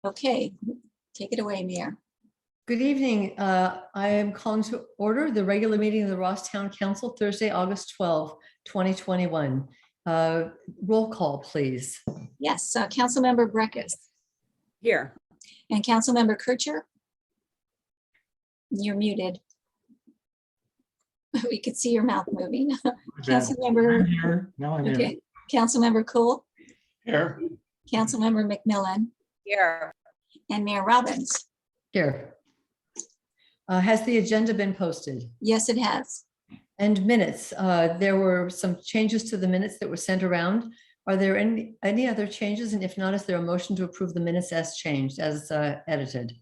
Okay, take it away, Mayor. Good evening. I am calling to order the regular meeting of the Ross Town Council Thursday, August 12, 2021. Roll call, please. Yes, Councilmember Breckus Here. and Councilmember Kircher. You're muted. We could see your mouth moving. Councilmember, I'm here. Now I'm here. okay, Councilmember Cool, Here. Councilmember McMillan, Here. and Mayor Robbins. Here. Has the agenda been posted? Yes, it has. And minutes, there were some changes to the minutes that were sent around. Are there any other changes? And if not, is there a motion to approve the minutes as changed, as edited?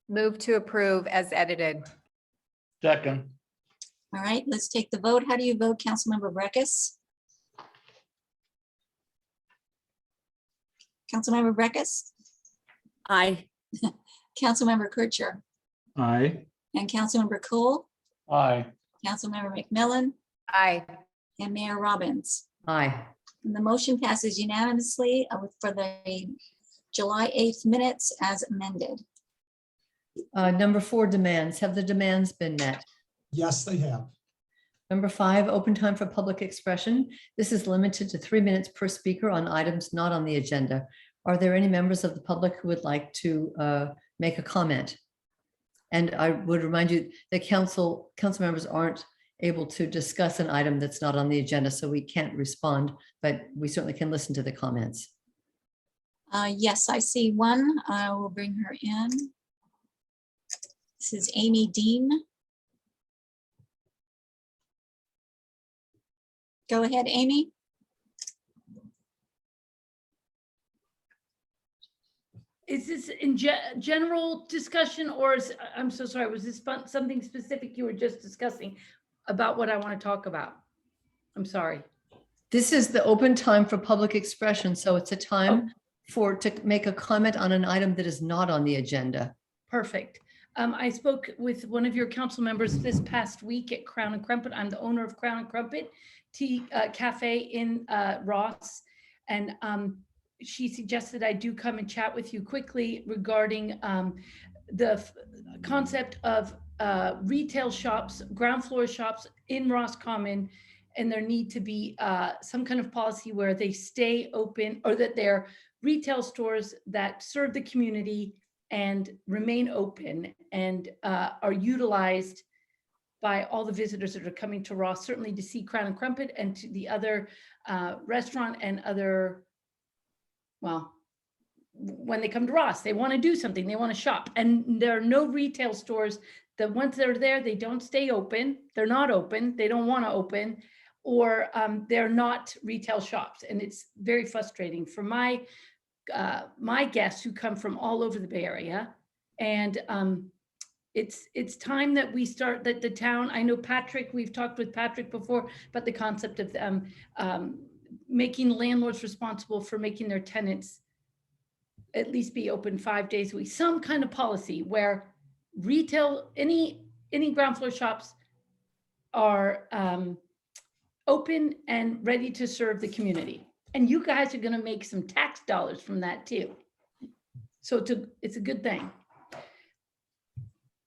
Move to approve as edited. Second. All right, let's take the vote. How do you vote, Councilmember Breckus? Councilmember Breckus, Aye. Councilmember Kircher, Aye. and Councilmember Cool, Aye. Councilmember McMillan, Aye. and Mayor Robbins. Aye. And the motion passes unanimously for the July 8th minutes as amended. Number 4, demands. Have the demands been met? Yes, they have. Number 5, open time for public expression. This is limited to 3 minutes per speaker on items not on the agenda. Are there any members of the public who would like to make a comment? And I would remind you that council members aren't able to discuss an item that's not on the agenda, so we can't respond, but we certainly can listen to the comments. Yes, I see one. I will bring her in. This is Amy Dean. Go ahead, Amy. Is this in general discussion, or is, I'm so sorry, was this something specific you were just discussing about what I want to talk about? I'm sorry. This is the open time for public expression, so it's a time to make a comment on an item that is not on the agenda. Perfect. I spoke with one of your council members this past week at Crown and Crumpet. I'm the owner of Crown and Crumpet Tea Cafe in Ross. And she suggested I do come and chat with you quickly regarding the concept of retail shops, ground floor shops in Ross Common, and there need to be some kind of policy where they stay open, or that they're retail stores that serve the community and remain open and are utilized by all the visitors that are coming to Ross, certainly to see Crown and Crumpet and to the other restaurant and other, well, when they come to Ross, they want to do something, they want to shop. And there are no retail stores that once they're there, they don't stay open, they're not open, they don't want to open, or they're not retail shops. And it's very frustrating for my guests who come from all over the Bay Area. And it's time that we start, that the town, I know Patrick, we've talked with Patrick before about the concept of making landlords responsible for making their tenants at least be open 5 days a week, some kind of policy where retail, any ground floor shops are open and ready to serve the community. And you guys are going to make some tax dollars from that too. So it's a good thing.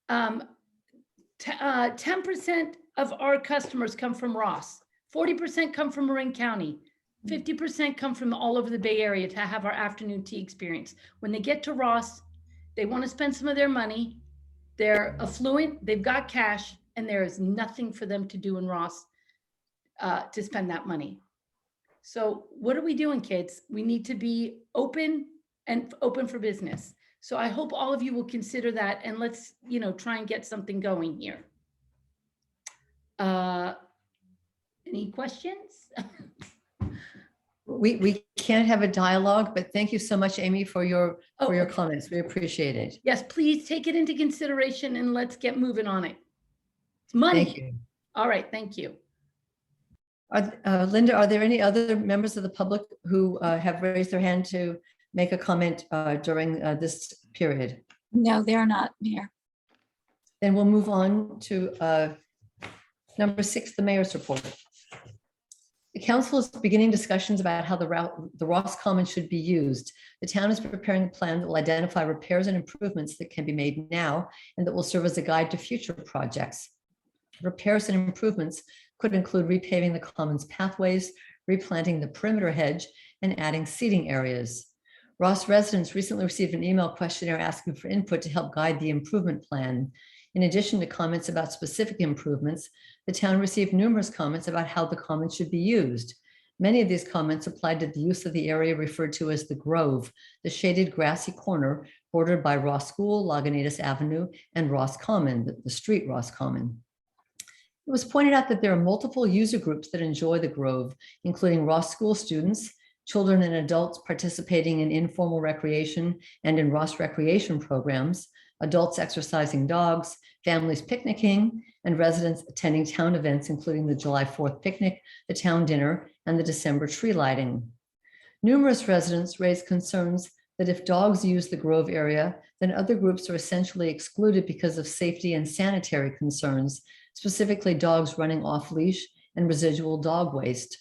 10% of our customers come from Ross, 40% come from Marin County, 50% come from all over the Bay Area to have our afternoon tea experience. When they get to Ross, they want to spend some of their money. They're affluent, they've got cash, and there is nothing for them to do in Ross to spend that money. So what are we doing, kids? We need to be open and open for business. So I hope all of you will consider that, and let's, try and get something going here. Any questions? We can't have a dialogue, but thank you so much, Amy, for your comments. We appreciate it. Yes, please take it into consideration and let's get moving on it. It's money. Thank you. All right, thank you. Linda, are there any other members of the public who have raised their hand to make a comment during this period? No, they're not, Mayor. Then we'll move on to number 6, the mayor's report. The council is beginning discussions about how the Ross Commons should be used. The town is preparing a plan that will identify repairs and improvements that can be made now and that will serve as a guide to future projects. Repairs and improvements could include repaving the commons pathways, replanting the perimeter hedge, and adding seating areas. Ross residents recently received an email questionnaire asking for input to help guide the improvement plan. In addition to comments about specific improvements, the town received numerous comments about how the commons should be used. Many of these comments applied to the use of the area referred to as the Grove, the shaded grassy corner bordered by Ross School, Lagunitas Avenue, and Ross Common, the street Ross Common. It was pointed out that there are multiple user groups that enjoy the Grove, including Ross School students, children and adults participating in informal recreation and in Ross recreation programs, adults exercising dogs, families picnicking, and residents attending town events, including the July 4th picnic, the town dinner, and the December tree lighting. Numerous residents raised concerns that if dogs use the Grove area, then other groups are essentially excluded because of safety and sanitary concerns, specifically dogs running off leash and residual dog waste.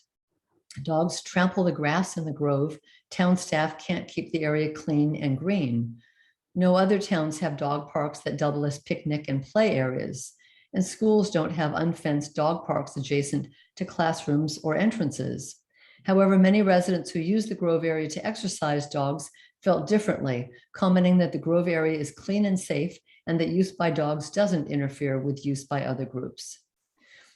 Dogs trample the grass in the Grove. Town staff can't keep the area clean and green. No other towns have dog parks that double as picnic and play areas, and schools don't have unfenced dog parks adjacent to classrooms or entrances. However, many residents who use the Grove area to exercise dogs felt differently, commenting that the Grove area is clean and safe and that use by dogs doesn't interfere with use by other groups.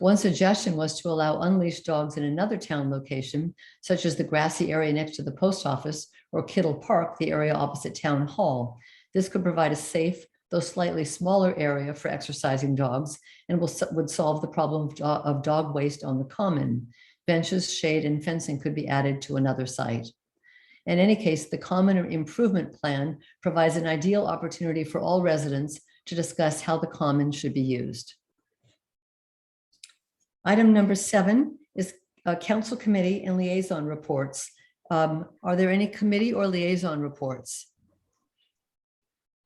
One suggestion was to allow unleashed dogs in another town location, such as the grassy area next to the post office or Kittle Park, the area opposite Town Hall. This could provide a safe, though slightly smaller area for exercising dogs and would solve the problem of dog waste on the common. Benches, shade, and fencing could be added to another site. In any case, the Common Improvement Plan provides an ideal opportunity for all residents to discuss how the common should be used. Item number 7 is council committee and liaison reports. Are there any committee or liaison reports?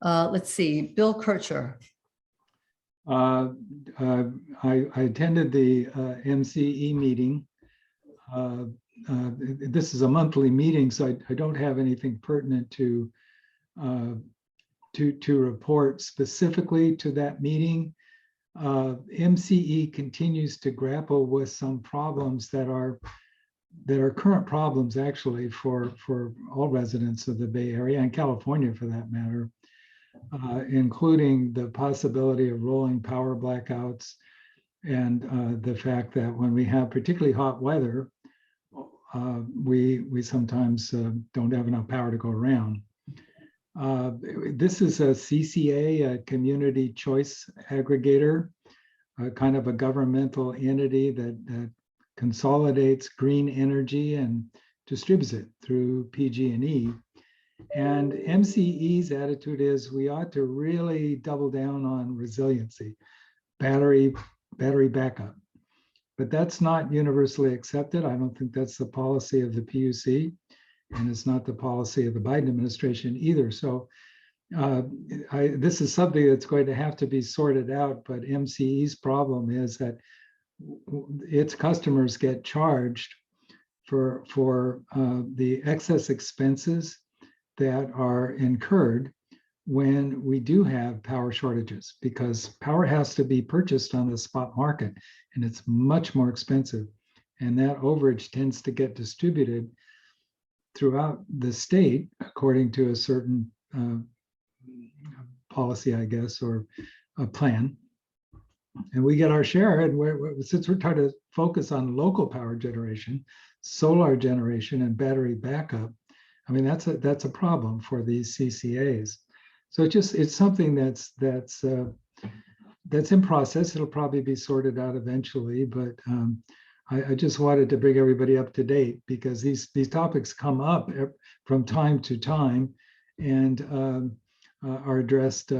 Let's see, Bill Kircher. I attended the MCE meeting. This is a monthly meeting, so I don't have anything pertinent to report specifically to that meeting. MCE continues to grapple with some problems that are current problems actually for all residents of the Bay Area and California for that matter. Including the possibility of rolling power blackouts and the fact that when we have particularly hot weather, we sometimes don't have enough power to go around. This is a CCA, a community choice aggregator, kind of a governmental entity that consolidates green energy and distributes it through PG&E. And MCE's attitude is we ought to really double down on resiliency, battery backup. But that's not universally accepted. I don't think that's the policy of the PUC, and it's not the policy of the Biden administration either. So this is something that's going to have to be sorted out, but MCE's problem is that its customers get charged for the excess expenses that are incurred when we do have power shortages, because power has to be purchased on the spot market and it's much more expensive. And that overage tends to get distributed throughout the state according to a certain policy, I guess, or a plan. And we get our share, and since we're trying to focus on local power generation, solar generation, and battery backup, I mean, that's a problem for these CCAs. So it's something that's in process. It'll probably be sorted out eventually, but I just wanted to bring everybody up to date because these topics come up from time to time and are addressed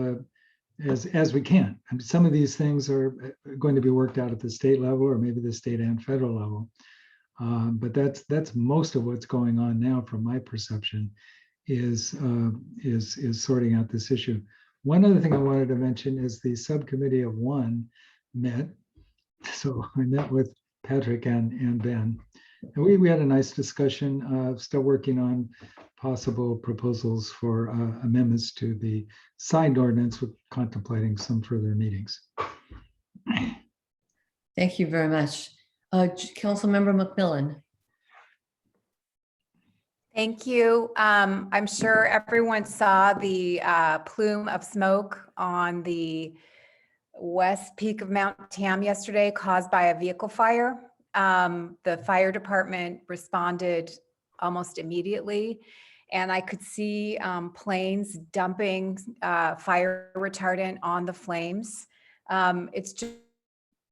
as we can. I mean, some of these things are going to be worked out at the state level or maybe the state and federal level. But that's most of what's going on now, from my perception, is sorting out this issue. One other thing I wanted to mention is the subcommittee of one met. So I met with Patrick and Ben, And we had a nice discussion, still working on possible proposals for amendments to the sign ordinance, with contemplating some further meetings. Thank you very much. Councilmember McMillan. Thank you. I'm sure everyone saw the plume of smoke on the west peak of Mount Tam yesterday caused by a vehicle fire. The fire department responded almost immediately, and I could see planes dumping fire retardant on the flames. It's just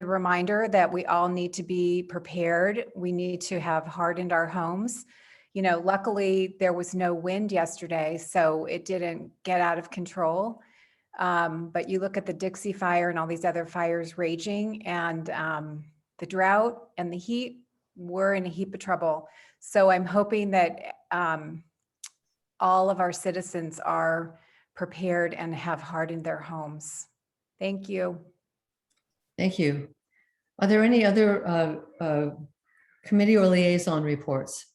a reminder that we all need to be prepared. We need to have hardened our homes. You know, luckily there was no wind yesterday, so it didn't get out of control. But you look at the Dixie Fire and all these other fires raging, and the drought and the heat, we're in a heap of trouble. So I'm hoping that all of our citizens are prepared and have hardened their homes. Thank you. Thank you. Are there any other committee or liaison reports?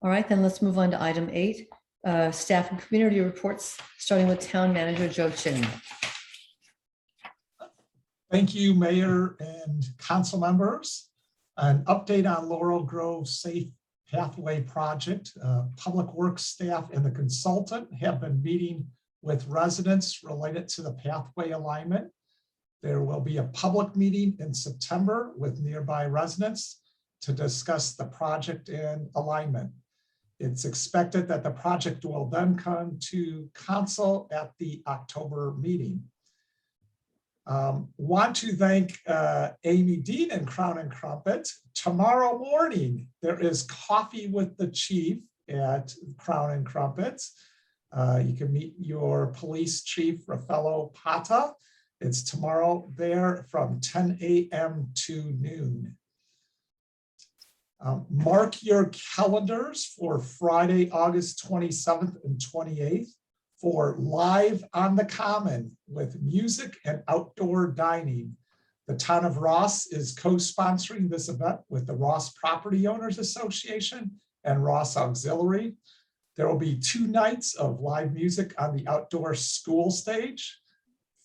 All right, then let's move on to item 8, staff and community reports, starting with Town Manager Joe Chin. Thank you, Mayor and council members. An update on Laurel Grove Safe Pathway Project. Public Works staff and the consultant have been meeting with residents related to the pathway alignment. There will be a public meeting in September with nearby residents to discuss the project and alignment. It's expected that the project will then come to council at the October meeting. Want to thank Amy Dean and Crown and Crumpet. Tomorrow morning, there is coffee with the chief at Crown and Crumpet. You can meet your police chief, Rafaelo Pata. It's tomorrow there from 10 a.m. to noon. Mark your calendars for Friday, August 27th and 28th for Live on the Common with music and outdoor dining. The town of Ross is co-sponsoring this event with the Ross Property Owners Association and Ross Auxiliary. There will be 2 nights of live music on the outdoor school stage,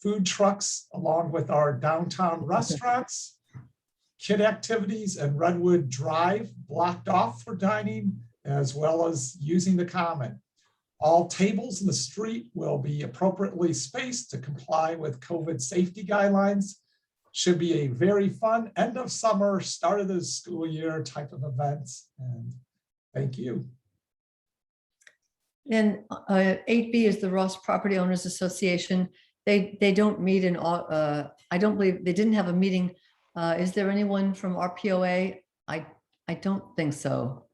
food trucks along with our downtown restaurants, kid activities and Redwood Drive blocked off for dining, as well as using the common. All tables in the street will be appropriately spaced to comply with COVID safety guidelines. Should be a very fun end of summer, start of the school year type of event. And thank you. Then 8B is the Ross Property Owners Association. They don't meet in, I don't believe, they didn't have a meeting. Is there anyone from RPOA? I don't think so.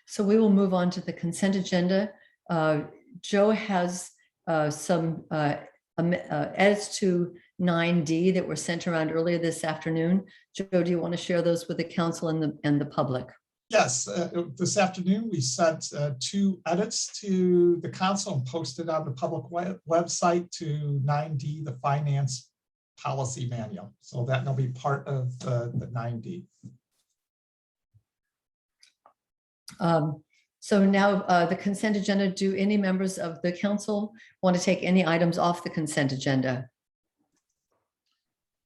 So we will move on to the consent agenda. Joe has some edits to 9D that were sent around earlier this afternoon. Joe, do you want to share those with the council and the public? Yes, this afternoon we sent 2 edits to the council and posted on the public website to 9D, the finance policy manual. So that will be part of the 9D. So now the consent agenda, do any members of the council want to take any items off the consent agenda?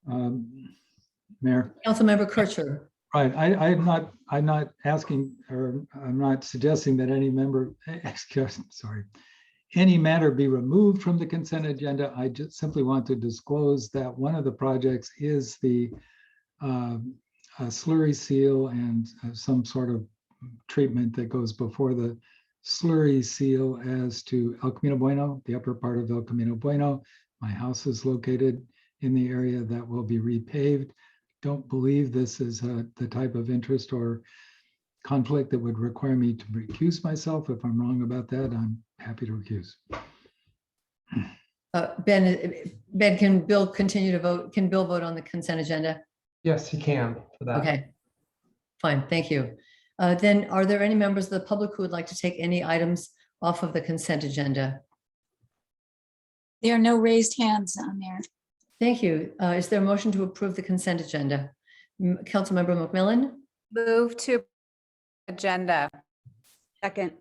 Mayor. Councilmember Kircher. Right, I'm not asking, or I'm not suggesting that any member, any matter be removed from the consent agenda. I just simply want to disclose that one of the projects is the slurry seal and some sort of treatment that goes before the slurry seal as to El Camino Bueno, the upper part of El Camino Bueno. My house is located in the area that will be repaved. Don't believe this is the type of interest or conflict that would require me to recuse myself. If I'm wrong about that, I'm happy to recuse. Ben, can Bill continue to vote? Can Bill vote on the consent agenda? Yes, he can for that. Okay, fine, thank you. Then are there any members of the public who would like to take any items off of the consent agenda? There are no raised hands on there. Thank you. Is there a motion to approve the consent agenda? Councilmember McMillan, Move to agenda. Second.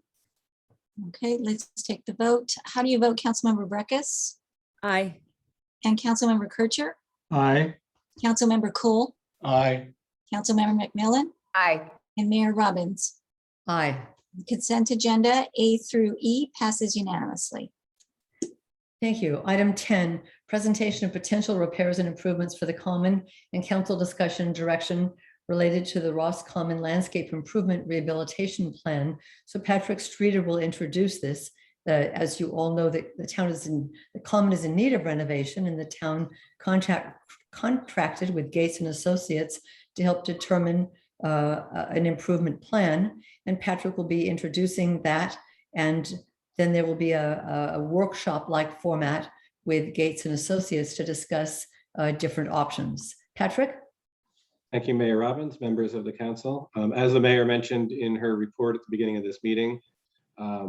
Okay, let's take the vote. How do you vote, Councilmember Breckus Aye. and Councilmember Kircher? Aye. Councilmember Cool, Aye. Councilmember McMillan, Aye. and Mayor Robbins. aye. Consent agenda A through E passes unanimously. Thank you. Item 10, presentation of potential repairs and improvements for the common and council discussion and direction related to the Ross Common Landscape Improvement Rehabilitation Plan. So Patrick Streeter will introduce this. As you all know, the common is in need of renovation, and the town contracted with Gates and Associates to help determine an improvement plan. And Patrick will be introducing that, and then there will be a workshop-like format with Gates and Associates to discuss different options. Patrick? Thank you, Mayor Robbins, members of the council. As the mayor mentioned in her report at the beginning of this meeting,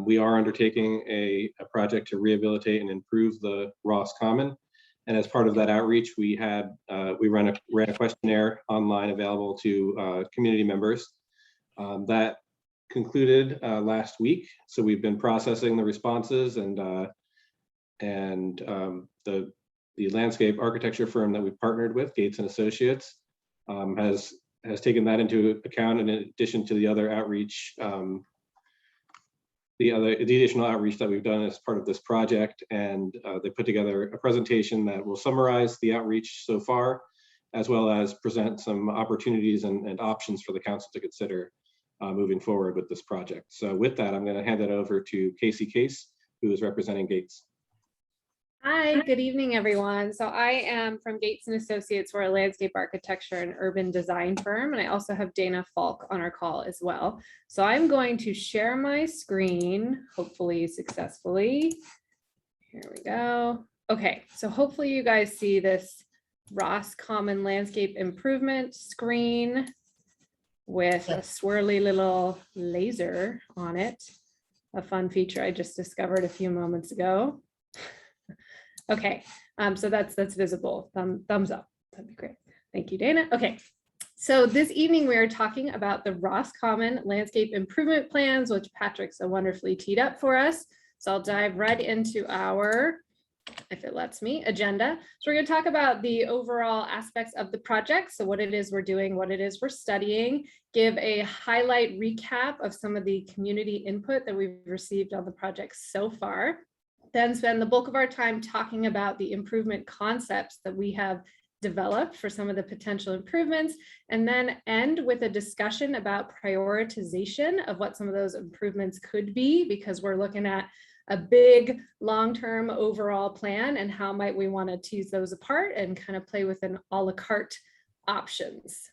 we are undertaking a project to rehabilitate and improve the Ross Common. And as part of that outreach, we ran a questionnaire online available to community members. That concluded last week. So we've been processing the responses, and the landscape architecture firm that we partnered with, Gates and Associates, has taken that into account in addition to the other outreach, the additional outreach that we've done as part of this project. And they put together a presentation that will summarize the outreach so far, as well as present some opportunities and options for the council to consider moving forward with this project. So with that, I'm going to hand it over to Casey Case, who is representing Gates. Hi, good evening, everyone. So I am from Gates and Associates. We're a landscape architecture and urban design firm, and I also have Dana Falk on our call as well. So I'm going to share my screen, hopefully successfully. Here we go. Okay, so hopefully you guys see this Ross Common Landscape Improvement screen with a swirly little laser on it. A fun feature I just discovered a few moments ago. Okay, so that's visible. Thumbs up. That'd be great. Thank you, Dana. Okay, so this evening we are talking about the Ross Common Landscape Improvement Plans, which Patrick so wonderfully teed up for us. So I'll dive right into our, if it lets me, agenda. So we're going to talk about the overall aspects of the project. So what it is we're doing, what it is we're studying, give a highlight recap of some of the community input that we've received on the project so far. Then spend the bulk of our time talking about the improvement concepts that we have developed for some of the potential improvements, and then end with a discussion about prioritization of what some of those improvements could be, because we're looking at a big long-term overall plan and how might we want to tease those apart and kind of play with an a la carte options.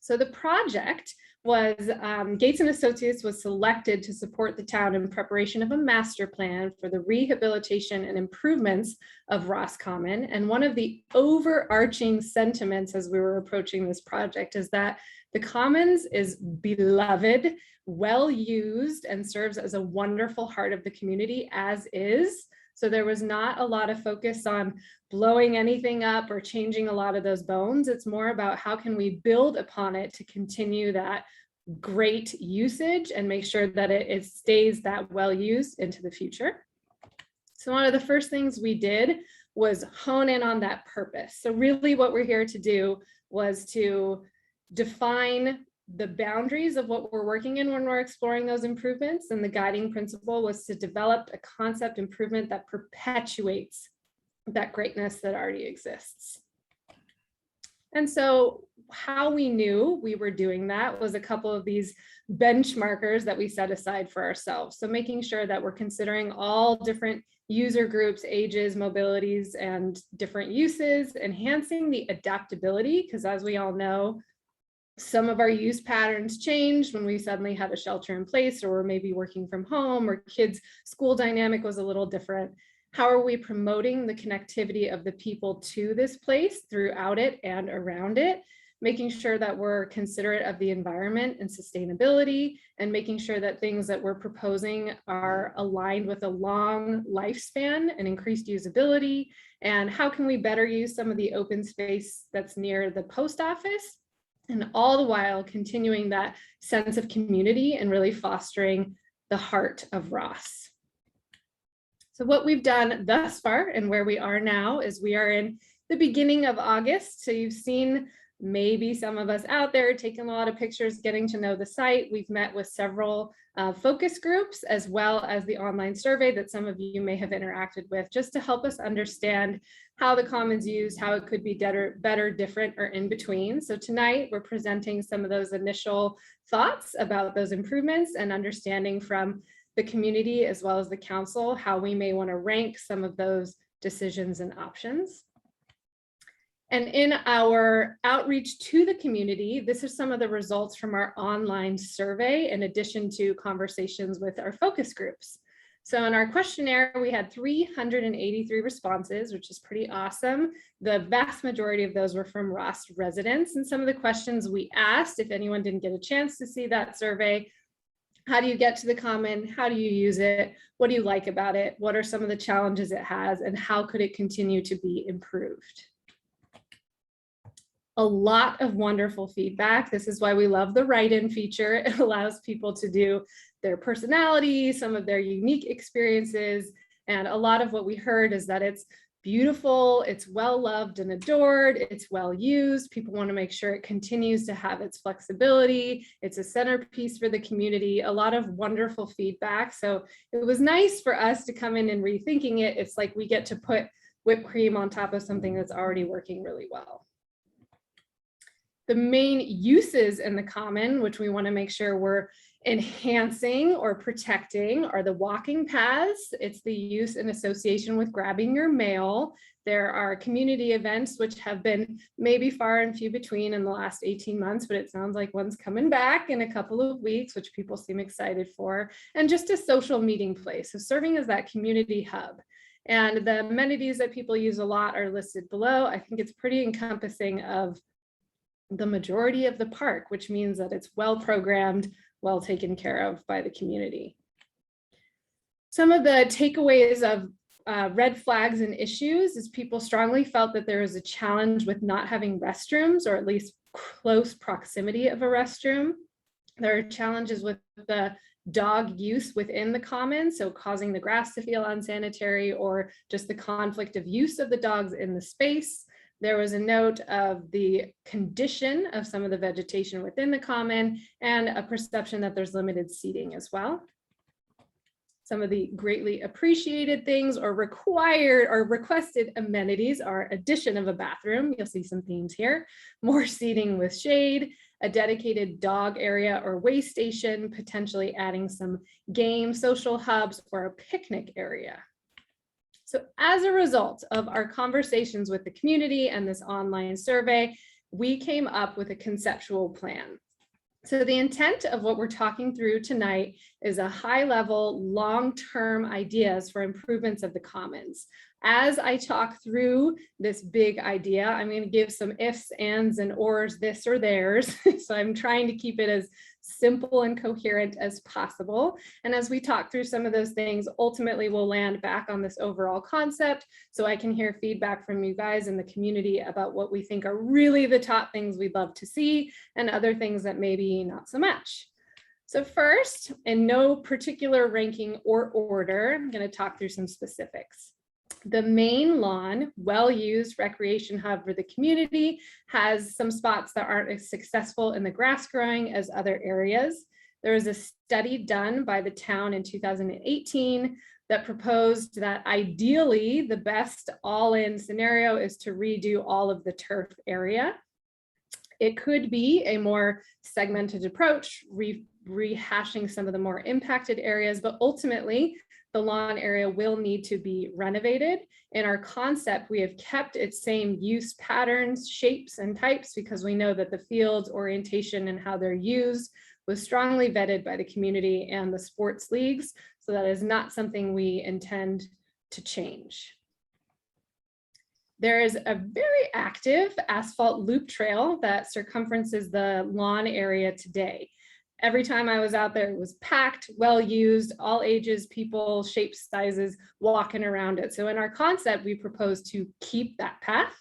So the project was Gates and Associates was selected to support the town in preparation of a master plan for the rehabilitation and improvements of Ross Common. And one of the overarching sentiments as we were approaching this project is that the Commons is beloved, well used, and serves as a wonderful heart of the community as is. So there was not a lot of focus on blowing anything up or changing a lot of those bones. It's more about how can we build upon it to continue that great usage and make sure that it stays that well used into the future. So one of the first things we did was hone in on that purpose. So really what we're here to do was to define the boundaries of what we're working in when we're exploring those improvements. And the guiding principle was to develop a concept improvement that perpetuates that greatness that already exists. And so how we knew we were doing that was a couple of these benchmarkers that we set aside for ourselves. So making sure that we're considering all different user groups, ages, mobilities, and different uses, enhancing the adaptability, because as we all know, some of our use patterns changed when we suddenly had a shelter in place, or we're maybe working from home, or kids' school dynamic was a little different. How are we promoting the connectivity of the people to this place throughout it and around it? Making sure that we're considerate of the environment and sustainability, and making sure that things that we're proposing are aligned with a long lifespan and increased usability. And how can we better use some of the open space that's near the post office and all the while continuing that sense of community and really fostering the heart of Ross. So what we've done thus far and where we are now is we are in the beginning of August. So you've seen maybe some of us out there taking a lot of pictures, getting to know the site. We've met with several focus groups, as well as the online survey that some of you may have interacted with, just to help us understand how the Commons used, how it could be better, different, or in between. So tonight we're presenting some of those initial thoughts about those improvements and understanding from the community as well as the council how we may want to rank some of those decisions and options. And in our outreach to the community, this is some of the results from our online survey, in addition to conversations with our focus groups. So in our questionnaire, we had 383 responses, which is pretty awesome. The vast majority of those were from Ross residents. And some of the questions we asked, if anyone didn't get a chance to see that survey: how do you get to the Common? How do you use it? What do you like about it? What are some of the challenges it has? And how could it continue to be improved? A lot of wonderful feedback. This is why we love the write-in feature. It allows people to do their personality, some of their unique experiences. And a lot of what we heard is that it's beautiful, it's well loved and adored, it's well used. People want to make sure it continues to have its flexibility. It's a centerpiece for the community. A lot of wonderful feedback. So it was nice for us to come in and rethinking it. It's like we get to put whipped cream on top of something that's already working really well. The main uses in the Common, which we want to make sure we're enhancing or protecting, are the walking paths. It's the use in association with grabbing your mail. There are community events which have been maybe far and few between in the last 18 months, but it sounds like one's coming back in a couple of weeks, which people seem excited for. And just a social meeting place, so serving as that community hub. And the amenities that people use a lot are listed below. I think it's pretty encompassing of the majority of the park, which means that it's well programmed, well taken care of by the community. Some of the takeaways of red flags and issues is people strongly felt that there is a challenge with not having restrooms, or at least close proximity of a restroom. There are challenges with the dog use within the Common, so causing the grass to feel unsanitary, or just the conflict of use of the dogs in the space. There was a note of the condition of some of the vegetation within the Common, and a perception that there's limited seating as well. Some of the greatly appreciated things or required or requested amenities are addition of a bathroom. You'll see some themes here. More seating with shade, a dedicated dog area or way station, potentially adding some game, social hubs, or a picnic area. So as a result of our conversations with the community and this online survey, we came up with a conceptual plan. So the intent of what we're talking through tonight is a high-level, long-term ideas for improvements of the Commons. As I talk through this big idea, I'm going to give some ifs, ands, and ors, this or theirs. So I'm trying to keep it as simple and coherent as possible. And as we talk through some of those things, ultimately we'll land back on this overall concept, so I can hear feedback from you guys in the community about what we think are really the top things we'd love to see, and other things that maybe not so much. So first, in no particular ranking or order, I'm going to talk through some specifics. The main lawn, well-used recreation hub for the community, has some spots that aren't as successful in the grass growing as other areas. There was a study done by the town in 2018 that proposed that ideally the best all-in scenario is to redo all of the turf area. It could be a more segmented approach, rehashing some of the more impacted areas, but ultimately the lawn area will need to be renovated. In our concept, we have kept its same use patterns, shapes, and types, because we know that the field's orientation and how they're used was strongly vetted by the community and the sports leagues. So that is not something we intend to change. There is a very active asphalt loop trail that circumferences the lawn area today. Every time I was out there, it was packed, well used, all ages, people, shapes, sizes, walking around it. So in our concept, we propose to keep that path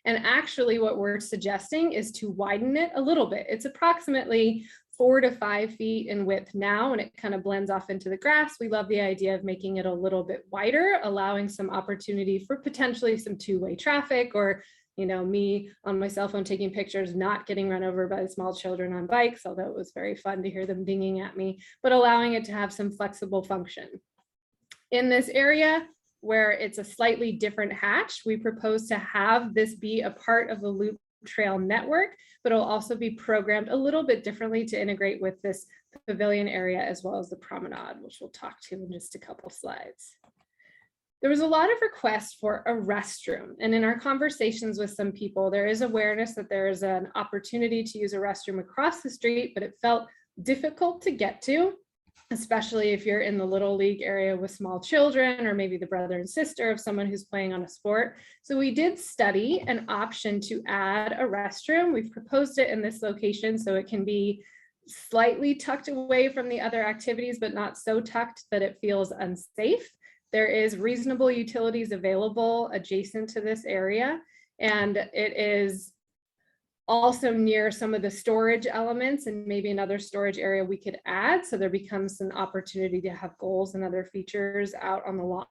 And actually what we're suggesting is to widen it a little bit. It's approximately 4 to 5 feet in width now, and it kind of blends off into the grass. We love the idea of making it a little bit wider, allowing some opportunity for potentially some two-way traffic, or me on my cell phone taking pictures, not getting run over by the small children on bikes, although it was very fun to hear them dinging at me, but allowing it to have some flexible function. In this area where it's a slightly different hatch, we propose to have this be a part of the loop trail network, but it'll also be programmed a little bit differently to integrate with this pavilion area as well as the promenade, which we'll talk to in just a couple slides. There was a lot of requests for a restroom, and in our conversations with some people, there is awareness that there is an opportunity to use a restroom across the street, but it felt difficult to get to, especially if you're in the little league area with small children, or maybe the brother and sister of someone who's playing on a sport. So we did study an option to add a restroom. We've proposed it in this location so it can be slightly tucked away from the other activities, but not so tucked that it feels unsafe. There is reasonable utilities available adjacent to this area, and it is also near some of the storage elements and maybe another storage area we could add. So there becomes an opportunity to have goals and other features out on the lawn.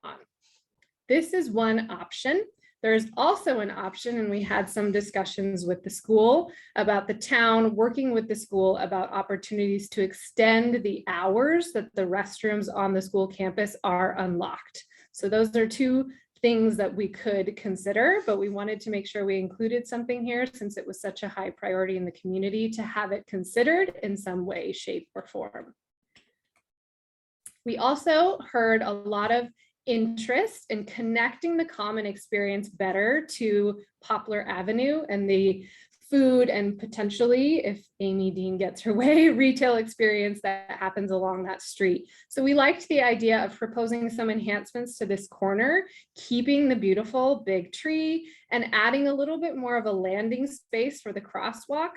This is one option. There's also an option, and we had some discussions with the school about the town working with the school about opportunities to extend the hours that the restrooms on the school campus are unlocked. So those are two things that we could consider, but we wanted to make sure we included something here since it was such a high priority in the community to have it considered in some way, shape, or form. We also heard a lot of interest in connecting the common experience better to Poplar Avenue and the food and potentially, if Amy Dean gets her way, retail experience that happens along that street. So we liked the idea of proposing some enhancements to this corner, keeping the beautiful big tree and adding a little bit more of a landing space for the crosswalk.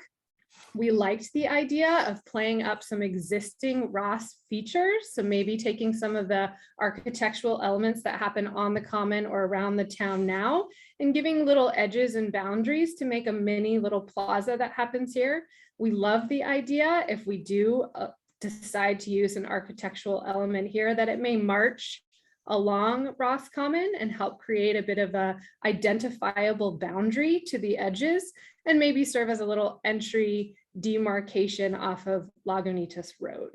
We liked the idea of playing up some existing Ross features. So maybe taking some of the architectural elements that happen on the common or around the town now and giving little edges and boundaries to make a mini little plaza that happens here. We love the idea, if we do decide to use an architectural element here, that it may march along Ross Common and help create a bit of a identifiable boundary to the edges and maybe serve as a little entry demarcation off of Lagunitas Road.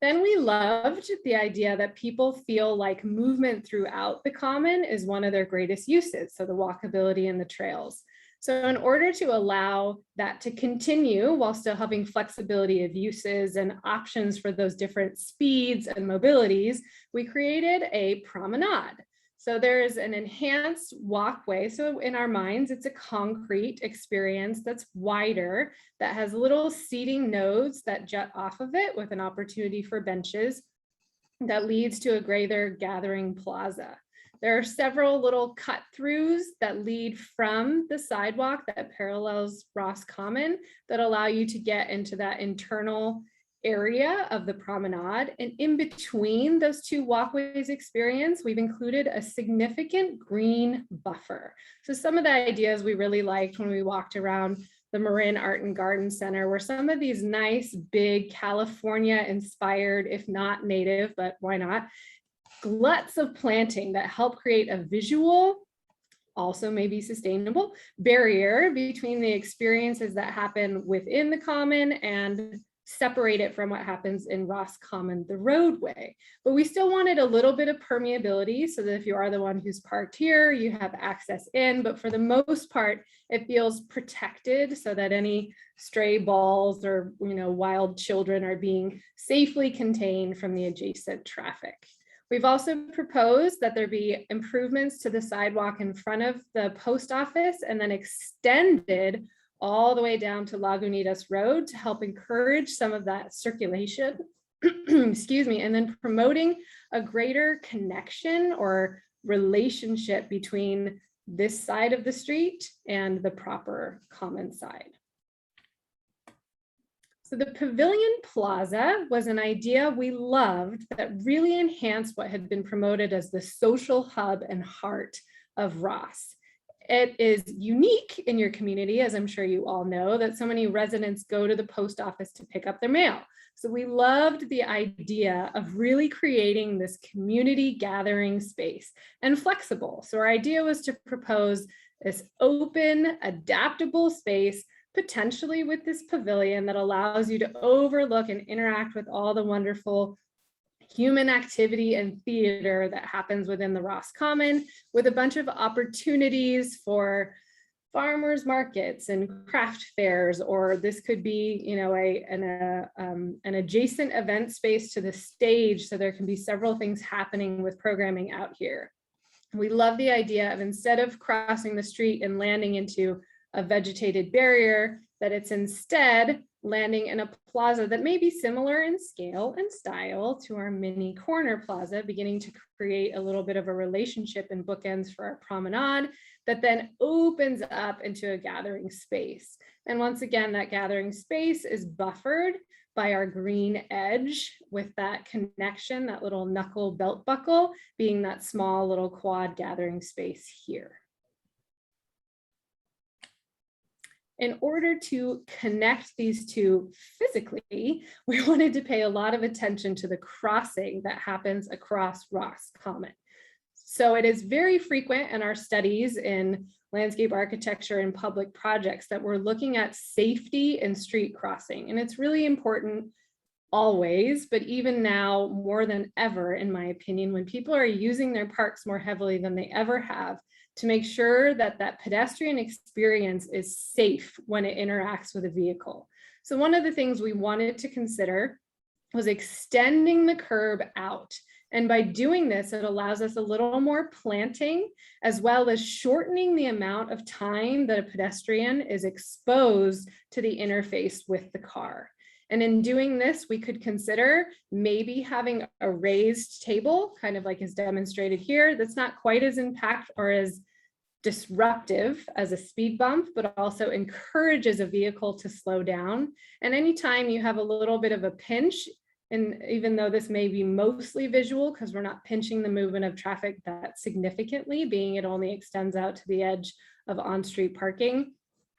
Then we loved the idea that people feel like movement throughout the common is one of their greatest uses, so the walkability and the trails. So in order to allow that to continue while still having flexibility of uses and options for those different speeds and mobilities, we created a promenade. So there is an enhanced walkway. So in our minds, it's a concrete experience that's wider, that has little seating nodes that jut off of it with an opportunity for benches that leads to a greater gathering plaza. There are several little cut throughs that lead from the sidewalk that parallels Ross Common that allow you to get into that internal area of the promenade. And in between those two walkways experience, we've included a significant green buffer. So some of the ideas we really liked when we walked around the Marin Art and Garden Center were some of these nice, big California inspired, if not native, but why not, gluts of planting that help create a visual, also maybe sustainable, barrier between the experiences that happen within the common and separate it from what happens in Ross Common, the roadway. But we still wanted a little bit of permeability so that if you are the one who's parked here, you have access in, but for the most part, it feels protected so that any stray balls or wild children are being safely contained from the adjacent traffic. We've also proposed that there be improvements to the sidewalk in front of the post office and then extended all the way down to Lagunitas Road to help encourage some of that circulation, excuse me, and then promoting a greater connection or relationship between this side of the street and the proper common side. So the Pavilion Plaza was an idea we loved that really enhanced what had been promoted as the social hub and heart of Ross. it is unique in your community, as I'm sure you all know, that so many residents go to the post office to pick up their mail. So we loved the idea of really creating this community gathering space and flexible. So our idea was to propose this open, adaptable space, potentially with this pavilion that allows you to overlook and interact with all the wonderful human activity and theater that happens within the Ross Common, with a bunch of opportunities for farmers markets and craft fairs, or this could be, you know, an adjacent event space to the stage, so there can be several things happening with programming out here. We love the idea of, instead of crossing the street and landing into a vegetated barrier, that it's instead landing in a plaza that may be similar in scale and style to our mini corner plaza, beginning to create a little bit of a relationship and bookends for our promenade that then opens up into a gathering space. And once again, that gathering space is buffered by our green edge, with that connection, that little knuckle belt buckle being that small little quad gathering space here. In order to connect these two physically, we wanted to pay a lot of attention to the crossing that happens across Ross Common. So it is very frequent in our studies in landscape architecture and public projects that we're looking at safety and street crossing. And it's really important always, but even now more than ever, in my opinion, when people are using their parks more heavily than they ever have, to make sure that that pedestrian experience is safe when it interacts with a vehicle. So one of the things we wanted to consider was extending the curb out. And by doing this, it allows us a little more planting, as well as shortening the amount of time that a pedestrian is exposed to the interface with the car. And in doing this, we could consider maybe having a raised table, kind of like is demonstrated here, that's not quite as impactful or as disruptive as a speed bump, but also encourages a vehicle to slow down. And anytime you have a little bit of a pinch, and even though this may be mostly visual because we're not pinching the movement of traffic that significantly, being it only extends out to the edge of on-street parking,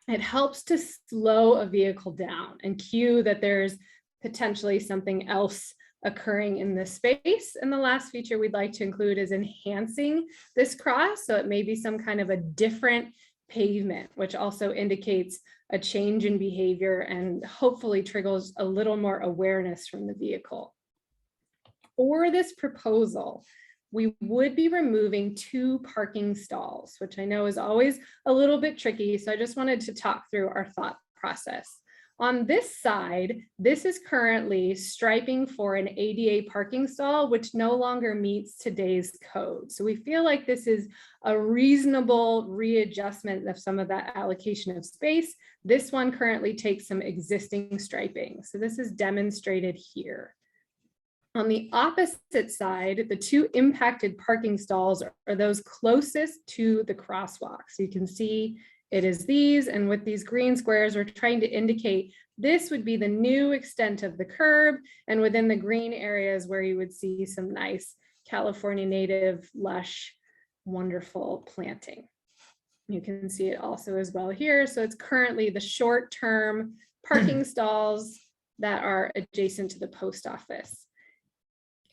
it helps to slow a vehicle down and cue that there's potentially something else occurring in this space. And the last feature we'd like to include is enhancing this cross. So it may be some kind of a different pavement, which also indicates a change in behavior and hopefully triggers a little more awareness from the vehicle. For this proposal, we would be removing 2 parking stalls, which I know is always a little bit tricky. So I just wanted to talk through our thought process. On this side, this is currently striping for an ADA parking stall, which no longer meets today's code. So we feel like this is a reasonable readjustment of some of that allocation of space. This one currently takes some existing striping. So this is demonstrated here. On the opposite side, the 2 impacted parking stalls are those closest to the crosswalk. So you can see it is these, and with these green squares, we're trying to indicate this would be the new extent of the curb, and within the green areas where you would see some nice California native, lush, wonderful planting. You can see it also as well here. So it's currently the short-term parking stalls that are adjacent to the post office.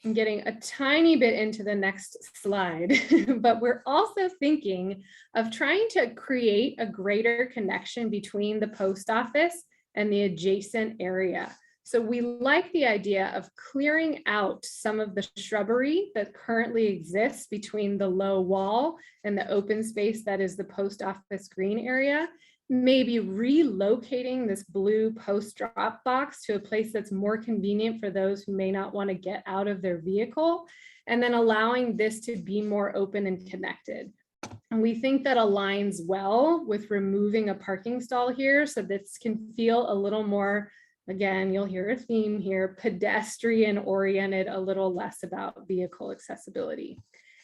I'm getting a tiny bit into the next slide, but we're also thinking of trying to create a greater connection between the post office and the adjacent area. So we like the idea of clearing out some of the shrubbery that currently exists between the low wall and the open space that is the post office green area, maybe relocating this blue post drop box to a place that's more convenient for those who may not want to get out of their vehicle, and then allowing this to be more open and connected. And we think that aligns well with removing a parking stall here, so this can feel a little more, again, you'll hear a theme here, pedestrian oriented, a little less about vehicle accessibility.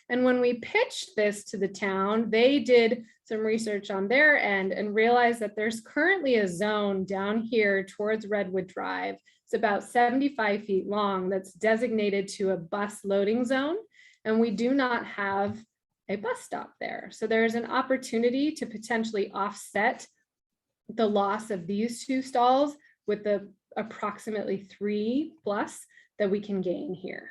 And when we pitched this to the town, they did some research on their end and realized that there's currently a zone down here towards Redwood Drive. It's about 75 feet long that's designated to a bus loading zone. And we do not have a bus stop there. So there's an opportunity to potentially offset the loss of these two stalls with the approximately 3+ that we can gain here.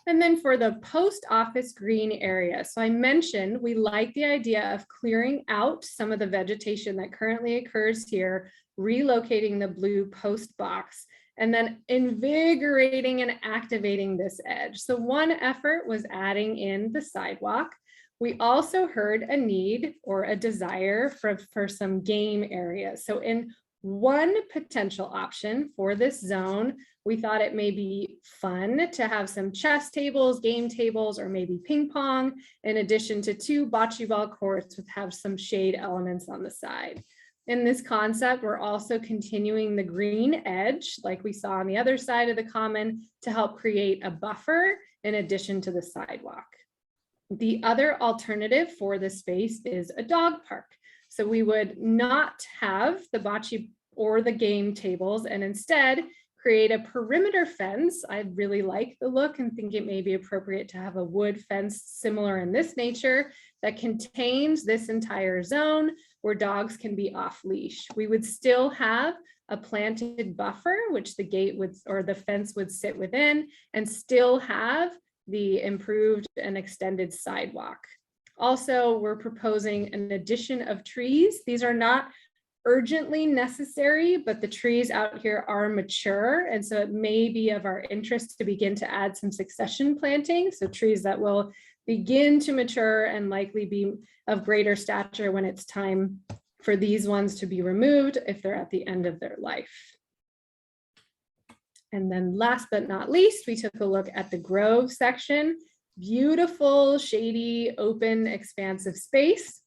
And then for the post office green area, so I mentioned we like the idea of clearing out some of the vegetation that currently occurs here, relocating the blue post box, and then invigorating and activating this edge. So one effort was adding in the sidewalk. We also heard a need or a desire for some game areas. So in one potential option for this zone, we thought it may be fun to have some chess tables, game tables, or maybe ping pong, in addition to 2 bocce ball courts with have some shade elements on the side. In this concept, we're also continuing the green edge, like we saw on the other side of the common, to help create a buffer in addition to the sidewalk. The other alternative for this space is a dog park. So we would not have the bocce or the game tables and instead create a perimeter fence. I really like the look and think it may be appropriate to have a wood fence similar in this nature that contains this entire zone where dogs can be off leash. We would still have a planted buffer, which the gate would, or the fence would sit within, and still have the improved and extended sidewalk. Also, we're proposing an addition of trees. These are not urgently necessary, but the trees out here are mature. And so it may be of our interest to begin to add some succession planting. So trees that will begin to mature and likely be of greater stature when it's time for these ones to be removed if they're at the end of their life. And then last but not least, we took a look at the Grove section. Beautiful, shady, open, expansive space,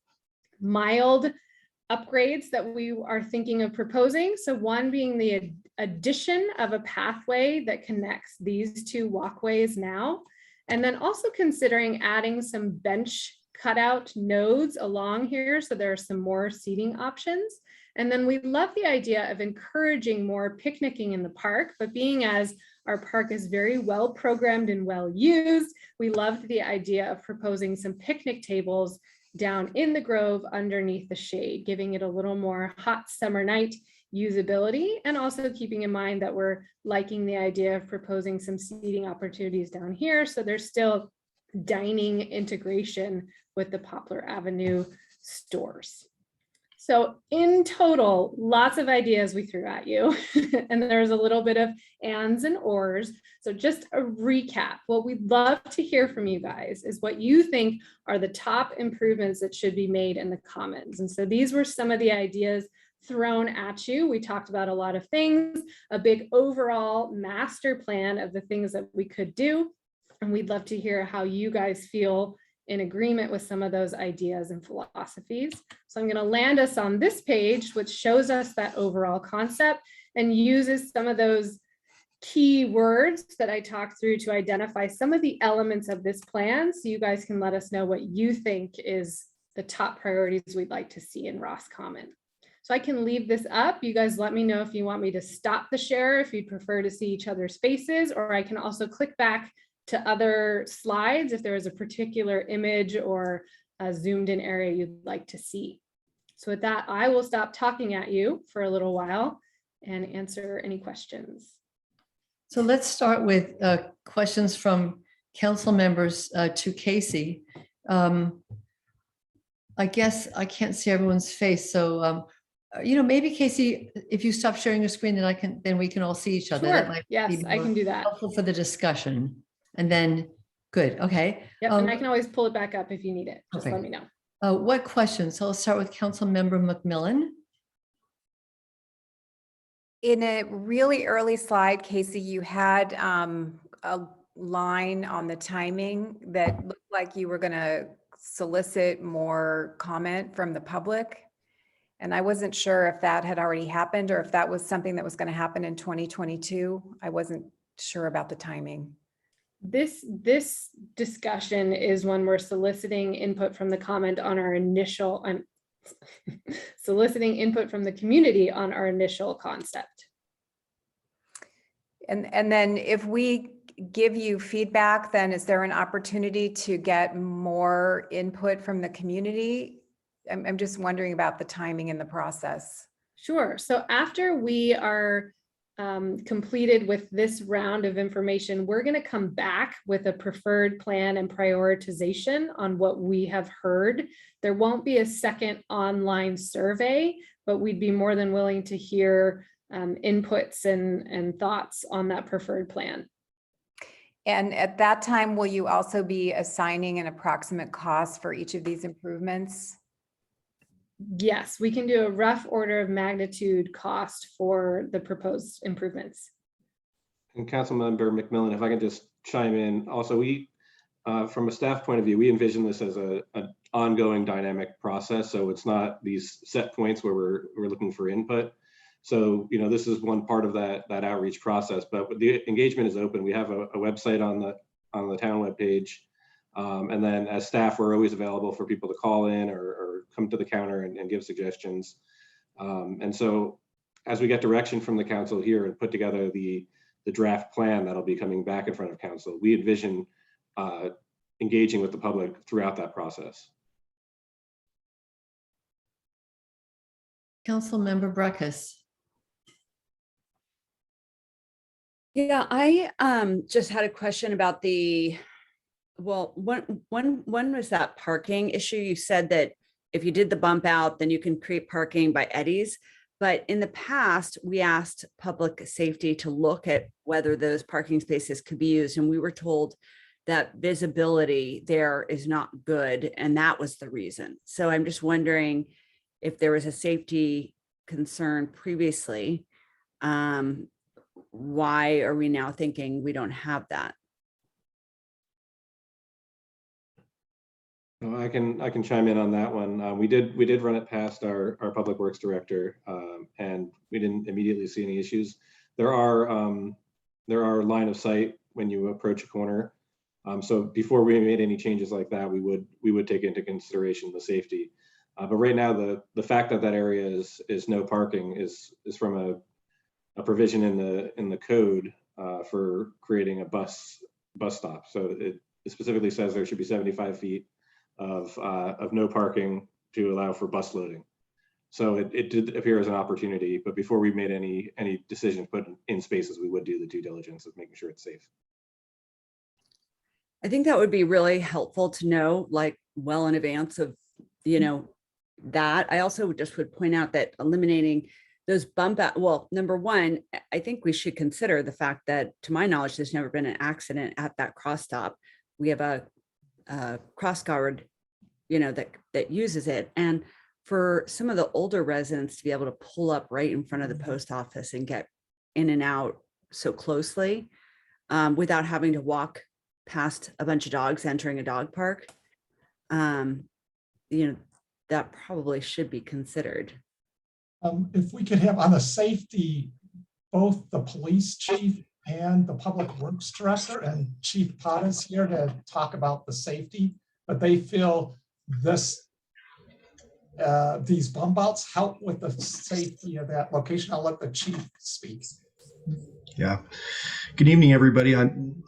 mild upgrades that we are thinking of proposing. So one being the addition of a pathway that connects these 2 walkways now, and then also considering adding some bench cutout nodes along here so there are some more seating options. And then we love the idea of encouraging more picnicking in the park, but being as our park is very well programmed and well used, we loved the idea of proposing some picnic tables down in the Grove underneath the shade, giving it a little more hot summer night usability, and also keeping in mind that we're liking the idea of proposing some seating opportunities down here. So there's still dining integration with the Poplar Avenue stores. So in total, lots of ideas we threw at you, and there's a little bit of ands and ors. So just a recap, what we'd love to hear from you guys is what you think are the top improvements that should be made in the commons. And so these were some of the ideas thrown at you. We talked about a lot of things, a big overall master plan of the things that we could do. And we'd love to hear how you guys feel in agreement with some of those ideas and philosophies. So I'm going to land us on this page, which shows us that overall concept and uses some of those key words that I talked through to identify some of the elements of this plan. So you guys can let us know what you think is the top priorities we'd like to see in Ross Common. So I can leave this up. You guys let me know if you want me to stop the share, if you'd prefer to see each other's faces, or I can also click back to other slides if there is a particular image or a zoomed in area you'd like to see. So with that, I will stop talking at you for a little while and answer any questions. So let's start with questions from council members to Casey. I guess I can't see everyone's face, so maybe Casey, if you stop sharing your screen, then we can all see each other. That Sure. might Yes, be I can do that. helpful for the discussion. And then, good, okay. Yep, and I can always pull it back up if you need it. Just okay. let me know. What questions? So I'll start with Council Member McMillan. In a really early slide, Casey, you had a line on the timing that looked like you were going to solicit more comment from the public. And I wasn't sure if that had already happened or if that was something that was going to happen in 2022. I wasn't sure about the timing. This discussion is when we're soliciting input from the comment on our initial, soliciting input from the community on our initial concept. And then if we give you feedback, then is there an opportunity to get more input from the community? I'm just wondering about the timing in the process. Sure. So after we are completed with this round of information, we're going to come back with a preferred plan and prioritization on what we have heard. There won't be a second online survey, but we'd be more than willing to hear inputs and thoughts on that preferred plan. And at that time, will you also be assigning an approximate cost for each of these improvements? Yes, we can do a rough order of magnitude cost for the proposed improvements. And Councilmember McMillan, if I can just chime in, also we, from a staff point of view, we envision this as an ongoing dynamic process. So it's not these set points where we're looking for input. So, you know, this is one part of that outreach process, but the engagement is open. We have a website on the town webpage. And then as staff, we're always available for people to call in or come to the counter and give suggestions. And so as we get direction from the council here and put together the draft plan that'll be coming back in front of council, we envision engaging with the public throughout that process. Councilmember Breckus. Yeah, I just had a question about when was that parking issue? You said that if you did the bump out, then you can create parking by eddies. But in the past, we asked public safety to look at whether those parking spaces could be used. And we were told that visibility there is not good. And that was the reason. So I'm just wondering if there was a safety concern previously. Why are we now thinking we don't have that? I can chime in on that one. We did run it past our public works director, and we didn't immediately see any issues. There are line of sight when you approach a corner. So before we made any changes like that, we would take into consideration the safety. But right now, the fact that that area is no parking is from a provision in the code for creating a bus stop. So it specifically says there should be 75 feet of no parking to allow for bus loading. So it did appear as an opportunity, but before we made any decision to put in spaces, we would do the due diligence of making sure it's safe. I think that would be really helpful to know, like, well in advance of, you know, that. I also just would point out that eliminating those bump out, well, number one, I think we should consider the fact that, to my knowledge, there's never been an accident at that cross stop. We have a cross guard, you know, that uses it. And for some of the older residents to be able to pull up right in front of the post office and get in and out so closely without having to walk past a bunch of dogs entering a dog park, you know, that probably should be considered. If we could have on the safety, both the police chief and the public works director, and Chief Pot is here to talk about the safety, but they feel these bump outs help with the safety of that location. I'll let the chief speak. Yeah. Good evening, everybody. When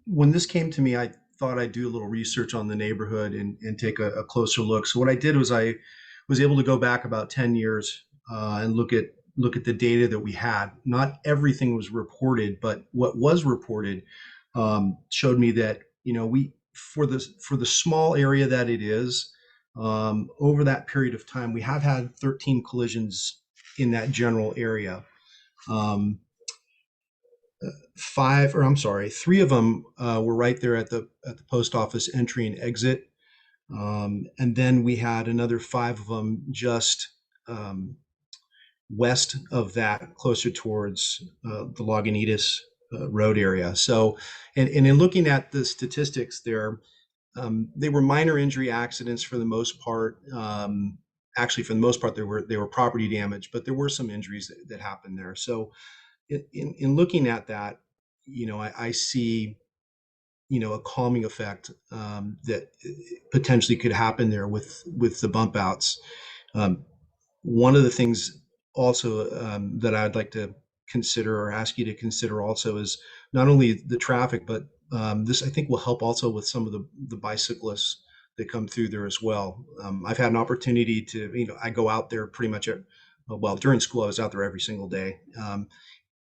this came to me, I thought I'd do a little research on the neighborhood and take a closer look. So what I did was I was able to go back about 10 years and look at the data that we had. Not everything was reported, but what was reported showed me that, you know, for the small area that it is, over that period of time, we have had 13 collisions in that general area. 3 of them were right there at the post office entry and exit. And then we had another 5 of them just west of that, closer towards the Lagunitas road area. So, and in looking at the statistics there, they were minor injury accidents for the most part. Actually, for the most part, they were property damage, but there were some injuries that happened there. So in looking at that, you know, I see, you know, a calming effect that potentially could happen there with the bump outs. One of the things also that I'd like to consider or ask you to consider also is not only the traffic, but this I think will help also with some of the bicyclists that come through there as well. I've had an opportunity to, I go out there pretty much well, during school, I was out there every single day.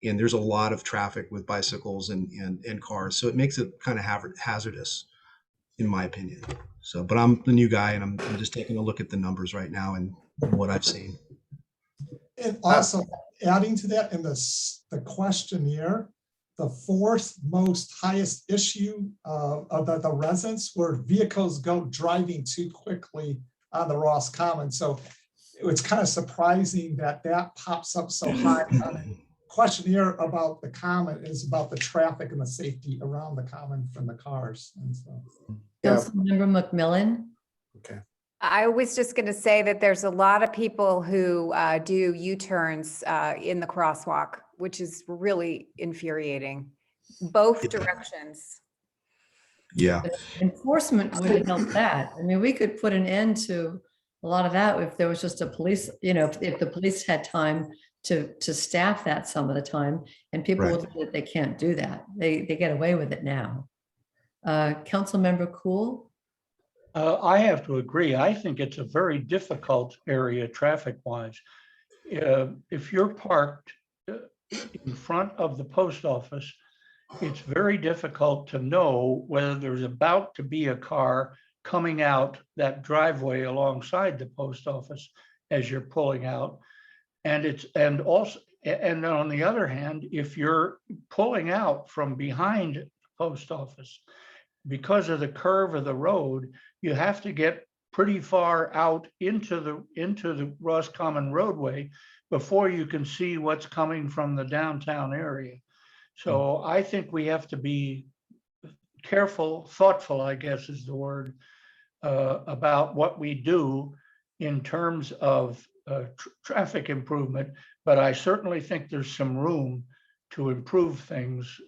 And there's a lot of traffic with bicycles and cars. So it makes it kind of hazardous, in my opinion. So, but I'm the new guy and I'm just taking a look at the numbers right now and what I've seen. And also adding to that, in the questionnaire, the fourth most highest issue of the residents were vehicles go driving too quickly on the Ross Common. So it's kind of surprising that pops up so high on a questionnaire about the Common is about the traffic and the safety around the Common from the cars. And so, Councilmember McMillan. okay. I was just going to say that there's a lot of people who do U-turns in the crosswalk, which is really infuriating, both directions. Yeah. Enforcement would help that. I mean, we could put an end to a lot of that if there was just a police, if the police had time to staff that some of the time, and people Right. would say that they can't do that. They get away with it now. Councilmember Cool. I have to agree. I think it's a very difficult area traffic-wise. If you're parked in front of the post office, it's very difficult to know whether there's about to be a car coming out that driveway alongside the post office as you're pulling out. And on the other hand, if you're pulling out from behind the post office, because of the curve of the road, you have to get pretty far out into the Ross Common roadway before you can see what's coming from the downtown area. So I think we have to be careful, thoughtful, I guess is the word, about what we do in terms of traffic improvement. But I certainly think there's some room to improve things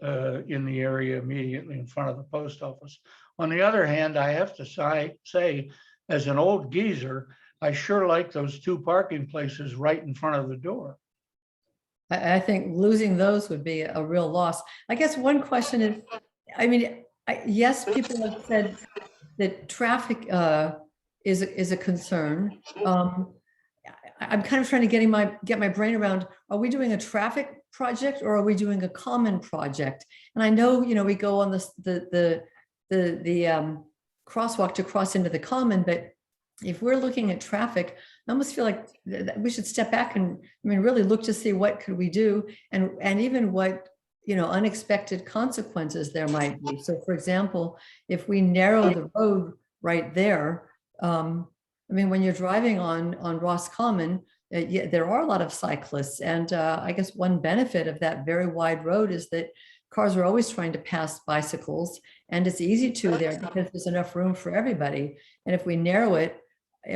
in the area immediately in front of the post office. On the other hand, I have to say, as an old geezer, I sure like those two parking places right in front of the door. I think losing those would be a real loss. I guess one question is, I mean, yes, people have said that traffic is a concern. I'm kind of trying to get my brain around, are we doing a traffic project or are we doing a common project? And I know, we go on the crosswalk to cross into the common, but if we're looking at traffic, I almost feel like we should step back and really look to see what could we do and even what unexpected consequences there might be. So for example, if we narrow the road right there, when you're driving on Ross Common, there are a lot of cyclists. And I guess one benefit of that very wide road is that cars are always trying to pass bicycles, and it's easy to there because there's enough room for everybody. And if we narrow it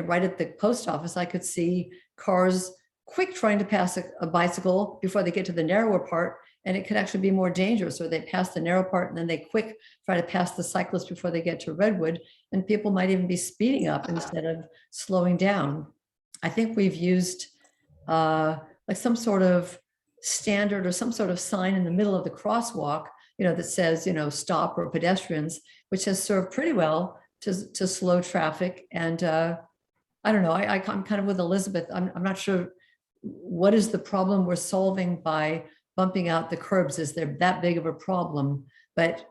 right at the post office, I could see cars quick trying to pass a bicycle before they get to the narrower part, and it could actually be more dangerous. Or they pass the narrow part and then they quick try to pass the cyclist before they get to Redwood, and people might even be speeding up instead of slowing down. I think we've used like some sort of standard or some sort of sign in the middle of the crosswalk, that says, stop or pedestrians, which has served pretty well to slow traffic. And I don't know, I'm kind of with Elizabeth. I'm not sure what is the problem we're solving by bumping out the curbs. Is there that big of a problem? But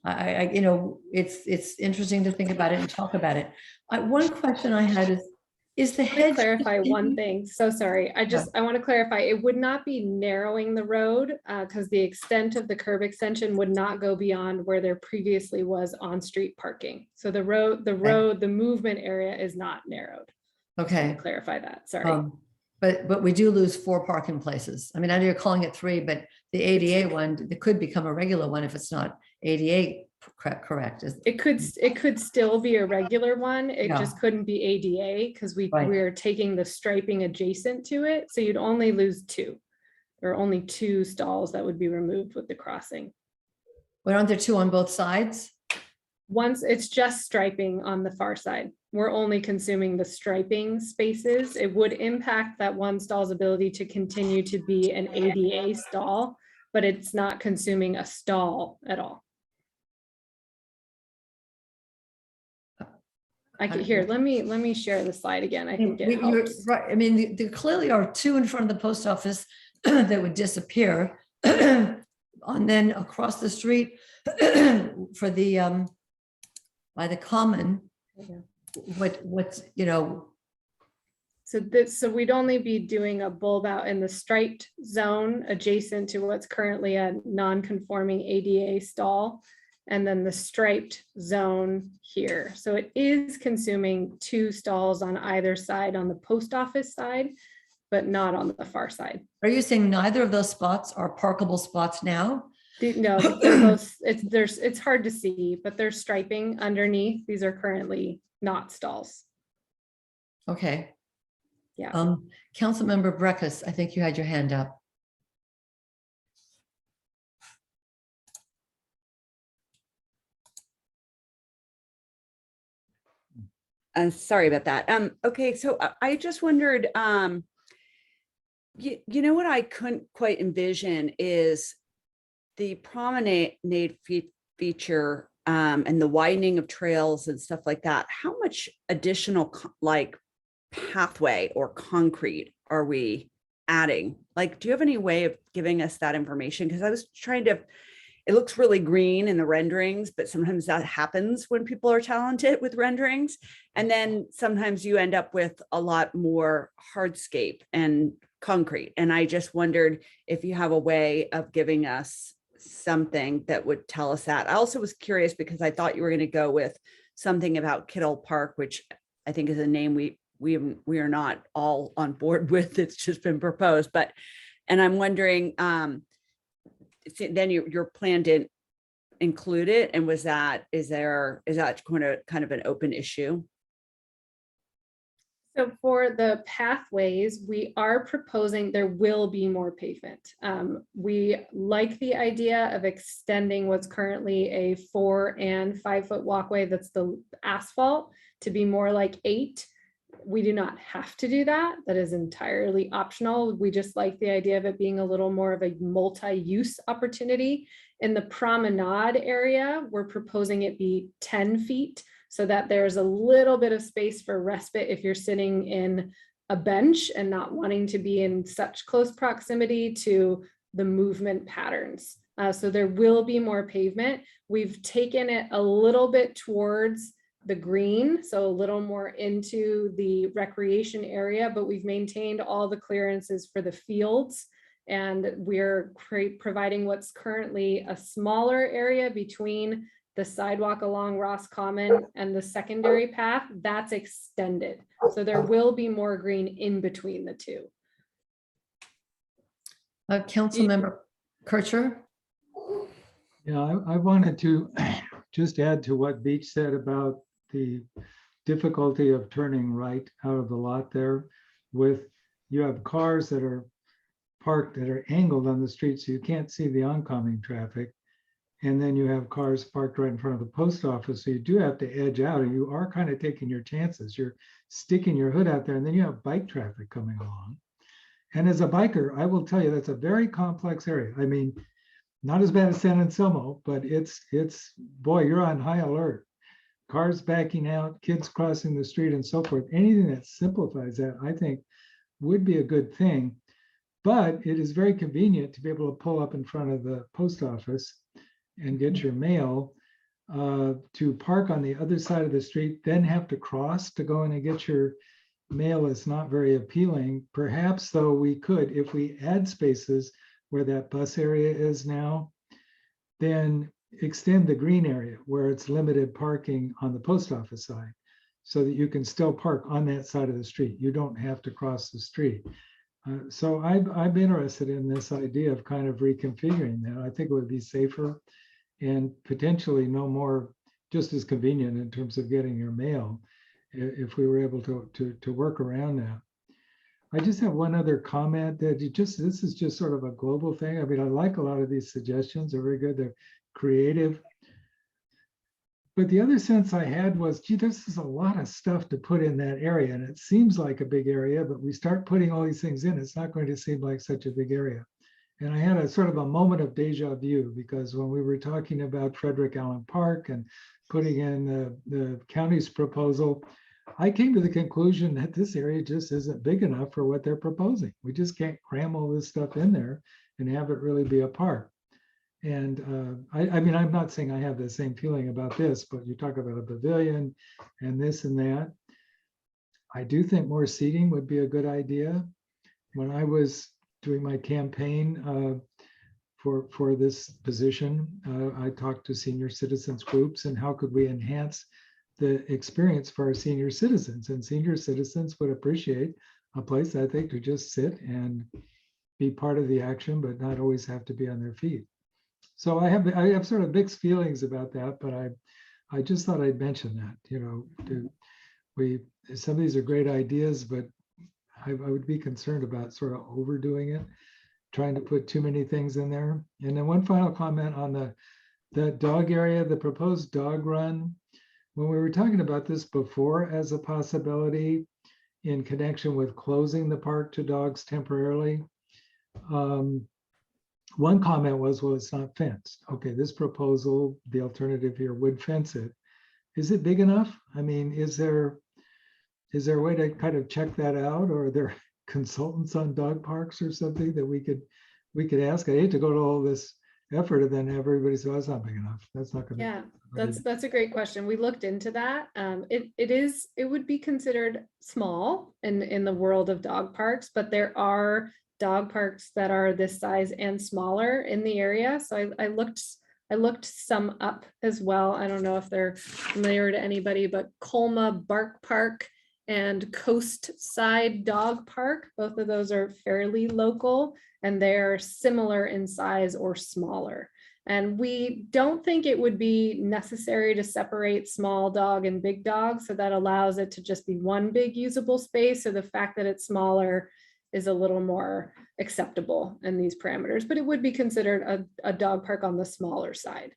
it's interesting to think about it and talk about it. One question I had is the hedge. Clarify one thing. So sorry. I want to clarify. It would not be narrowing the road because the extent of the curb extension would not go beyond where there previously was on-street parking. So the movement area is not narrowed. Okay. To clarify that. Sorry. But we do lose 4 parking places. I know you're calling it 3, but the ADA one, it could become a regular one if it's not ADA correct. It could still be a regular one. It just couldn't be ADA because we're taking the striping adjacent to it. So you'd only lose 2. There are only 2 stalls that would be removed with the crossing. But aren't there 2 on both sides? Once it's just striping on the far side. we're only consuming the striping spaces. It would impact that one stall's ability to continue to be an ADA stall, but it's not consuming a stall at all. I can hear, let me share the slide again. I think it You're helps. right. I mean, there clearly are two in front of the post office that would disappear. And then across the street for the, by the common, what's, you know, So we'd only be doing a bulb out in the striped zone adjacent to what's currently a non-conforming ADA stall, and then the striped zone here. So it is consuming 2 stalls on either side on the post office side, but not on the far side. are you saying neither of those spots are parkable spots now? No, they're both, it's hard to see, but there's striping underneath. These are currently not stalls. Okay. Yeah. Councilmember Breckus, I think you had your hand up. Sorry about that. Okay, so I just wondered, you know what I couldn't quite envision is the promenade feature and the widening of trails and stuff like that. How much additional like pathway or concrete are we adding? Like, do you have any way of giving us that information? Because I was trying to, it looks really green in the renderings, but sometimes that happens when people are talented with renderings. And then sometimes you end up with a lot more hardscape and concrete. And I just wondered if you have a way of giving us something that would tell us that. I also was curious because I thought you were going to go with something about Kittle Park, which I think is a name we are not all on board with. It's just been proposed, but, and I'm wondering, then your plan didn't include it, and is that kind of an open issue? So for the pathways, we are proposing there will be more pavement. We like the idea of extending what's currently a 4 and 5 foot walkway that's the asphalt to be more like 8. We do not have to do that. That is entirely optional. We just like the idea of it being a little more of a multi-use opportunity. In the promenade area, we're proposing it be 10 feet so that there's a little bit of space for respite if you're sitting in a bench and not wanting to be in such close proximity to the movement patterns. So there will be more pavement. We've taken it a little bit towards the green, so a little more into the recreation area, but we've maintained all the clearances for the fields, and we're providing what's currently a smaller area between the sidewalk along Ross Common and the secondary path. That's extended, so there will be more green in between the two. Councilmember Kircher. Yeah, I wanted to just add to what Beach said about the difficulty of turning right out of the lot there. With, you have cars that are parked that are angled on the street, so you can't see the oncoming traffic. And then you have cars parked right in front of the post office. So you do have to edge out, and you are kind of taking your chances. You're sticking your hood out there, and then you have bike traffic coming along. And as a biker, I will tell you, that's a very complex area. I mean, not as bad as San Anselmo, but it's boy, you're on high alert. Cars backing out, kids crossing the street and so forth. Anything that simplifies that, I think, would be a good thing. But it is very convenient to be able to pull up in front of the post office and get your mail. To park on the other side of the street, then have to cross to go in and get your mail is not very appealing. Perhaps, though, we could, if we add spaces where that bus area is now, then extend the green area where it's limited parking on the post office side so that you can still park on that side of the street. You don't have to cross the street. So I'm interested in this idea of kind of reconfiguring that. I think it would be safer and potentially no more, just as convenient in terms of getting your mail if we were able to work around that. I just have one other comment that this is just sort of a global thing. I mean, I like a lot of these suggestions. They're very good. They're creative. But the other sense I had was, gee, this is a lot of stuff to put in that area. And it seems like a big area, but we start putting all these things in, it's not going to seem like such a big area. And I had a sort of a moment of deja vu, because when we were talking about Frederick Allen Park and putting in the county's proposal, I came to the conclusion that this area just isn't big enough for what they're proposing. We just can't cram all this stuff in there and have it really be a park. And I mean, I'm not saying I have the same feeling about this, but you talk about a pavilion and this and that. I do think more seating would be a good idea. When I was doing my campaign for this position, I talked to senior citizens groups and how could we enhance the experience for our senior citizens. And senior citizens would appreciate a place, I think, to just sit and be part of the action, but not always have to be on their feet. So I have sort of mixed feelings about that, but I just thought I'd mention that, you know, some of these are great ideas, but I would be concerned about sort of overdoing it, trying to put too many things in there. And then one final comment on that dog area, the proposed dog run. When we were talking about this before as a possibility in connection with closing the park to dogs temporarily, one comment was, well, it's not fenced. Okay, this proposal, the alternative here would fence it. Is it big enough? I mean, is there a way to kind of check that out, or are there consultants on dog parks or something that we could ask? I hate to go to all this effort and then everybody says, oh, that's not big enough. That's not going to. Yeah, that's a great question. We looked into that. It would be considered small in the world of dog parks, but there are dog parks that are this size and smaller in the area. So I looked some up as well. I don't know if they're familiar to anybody, but Colma Bark Park and Coastside Dog Park, both of those are fairly local and they're similar in size or smaller. And we don't think it would be necessary to separate small dog and big dog. So that allows it to just be one big usable space. So the fact that it's smaller is a little more acceptable in these parameters, but it would be considered a dog park on the smaller side.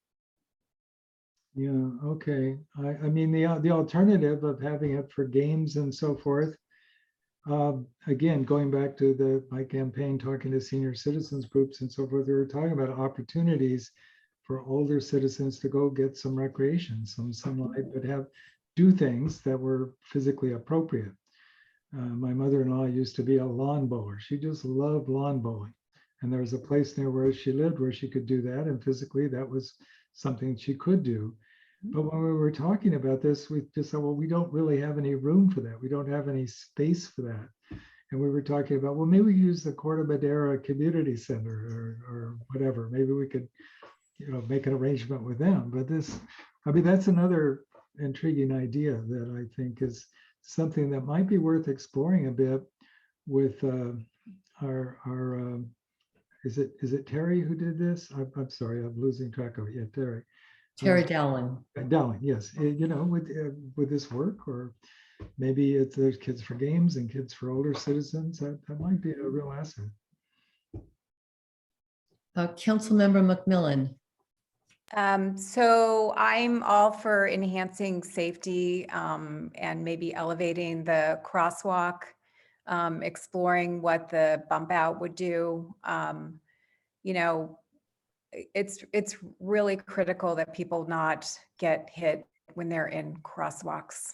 Yeah, okay. I mean, the alternative of having it for games and so forth, again, going back to my campaign, talking to senior citizens groups and so forth, we were talking about opportunities for older citizens to go get some recreation, some sunlight, but do things that were physically appropriate. My mother-in-law used to be a lawn bowler. She just loved lawn bowling. And there was a place near where she lived where she could do that. And physically that was something she could do. But when we were talking about this, we just said, well, we don't really have any room for that. We don't have any space for that. And we were talking about, well, maybe we use the Corte Madera Community Center or whatever. Maybe we could, make an arrangement with them. But that's another intriguing idea that I think is something that might be worth exploring a bit with our is it Terry who did this? I'm sorry, I'm losing track of it. Yeah, Terry. Terry Dowling. Dowling, yes. Would this work? Or maybe there's kids for games and kids for older citizens. That might be a real asset. Councilmember McMillan. So I'm all for enhancing safety and maybe elevating the crosswalk, exploring what the bump out would do. It's really critical that people not get hit when they're in crosswalks.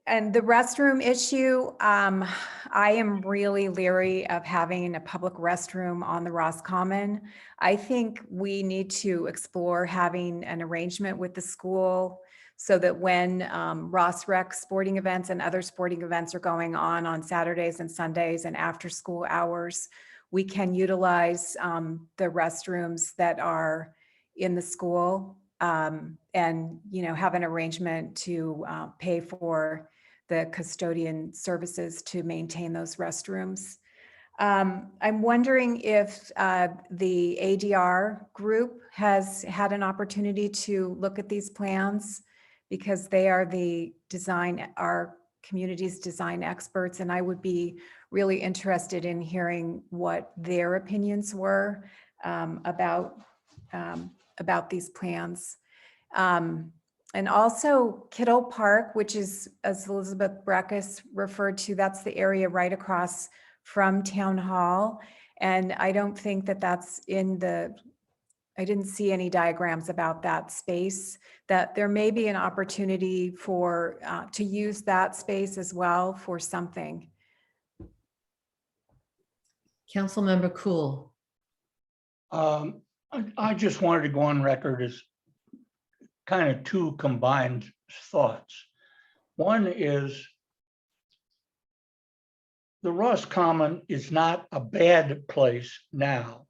And the restroom issue, I am really leery of having a public restroom on the Ross Common. I think we need to explore having an arrangement with the school so that when Ross Rec sporting events and other sporting events are going on Saturdays and Sundays and after school hours, we can utilize the restrooms that are in the school and have an arrangement to pay for the custodian services to maintain those restrooms. I'm wondering if the ADR group has had an opportunity to look at these plans, because they are our community's design experts, and I would be really interested in hearing what their opinions were about these plans. And also Kittle Park, which is, as Elizabeth Breckus referred to, that's the area right across from Town Hall. And I don't think that that's in the, I didn't see any diagrams about that space, that there may be an opportunity for, to use that space as well for something. Councilmember Cool. I just wanted to go on record as kind of two combined thoughts. One is the Ross Common is not a bad place now.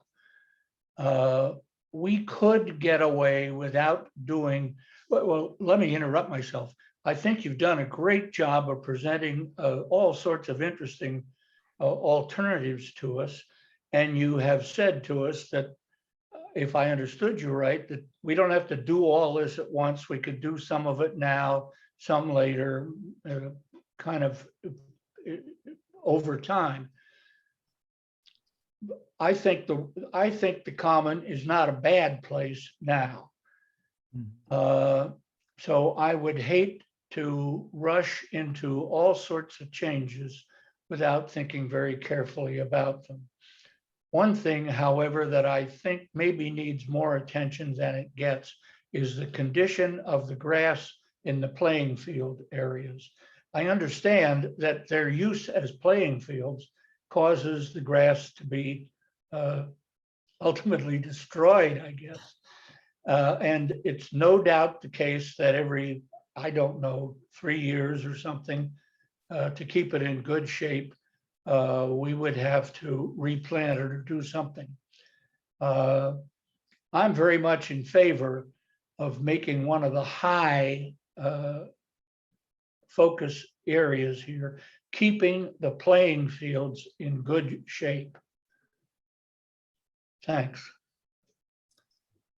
We could get away without doing, well, let me interrupt myself. I think you've done a great job of presenting all sorts of interesting alternatives to us. And you have said to us that, if I understood you right, that we don't have to do all this at once. We could do some of it now, some later, kind of over time. I think the Common is not a bad place now. So I would hate to rush into all sorts of changes without thinking very carefully about them. One thing, however, that I think maybe needs more attention than it gets is the condition of the grass in the playing field areas. I understand that their use as playing fields causes the grass to be ultimately destroyed, I guess. And it's no doubt the case that every, I don't know, 3 years or something, to keep it in good shape, we would have to replant it or do something. I'm very much in favor of making one of the high focus areas here, keeping the playing fields in good shape. Thanks.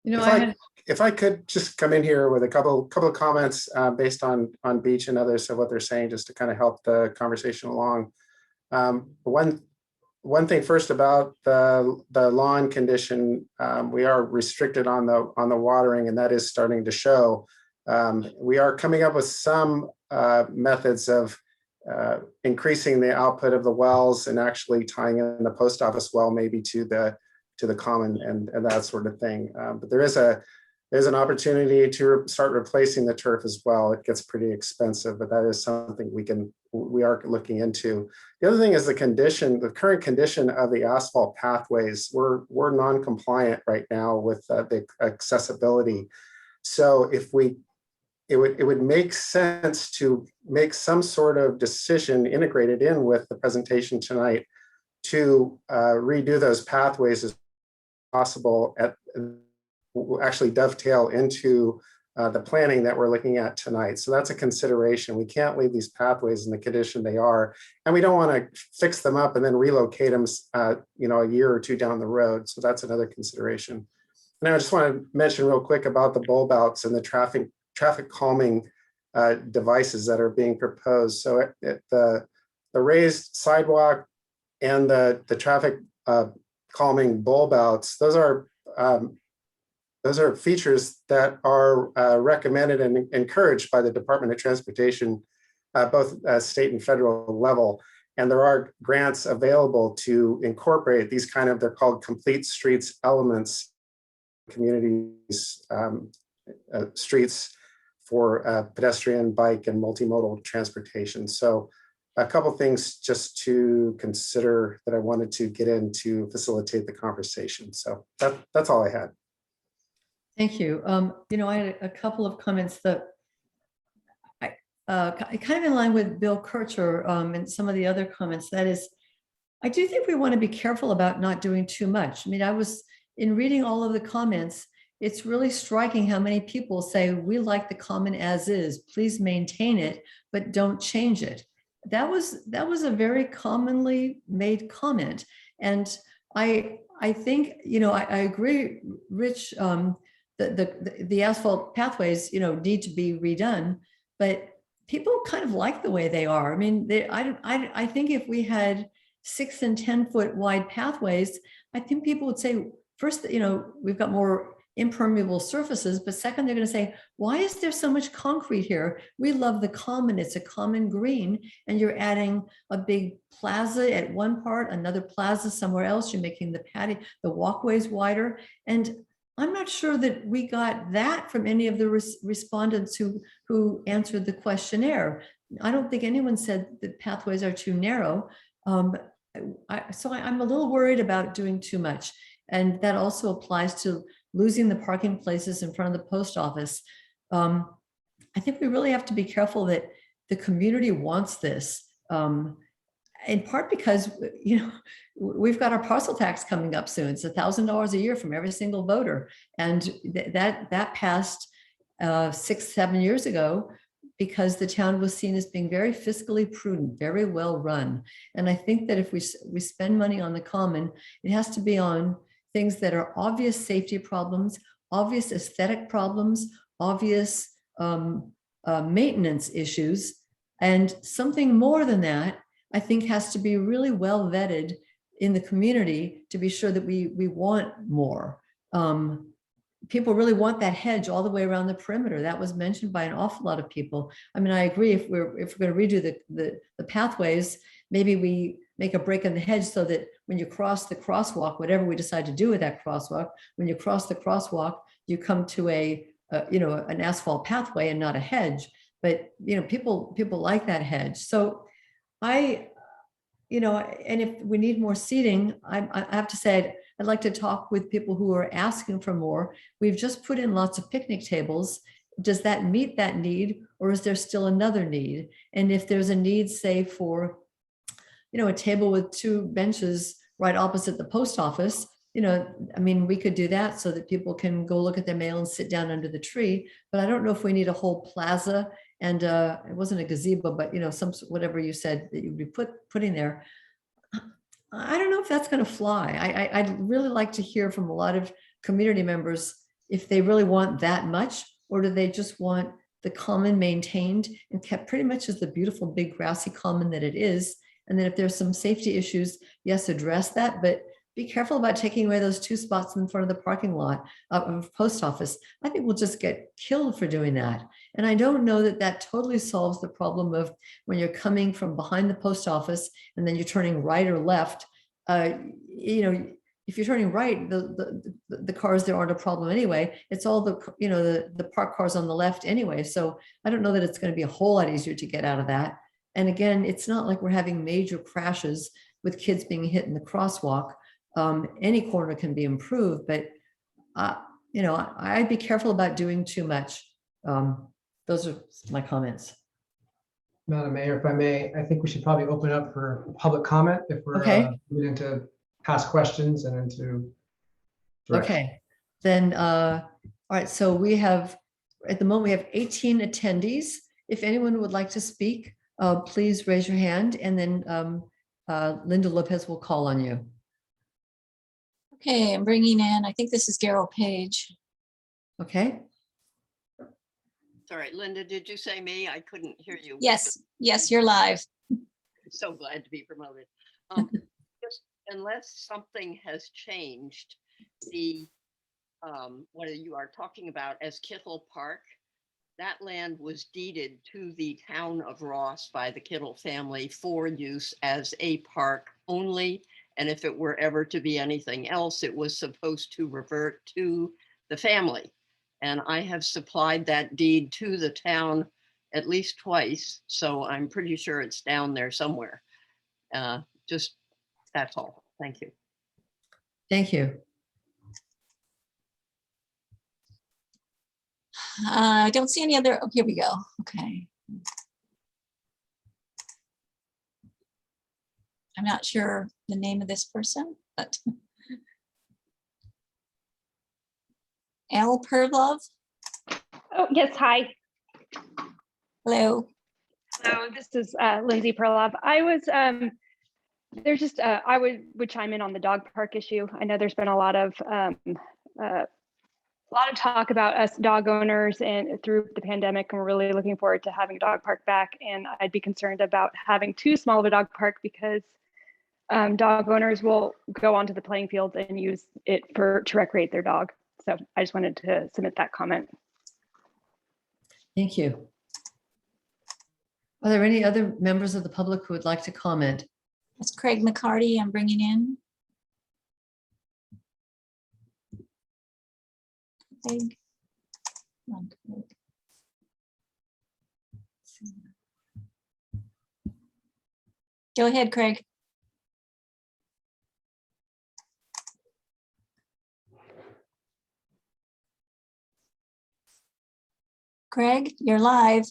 You know, If I could just come in here with a couple of comments based on Beach and others of what they're saying, just to kind of help the conversation along. One thing first about the lawn condition, we are restricted on the watering, and that is starting to show. We are coming up with some methods of increasing the output of the wells and actually tying in the post office well maybe to the Common and that sort of thing. But there's an opportunity to start replacing the turf as well. It gets pretty expensive, but that is something we are looking into. The other thing is the current condition of the asphalt pathways. We're non-compliant right now with the accessibility. So if it would make sense to make some sort of decision integrated in with the presentation tonight to redo those pathways as possible, actually dovetail into the planning that we're looking at tonight. So that's a consideration. We can't leave these pathways in the condition they are, and we don't want to fix them up and then relocate them, a year or two down the road. So that's another consideration. And I just want to mention real quick about the bulb outs and the traffic calming devices that are being proposed. So the raised sidewalk and the traffic calming bulb outs, those are features that are recommended and encouraged by the Department of Transportation, both state and federal level. And there are grants available to incorporate these they're called complete streets elements, communities, streets for pedestrian, bike, and multimodal transportation. So a couple things just to consider that I wanted to get in to facilitate the conversation. So that's all I had. thank you. I had a couple of comments that I kind of in line with Bill Kircher and some of the other comments. That is, I do think we want to be careful about not doing too much. I mean, in reading all of the comments, it's really striking how many people say, we like the Common as is, please maintain it, but don't change it. That was a very commonly made comment. And I think, I agree, Rich, the asphalt pathways, need to be redone, but people kind of like the way they are. I mean, I think if we had 6 and 10 foot wide pathways, I think people would say, first, we've got more impermeable surfaces, but second, they're going to say, why is there so much concrete here? We love the common, it's a common green, and you're adding a big plaza at one part, another plaza somewhere else, you're making the patio, the walkways wider. And I'm not sure that we got that from any of the respondents who answered the questionnaire. I don't think anyone said that pathways are too narrow. So I'm a little worried about doing too much. And that also applies to losing the parking places in front of the post office. I think we really have to be careful that the community wants this. In part because, we've got our parcel tax coming up soon. It's $1,000 a year from every single voter. And that passed 6-7 years ago because the town was seen as being very fiscally prudent, very well run. And I think that if we spend money on the common, it has to be on things that are obvious safety problems, obvious aesthetic problems, obvious maintenance issues, and something more than that, I think has to be really well vetted in the community to be sure that we want more. People really want that hedge all the way around the perimeter. That was mentioned by an awful lot of people. I mean, I agree, if we're going to redo the pathways, maybe we make a break in the hedge so that when you cross the crosswalk, whatever we decide to do with that crosswalk, when you cross the crosswalk, you come to an asphalt pathway and not a hedge. But people like that hedge. So and if we need more seating, I have to say, I'd like to talk with people who are asking for more. We've just put in lots of picnic tables. Does that meet that need, or is there still another need? And if there's a need, say, for, a table with 2 benches right opposite the post office, we could do that so that people can go look at their mail and sit down under the tree. But I don't know if we need a whole plaza and it wasn't a gazebo, but whatever you said that you'd be putting there. I don't know if that's going to fly. I'd really like to hear from a lot of community members if they really want that much, or do they just want the common maintained and kept pretty much as the beautiful big grassy common that it is. And then if there's some safety issues, yes, address that, but be careful about taking away those 2 spots in front of the parking lot of post office. I think we'll just get killed for doing that. And I don't know that totally solves the problem of when you're coming from behind the post office and then you're turning right or left. If you're turning right, the cars there aren't a problem anyway. It's all the parked cars on the left anyway. So I don't know that it's going to be a whole lot easier to get out of that. And again, it's not like we're having major crashes with kids being hit in the crosswalk. Any corner can be improved, but I'd be careful about doing too much. Those are my comments. Madam Mayor, if I may, I think we should probably open up for public comment if we're moving into past questions and into. Okay, then, all right, so at the moment, we have 18 attendees. If anyone would like to speak, please raise your hand, and then Linda Lopez will call on you. Okay, I'm bringing in, I think this is Gerald Page. Okay. Sorry, Linda, did you say me? I couldn't hear you. Yes, you're live. So glad to be promoted. Just unless something has changed, what you are talking about as Kittle Park, that land was deeded to the town of Ross by the Kittle family for use as a park only. And if it were ever to be anything else, it was supposed to revert to the family. And I have supplied that deed to the town at least twice. So I'm pretty sure it's down there somewhere. Just that's all. Thank you. Thank you. I don't see any other, oh, here we go. Okay. I'm not sure the name of this person, but Al Perlov. Oh, yes, hi. Hello. So this is Lindsay Perlov. I was, there's just, I would chime in on the dog park issue. I know there's been a lot of talk about us dog owners and through the pandemic, and we're really looking forward to having a dog park back. And I'd be concerned about having too small of a dog park because dog owners will go onto the playing fields and use it to recreate their dog. So I just wanted to submit that comment. Thank you. Are there any other members of the public who would like to comment? That's Craig McCarty I'm bringing in. Craig. Come on, Craig. Go ahead, Craig. Craig, you're live.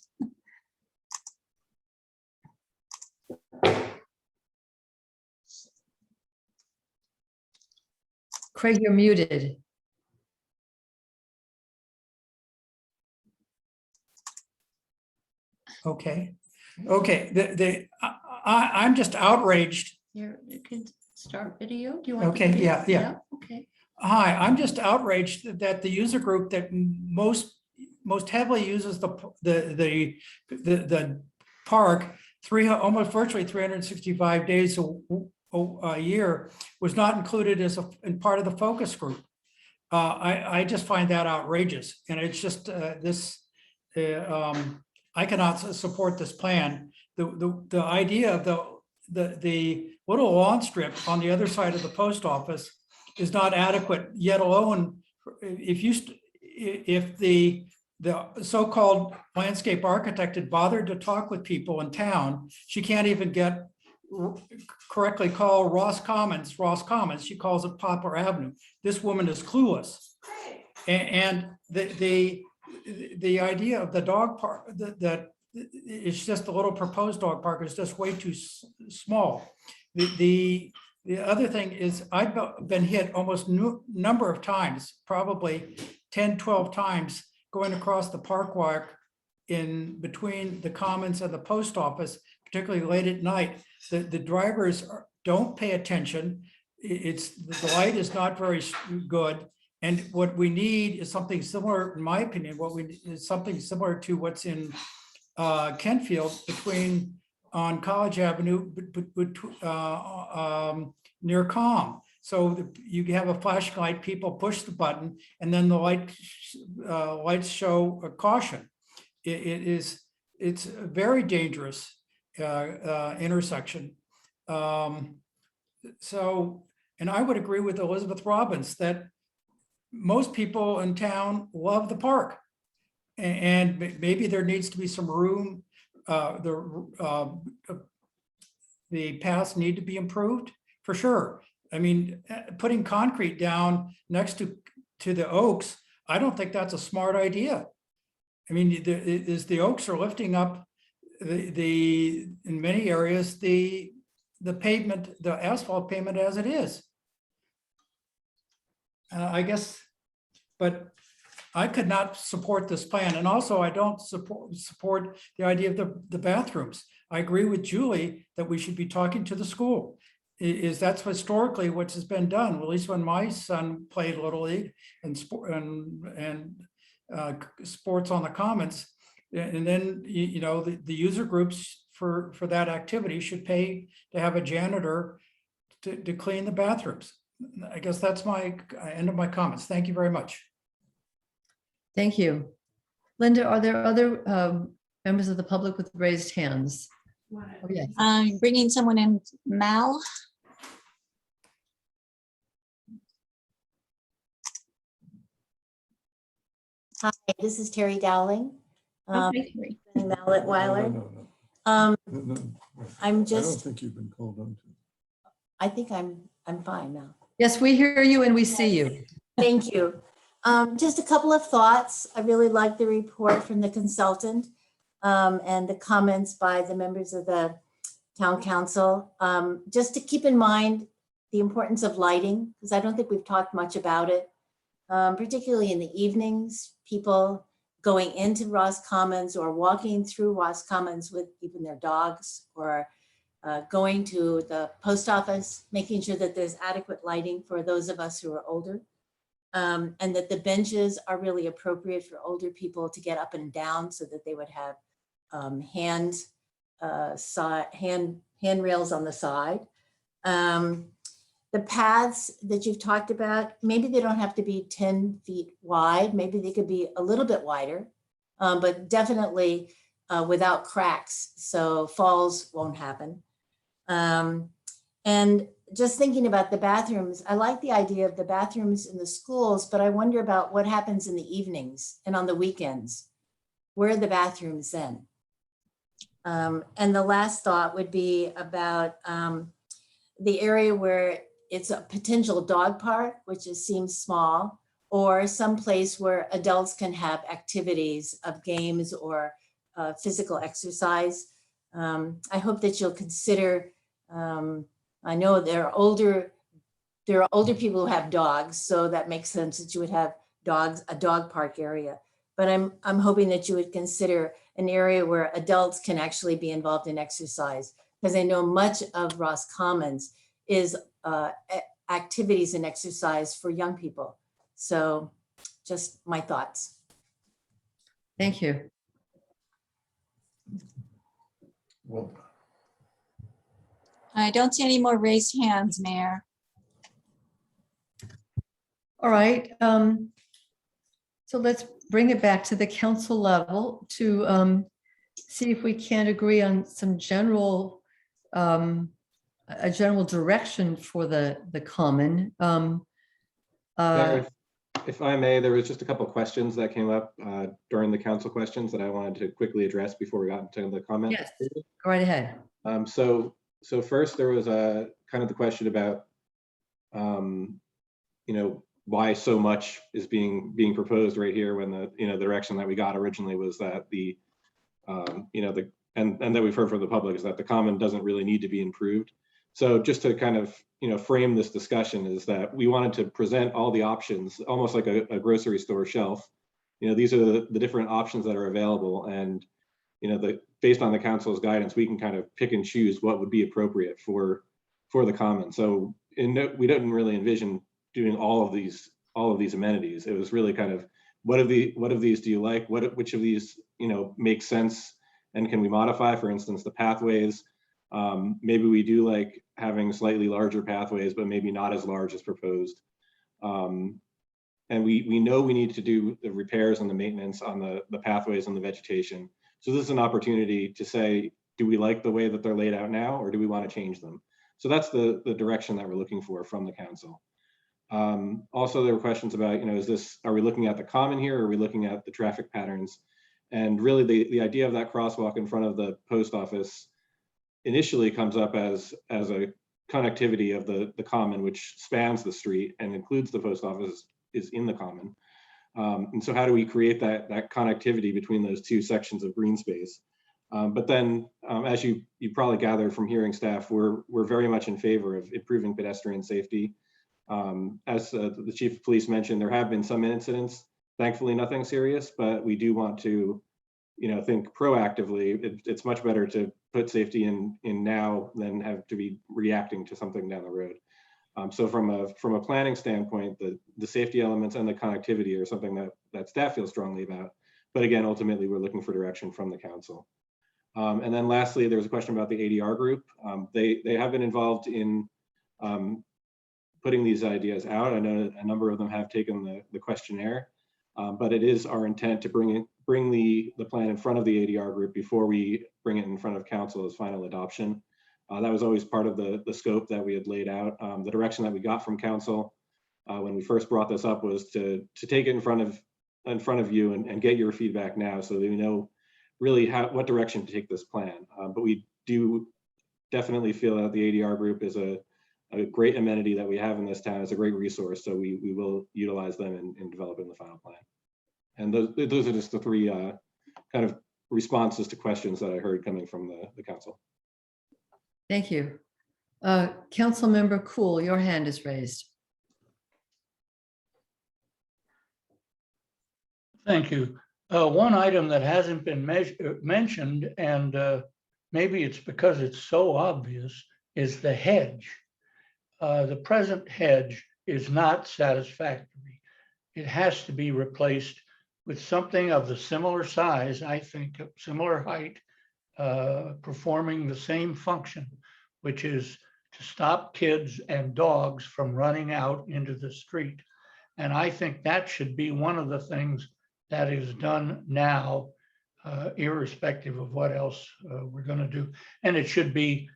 Craig, you're muted. Okay, I'm just outraged. You can start video. Do you want? Okay, yeah. Okay. Hi, I'm just outraged that the user group that most heavily uses the park almost virtually 365 days a year was not included as in part of the focus group. I just find that outrageous, and it's just I cannot support this plan. The idea of the little lawn strip on the other side of the post office is not adequate, yet alone if the so-called landscape architect had bothered to talk with people in town, she can't even correctly call Ross Commons. She calls it Poplar Avenue. This woman is clueless. And the idea of the dog park, that it's just a little proposed dog park is just way too small. The other thing is I've been hit almost number of times, probably 10, 12 times going across the park walk in between the Commons and the post office, particularly late at night. The drivers don't pay attention. The light is not very good. And what we need is something similar, in my opinion, is something similar to what's in Kentfield on College Avenue, near COM. So you have a flashlight, people push the button, and then the lights show a caution. It's a very dangerous intersection. And I would agree with Elizabeth Robbins that most people in town love the park, and maybe there needs to be some room. The paths need to be improved for sure. I mean, putting concrete down next to the oaks, I don't think that's a smart idea. I mean, the oaks are lifting up in many areas the pavement, the asphalt pavement as it is. I guess, but I could not support this plan. And also I don't support the idea of the bathrooms. I agree with Julie that we should be talking to the school. That's historically what has been done, at least when my son played Little League and sports on the Commons. And then, the user groups for that activity should pay to have a janitor to clean the bathrooms. I guess that's my end of my comments. Thank you very much. Thank you. Linda, are there other members of the public with raised hands? Oh, yes. I'm bringing someone in, Mal. Hi, this is Terry Dowling. Okay. Mallet Weiler. No. I'm I just, don't think you've been called on to. I think I'm fine now. Yes, we hear you and we see you. Thank you. Just a couple of thoughts. I really like the report from the consultant and the comments by the members of the town council. Just to keep in mind the importance of lighting, because I don't think we've talked much about it, particularly in the evenings, people going into Ross Commons or walking through Ross Commons with even their dogs, or going to the post office, making sure that there's adequate lighting for those of us who are older. And that the benches are really appropriate for older people to get up and down so that they would have handrails on the side. The paths that you've talked about, maybe they don't have to be 10 feet wide. Maybe they could be a little bit wider, but definitely without cracks, so falls won't happen. And just thinking about the bathrooms, I like the idea of the bathrooms in the schools, but I wonder about what happens in the evenings and on the weekends. Where are the bathrooms then? And the last thought would be about the area where it's a potential dog park, which seems small, or some place where adults can have activities of games or physical exercise. I hope that you'll consider, I know there are older people who have dogs, so that makes sense that you would have dogs, a dog park area. But I'm hoping that you would consider an area where adults can actually be involved in exercise, because I know much of Ross Commons is activities and exercise for young people. So just my thoughts. Thank you. Well, I don't see any more raised hands, Mayor. All right. So let's bring it back to the council level to see if we can agree on some general, a general direction for the common. Mayor, if I may, there was just a couple of questions that came up during the council questions that I wanted to quickly address before we got into the comment. Yes, go right ahead. So first there was a kind of the question about, you know, why so much is being proposed right here when the, you know, the direction that we got originally was that the, you know, the, and that we've heard from the public is that the common doesn't really need to be improved. So just to kind of, you know, frame this discussion is that we wanted to present all the options, almost like a grocery store shelf. You know, these are the different options that are available, and, you know, based on the council's guidance, we can kind of pick and choose what would be appropriate for the common. So we didn't really envision doing all of these amenities. It was really kind of what of these do you like? Which of these, you know, makes sense and can we modify? For instance, the pathways. Maybe we do like having slightly larger pathways, but maybe not as large as proposed. And we know we need to do the repairs and the maintenance on the pathways and the vegetation. So this is an opportunity to say, do we like the way that they're laid out now, or do we want to change them? So that's the direction that we're looking for from the council. Also, there were questions about, you know, are we looking at the common here, or are we looking at the traffic patterns? And really the idea of that crosswalk in front of the post office initially comes up as a connectivity of the common, which spans the street and includes the post office is in the common. And so how do we create that connectivity between those two sections of green space? But then, as you probably gathered from hearing staff, we're very much in favor of improving pedestrian safety. As the chief of police mentioned, there have been some incidents, thankfully nothing serious, but we do want to, you know, think proactively. It's much better to put safety in now than have to be reacting to something down the road. So from a planning standpoint, the safety elements and the connectivity are something that staff feels strongly about. But again, ultimately, we're looking for direction from the council. And then lastly, there was a question about the ADR group. They have been involved in putting these ideas out. I know a number of them have taken the questionnaire, but it is our intent to bring the plan in front of the ADR group before we bring it in front of council as final adoption. That was always part of the scope that we had laid out. The direction that we got from council when we first brought this up was to take it in front of you and get your feedback now, so that we know really what direction to take this plan. But we do definitely feel that the ADR group is a great amenity that we have in this town. It's a great resource, so we will utilize them in developing the final plan. And those are just the three kind of responses to questions that I heard coming from the council. Thank you. Councilmember Cool, your hand is raised. Thank you. One item that hasn't been mentioned, and maybe it's because it's so obvious, is the hedge. The present hedge is not satisfactory. It has to be replaced with something of the similar size, I think, similar height, performing the same function, which is to stop kids and dogs from running out into the street. And I think that should be one of the things that is done now, irrespective of what else we're going to do. And it should be,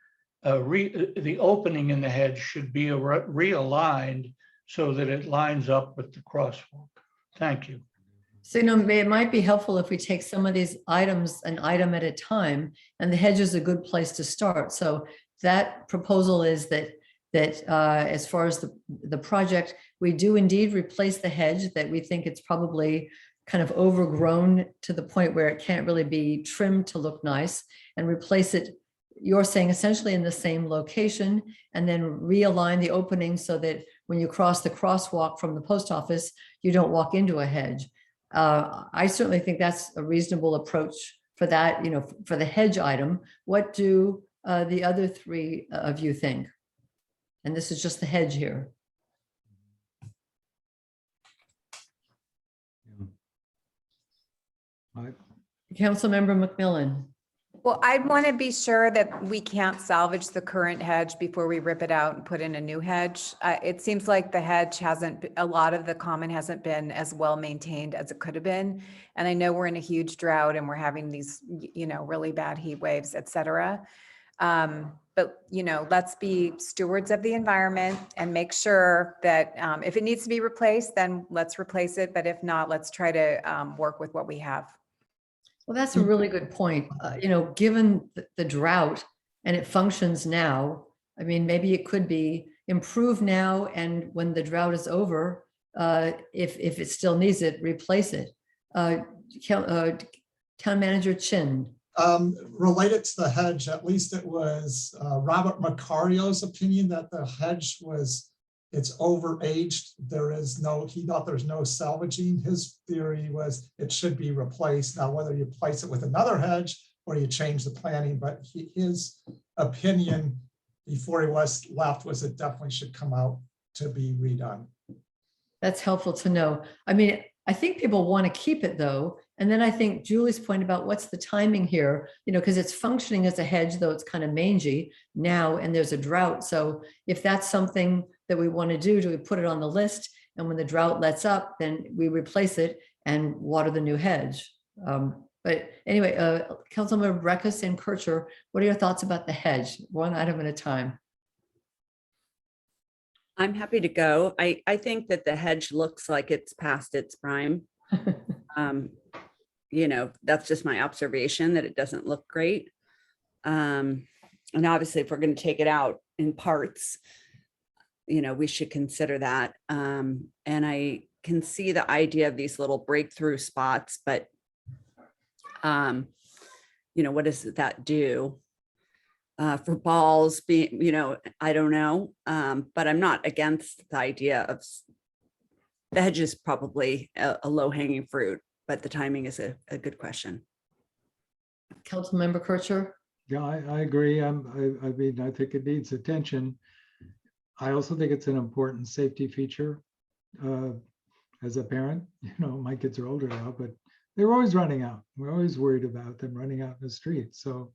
the opening in the hedge should be realigned so that it lines up with the crosswalk. Thank you. So, it might be helpful if we take some of these items an item at a time, and the hedge is a good place to start. So that proposal is that as far as the project, we do indeed replace the hedge, that we think it's probably kind of overgrown to the point where it can't really be trimmed to look nice, and replace it, you're saying essentially in the same location, and then realign the opening so that when you cross the crosswalk from the post office, you don't walk into a hedge. I certainly think that's a reasonable approach for that, for the hedge item. What do the other three of you think? And this is just the hedge here. Councilmember McMillan. Well, I'd want to be sure that we can't salvage the current hedge before we rip it out and put in a new hedge. It seems like the hedge a lot of the common hasn't been as well maintained as it could have been. And I know we're in a huge drought and we're having these, really bad heat waves, et cetera. But, let's be stewards of the environment and make sure that if it needs to be replaced, then let's replace it. But if not, let's try to work with what we have. Well, that's a really good point. Given the drought and it functions now, I mean, maybe it could be improved now, and when the drought is over, if it still needs it, replace it. Town Manager Chin. Related to the hedge, at least it was Robert Macario's opinion that the hedge it's overaged. He thought there's no salvaging. His theory was it should be replaced. Now, whether you place it with another hedge or you change the planning, but his opinion before he left was it definitely should come out to be redone. That's helpful to know. I mean, I think people want to keep it though. And then I think Julie's point about what's the timing here, because it's functioning as a hedge, though it's kind of mangy now and there's a drought. So if that's something that we want to do we put it on the list? And when the drought lets up, then we replace it and water the new hedge. But anyway, Councilmember Breckus and Kircher, what are your thoughts about the hedge? One item at a time. I'm happy to go. I think that the hedge looks like it's past its prime. That's just my observation, that it doesn't look great. And obviously, if we're going to take it out in parts, we should consider that. And I can see the idea of these little breakthrough spots, but what does that do? For balls being, I don't know, but I'm not against the idea of the hedge is probably a low hanging fruit, but the timing is a good question. Councilmember Kircher. Yeah, I agree. I think it needs attention. I also think it's an important safety feature. As a parent, my kids are older now, but they're always running out. We're always worried about them running out in the street. So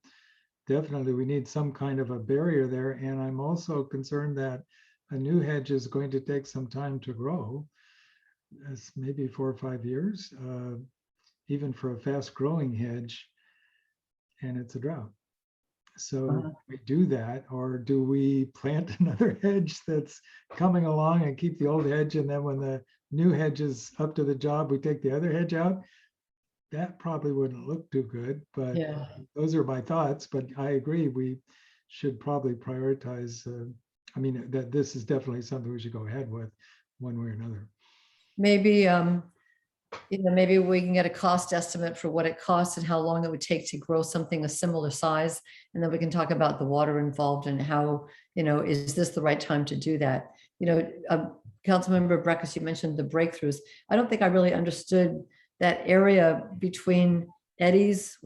definitely we need some kind of a barrier there. And I'm also concerned that a new hedge is going to take some time to grow. It's maybe 4 or 5 years, even for a fast growing hedge, and it's a drought. So we do that, or do we plant another hedge that's coming along and keep the old hedge, and then when the new hedge is up to the job, we take the other hedge out? That probably wouldn't look too good, but yeah. Those are my thoughts. But I agree, we should probably prioritize. That this is definitely something we should go ahead with one way or another. Maybe, maybe we can get a cost estimate for what it costs and how long it would take to grow something a similar size. And then we can talk about the water involved and how, is this the right time to do that? Councilmember Breckus, you mentioned the breakthroughs. I don't think I really understood that area between Eddie's,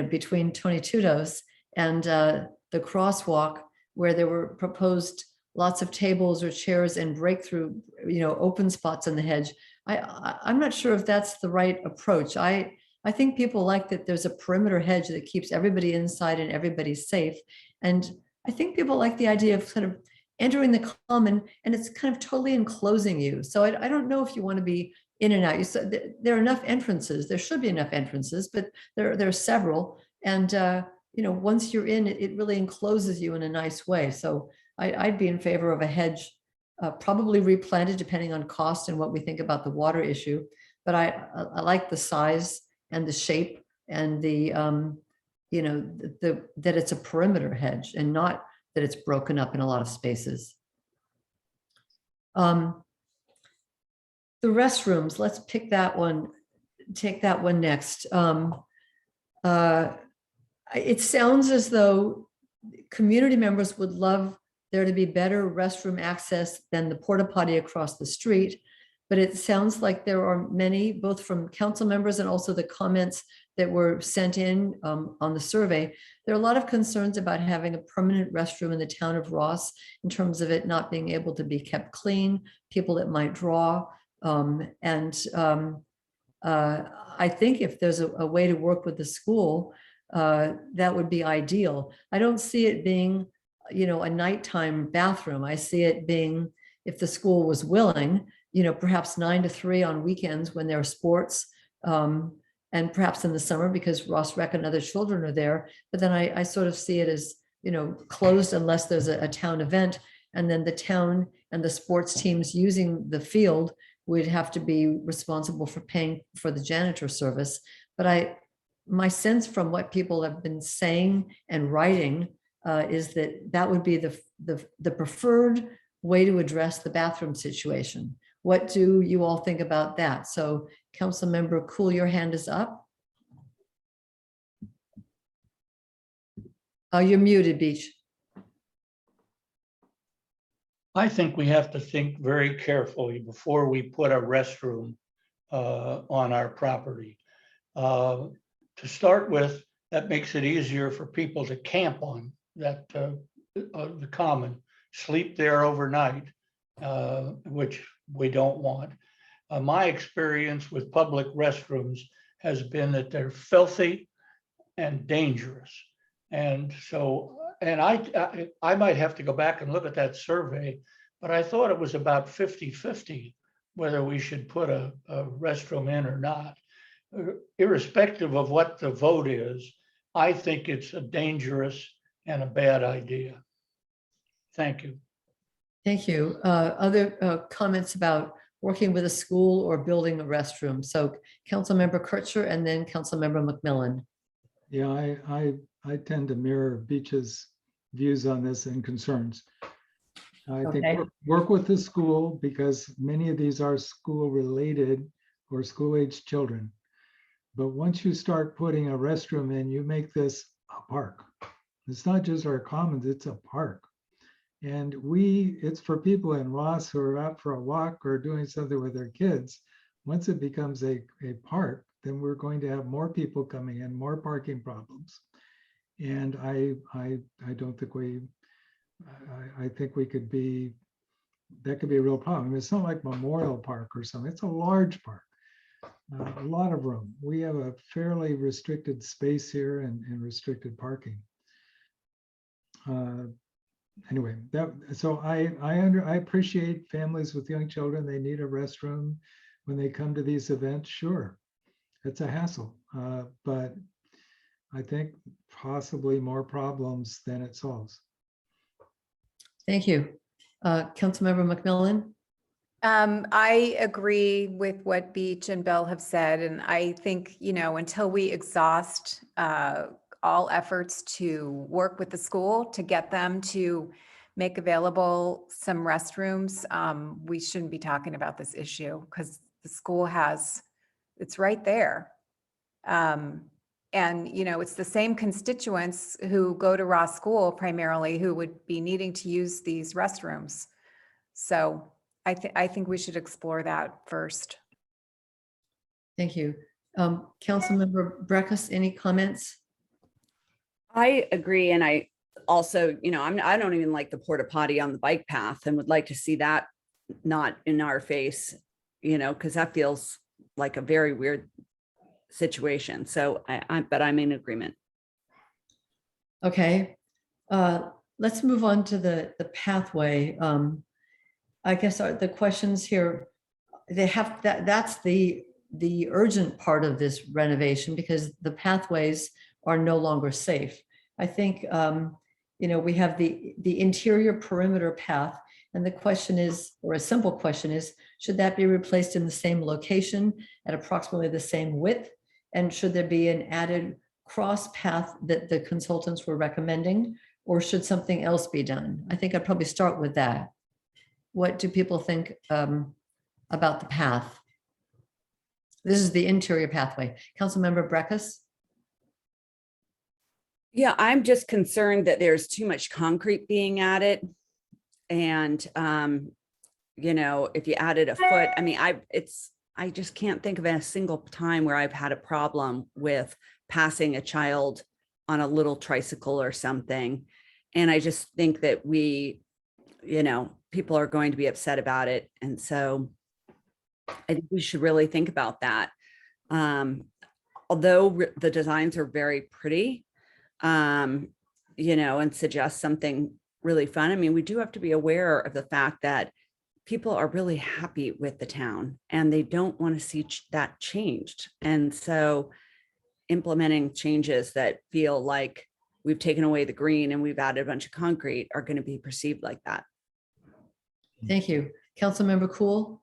between Tony Tudos and the crosswalk, where there were proposed lots of tables or chairs and breakthrough, open spots in the hedge. I'm not sure if that's the right approach. I think people like that there's a perimeter hedge that keeps everybody inside and everybody's safe. And I think people like the idea of kind of entering the common and it's kind of totally enclosing you. So I don't know if you want to be in and out. You said there are enough entrances. There should be enough entrances, but there are several. And once you're in, it really encloses you in a nice way. So I'd be in favor of a hedge, probably replanted depending on cost and what we think about the water issue. But I like the size and the shape and the that it's a perimeter hedge and not that it's broken up in a lot of spaces. The restrooms, let's pick that one, take that one next. It sounds as though community members would love there to be better restroom access than the porta potty across the street. But it sounds like there are many, both from council members and also the comments that were sent in on the survey. There are a lot of concerns about having a permanent restroom in the town of Ross in terms of it not being able to be kept clean, people that might draw. I think if there's a way to work with the school, that would be ideal. I don't see it being, a nighttime bathroom. I see it being, if the school was willing, perhaps 9 to 3 on weekends when there are sports, and perhaps in the summer because Ross Rec and other children are there. But then I sort of see it as, closed unless there's a town event, and then the town and the sports teams using the field would have to be responsible for paying for the janitor service. But my sense from what people have been saying and writing is that would be the preferred way to address the bathroom situation. What do you all think about that? So Councilmember Cool, your hand is up. You're muted, Beach. I think we have to think very carefully before we put a restroom on our property. To start with, that makes it easier for people to camp on that the common, sleep there overnight, which we don't want. My experience with public restrooms has been that they're filthy and dangerous. And so, and I might have to go back and look at that survey, but I thought it was about 50-50 whether we should put a restroom in or not. Irrespective of what the vote is, I think it's a dangerous and a bad idea. Thank you. Thank you. Other comments about working with a school or building a restroom? So Councilmember Kircher and then Councilmember McMillan. Yeah, I tend to mirror Beach's views on this and concerns. I think work with the school because many of these are school related or school age children. But once you start putting a restroom in, you make this a park. It's not just our commons, it's a park. And it's for people in Ross who are out for a walk or doing something with their kids. Once it becomes a park, then we're going to have more people coming in, more parking problems. And I don't think I think that could be a real problem. I mean, it's not like Memorial Park or something, it's a large park. A lot of room. We have a fairly restricted space here and restricted parking. Anyway, so I appreciate families with young children. They need a restroom when they come to these events. Sure, it's a hassle, but I think possibly more problems than it solves. Thank you. Councilmember McMillan. I agree with what Beach and Bell have said. And I think, until we exhaust all efforts to work with the school to get them to make available some restrooms, we shouldn't be talking about this issue because the school it's right there. And, it's the same constituents who go to Ross School primarily who would be needing to use these restrooms. So I think we should explore that first. Thank you. Councilmember Breckus, any comments? I agree. And I also, I don't even like the porta potty on the bike path and would like to see that not in our face, because that feels like a very weird situation. So but I'm in agreement. Okay. let's move on to the pathway. I guess the questions here, they have that's the urgent part of this renovation because the pathways are no longer safe. I think, we have the interior perimeter path, and the question is, or a simple question is, should that be replaced in the same location at approximately the same width? And should there be an added cross path that the consultants were recommending, or should something else be done? I think I'd probably start with that. What do people think about the path? This is the interior pathway. Councilmember Breckus? Yeah, I'm just concerned that there's too much concrete being added. And, if you added a foot, I mean, I just can't think of a single time where I've had a problem with passing a child on a little tricycle or something. And I just think that people are going to be upset about it. And so I think we should really think about that. Although the designs are very pretty, and suggest something really fun. I mean, we do have to be aware of the fact that people are really happy with the town and they don't want to see that changed. And so implementing changes that feel like we've taken away the green and we've added a bunch of concrete are going to be perceived like that. Thank you. Councilmember Cool?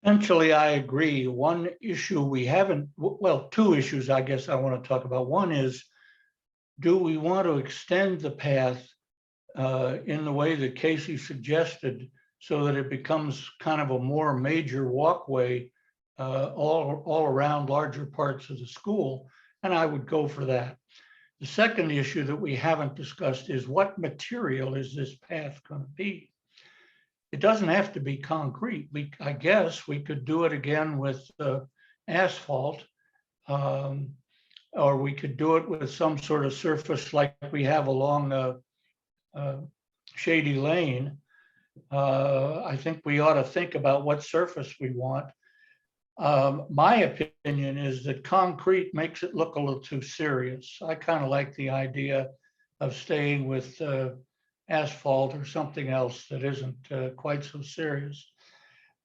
Essentially, I agree. One issue we haven't, well, two issues I guess I want to talk about. One is, do we want to extend the path in the way that Casey suggested so that it becomes kind of a more major walkway all around larger parts of the school? And I would go for that. The second issue that we haven't discussed is what material is this path going to be? It doesn't have to be concrete. I guess we could do it again with asphalt, or we could do it with some sort of surface like we have along Shady Lane. I think we ought to think about what surface we want. My opinion is that concrete makes it look a little too serious. I kind of like the idea of staying with asphalt or something else that isn't quite so serious.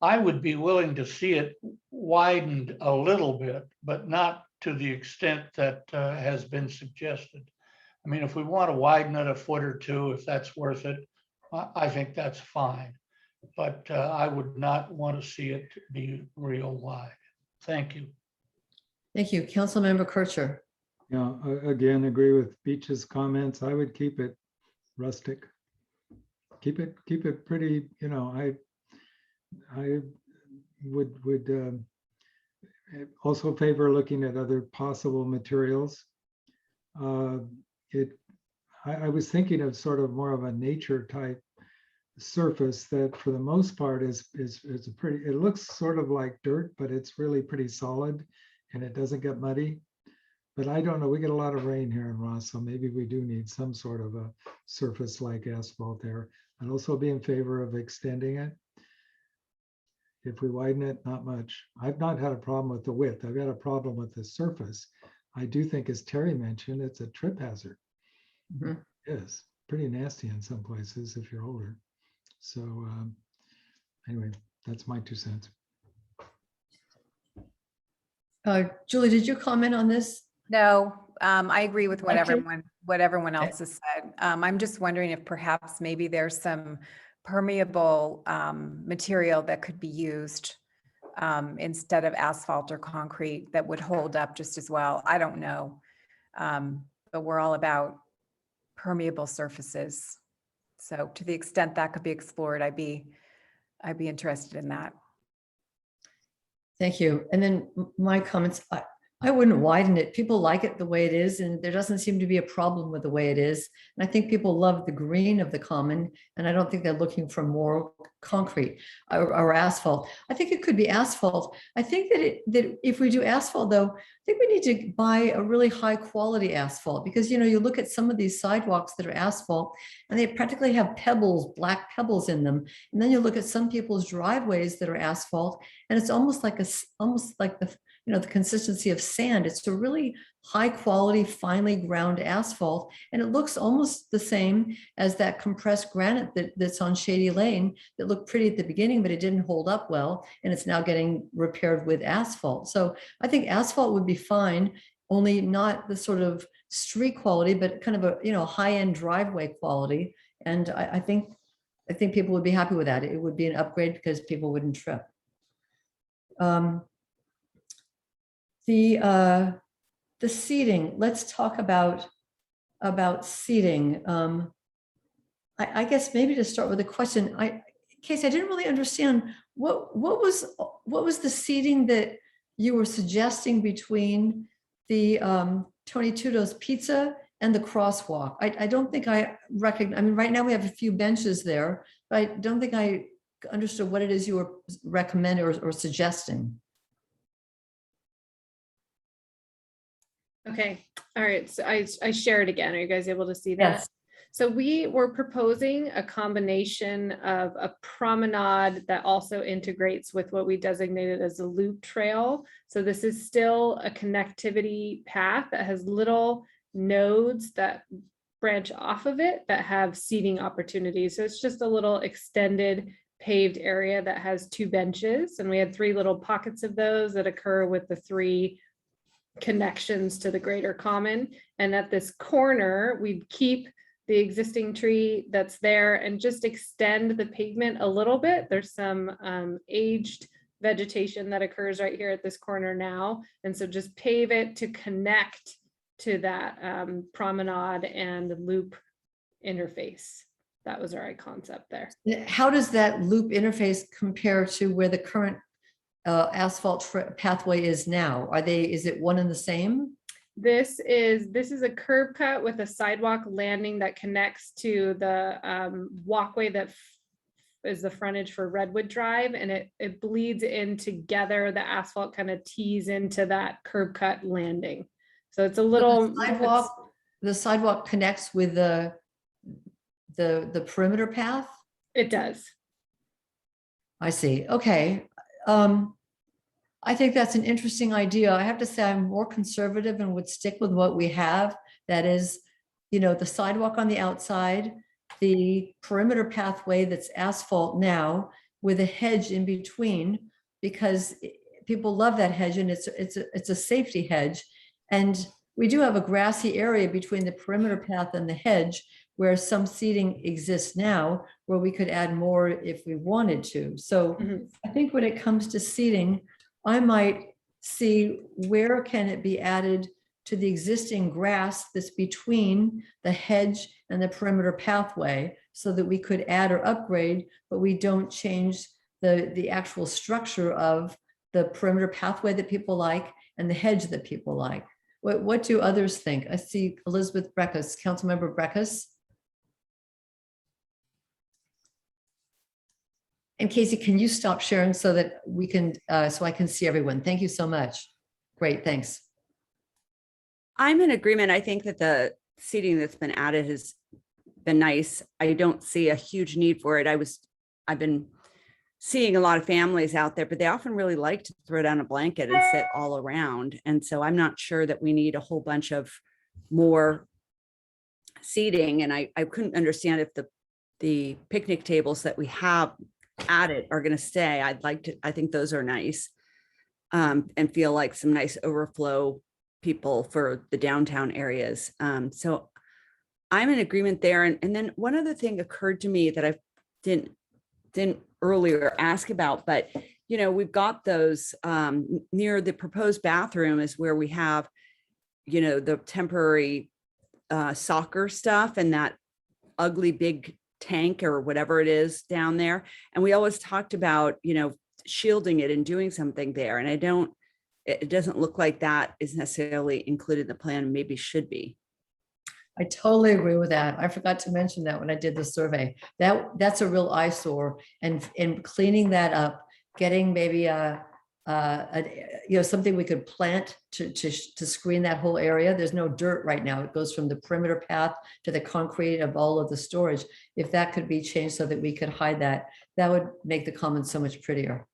I would be willing to see it widened a little bit, but not to the extent that has been suggested. I mean, if we want to widen it a foot or two, if that's worth it, I think that's fine. But I would not want to see it be real wide. Thank you. Thank you. Councilmember Kircher? Yeah, again, agree with Beach's comments. I would keep it rustic. Keep it pretty, I would also favor looking at other possible materials. I was thinking of sort of more of a nature type surface that for the most part is a pretty, it looks sort of like dirt, but it's really pretty solid and it doesn't get muddy. But I don't know, we get a lot of rain here in Ross, so maybe we do need some sort of a surface like asphalt there. I'd also be in favor of extending it. If we widen it, not much. I've not had a problem with the width. I've got a problem with the surface. I do think, as Terry mentioned, it's a trip hazard. Mm-hmm. It is pretty nasty in some places if you're older. So anyway, that's my 2 cents. Julie, did you comment on this? No, I agree with what Okay. everyone else has said. I'm just wondering if perhaps maybe there's some permeable material that could be used instead of asphalt or concrete that would hold up just as well. I don't know. But we're all about permeable surfaces. So to the extent that could be explored, I'd be interested in that. Thank you. And then my comments, I wouldn't widen it. People like it the way it is, and there doesn't seem to be a problem with the way it is. And I think people love the green of the common, and I don't think they're looking for more concrete or asphalt. I think it could be asphalt. I think that if we do asphalt, though, I think we need to buy a really high quality asphalt, because you look at some of these sidewalks that are asphalt and they practically have pebbles, black pebbles in them. And then you look at some people's driveways that are asphalt, and it's almost like the you know, the consistency of sand. It's a really high quality, finely ground asphalt. And it looks almost the same as that compressed granite that's on Shady Lane that looked pretty at the beginning, but it didn't hold up well. And it's now getting repaired with asphalt. So I think asphalt would be fine, only not the sort of street quality, but kind of a, you know, high-end driveway quality. And I think people would be happy with that. It would be an upgrade because people wouldn't trip. The seating, let's talk about seating. I guess maybe to start with a question, Casey, I didn't really understand what was the seating that you were suggesting between the Tony Tuto's Pizza and the crosswalk. I don't think I recognize, I mean, right now we have a few benches there, but I don't think I understood what it is you were recommending or suggesting. Okay, all right, so I share it again. Are you guys able to see that? Yes. So we were proposing a combination of a promenade that also integrates with what we designated as a loop trail. So this is still a connectivity path that has little nodes that branch off of it that have seating opportunities. So it's just a little extended paved area that has 2 benches. And we had 3 little pockets of those that occur with the 3 connections to the greater common. And at this corner, we'd keep the existing tree that's there and just extend the pavement a little bit. There's some aged vegetation that occurs right here at this corner now. And so just pave it to connect to that promenade and loop interface. That was our concept there. How does that loop interface compare to where the current asphalt pathway is now? Is it one and the same? This is a curb cut with a sidewalk landing that connects to the walkway that is the frontage for Redwood Drive, and it bleeds in together. The asphalt kind of tees into that curb cut landing. So it's a little the sidewalk connects with the perimeter path? It does. I see. Okay. I think that's an interesting idea. I have to say I'm more conservative and would stick with what we have. That is, you know, the sidewalk on the outside, the perimeter pathway that's asphalt now with a hedge in between, because people love that hedge and it's a safety hedge. And we do have a grassy area between the perimeter path and the hedge where some seating exists now, where we could add more if we wanted to. So I think when it comes to seating, I might see where can it be added to the existing grass that's between the hedge and the perimeter pathway so that we could add or upgrade, but we don't change the actual structure of the perimeter pathway that people like and the hedge that people like. What do others think? I see Elizabeth Breckus, Councilmember Breckus. And Casey, can you stop sharing so that we can, so I can see everyone? Thank you so much. Great, thanks. I'm in agreement. I think that the seating that's been added has been nice. I don't see a huge need for it. I've been seeing a lot of families out there, but they often really like to throw down a blanket and sit all around. And so I'm not sure that we need a whole bunch of more seating. And I couldn't understand if the picnic tables that we have added are going to stay. I think those are nice and feel like some nice overflow people for the downtown areas. So I'm in agreement there. And then one other thing occurred to me that I didn't earlier ask about, but you know, we've got those near the proposed bathroom is where we have, you know, the temporary soccer stuff and that ugly big tank or whatever it is down there. And we always talked about, you know, shielding it and doing something there. And it doesn't look like that is necessarily included in the plan, maybe should be. I totally agree with that. I forgot to mention that when I did the survey. That's a real eyesore, and cleaning that up, getting maybe something we could plant to screen that whole area. There's no dirt right now. It goes from the perimeter path to the concrete of all of the storage. If that could be changed so that we could hide that, that would make the commons so much prettier.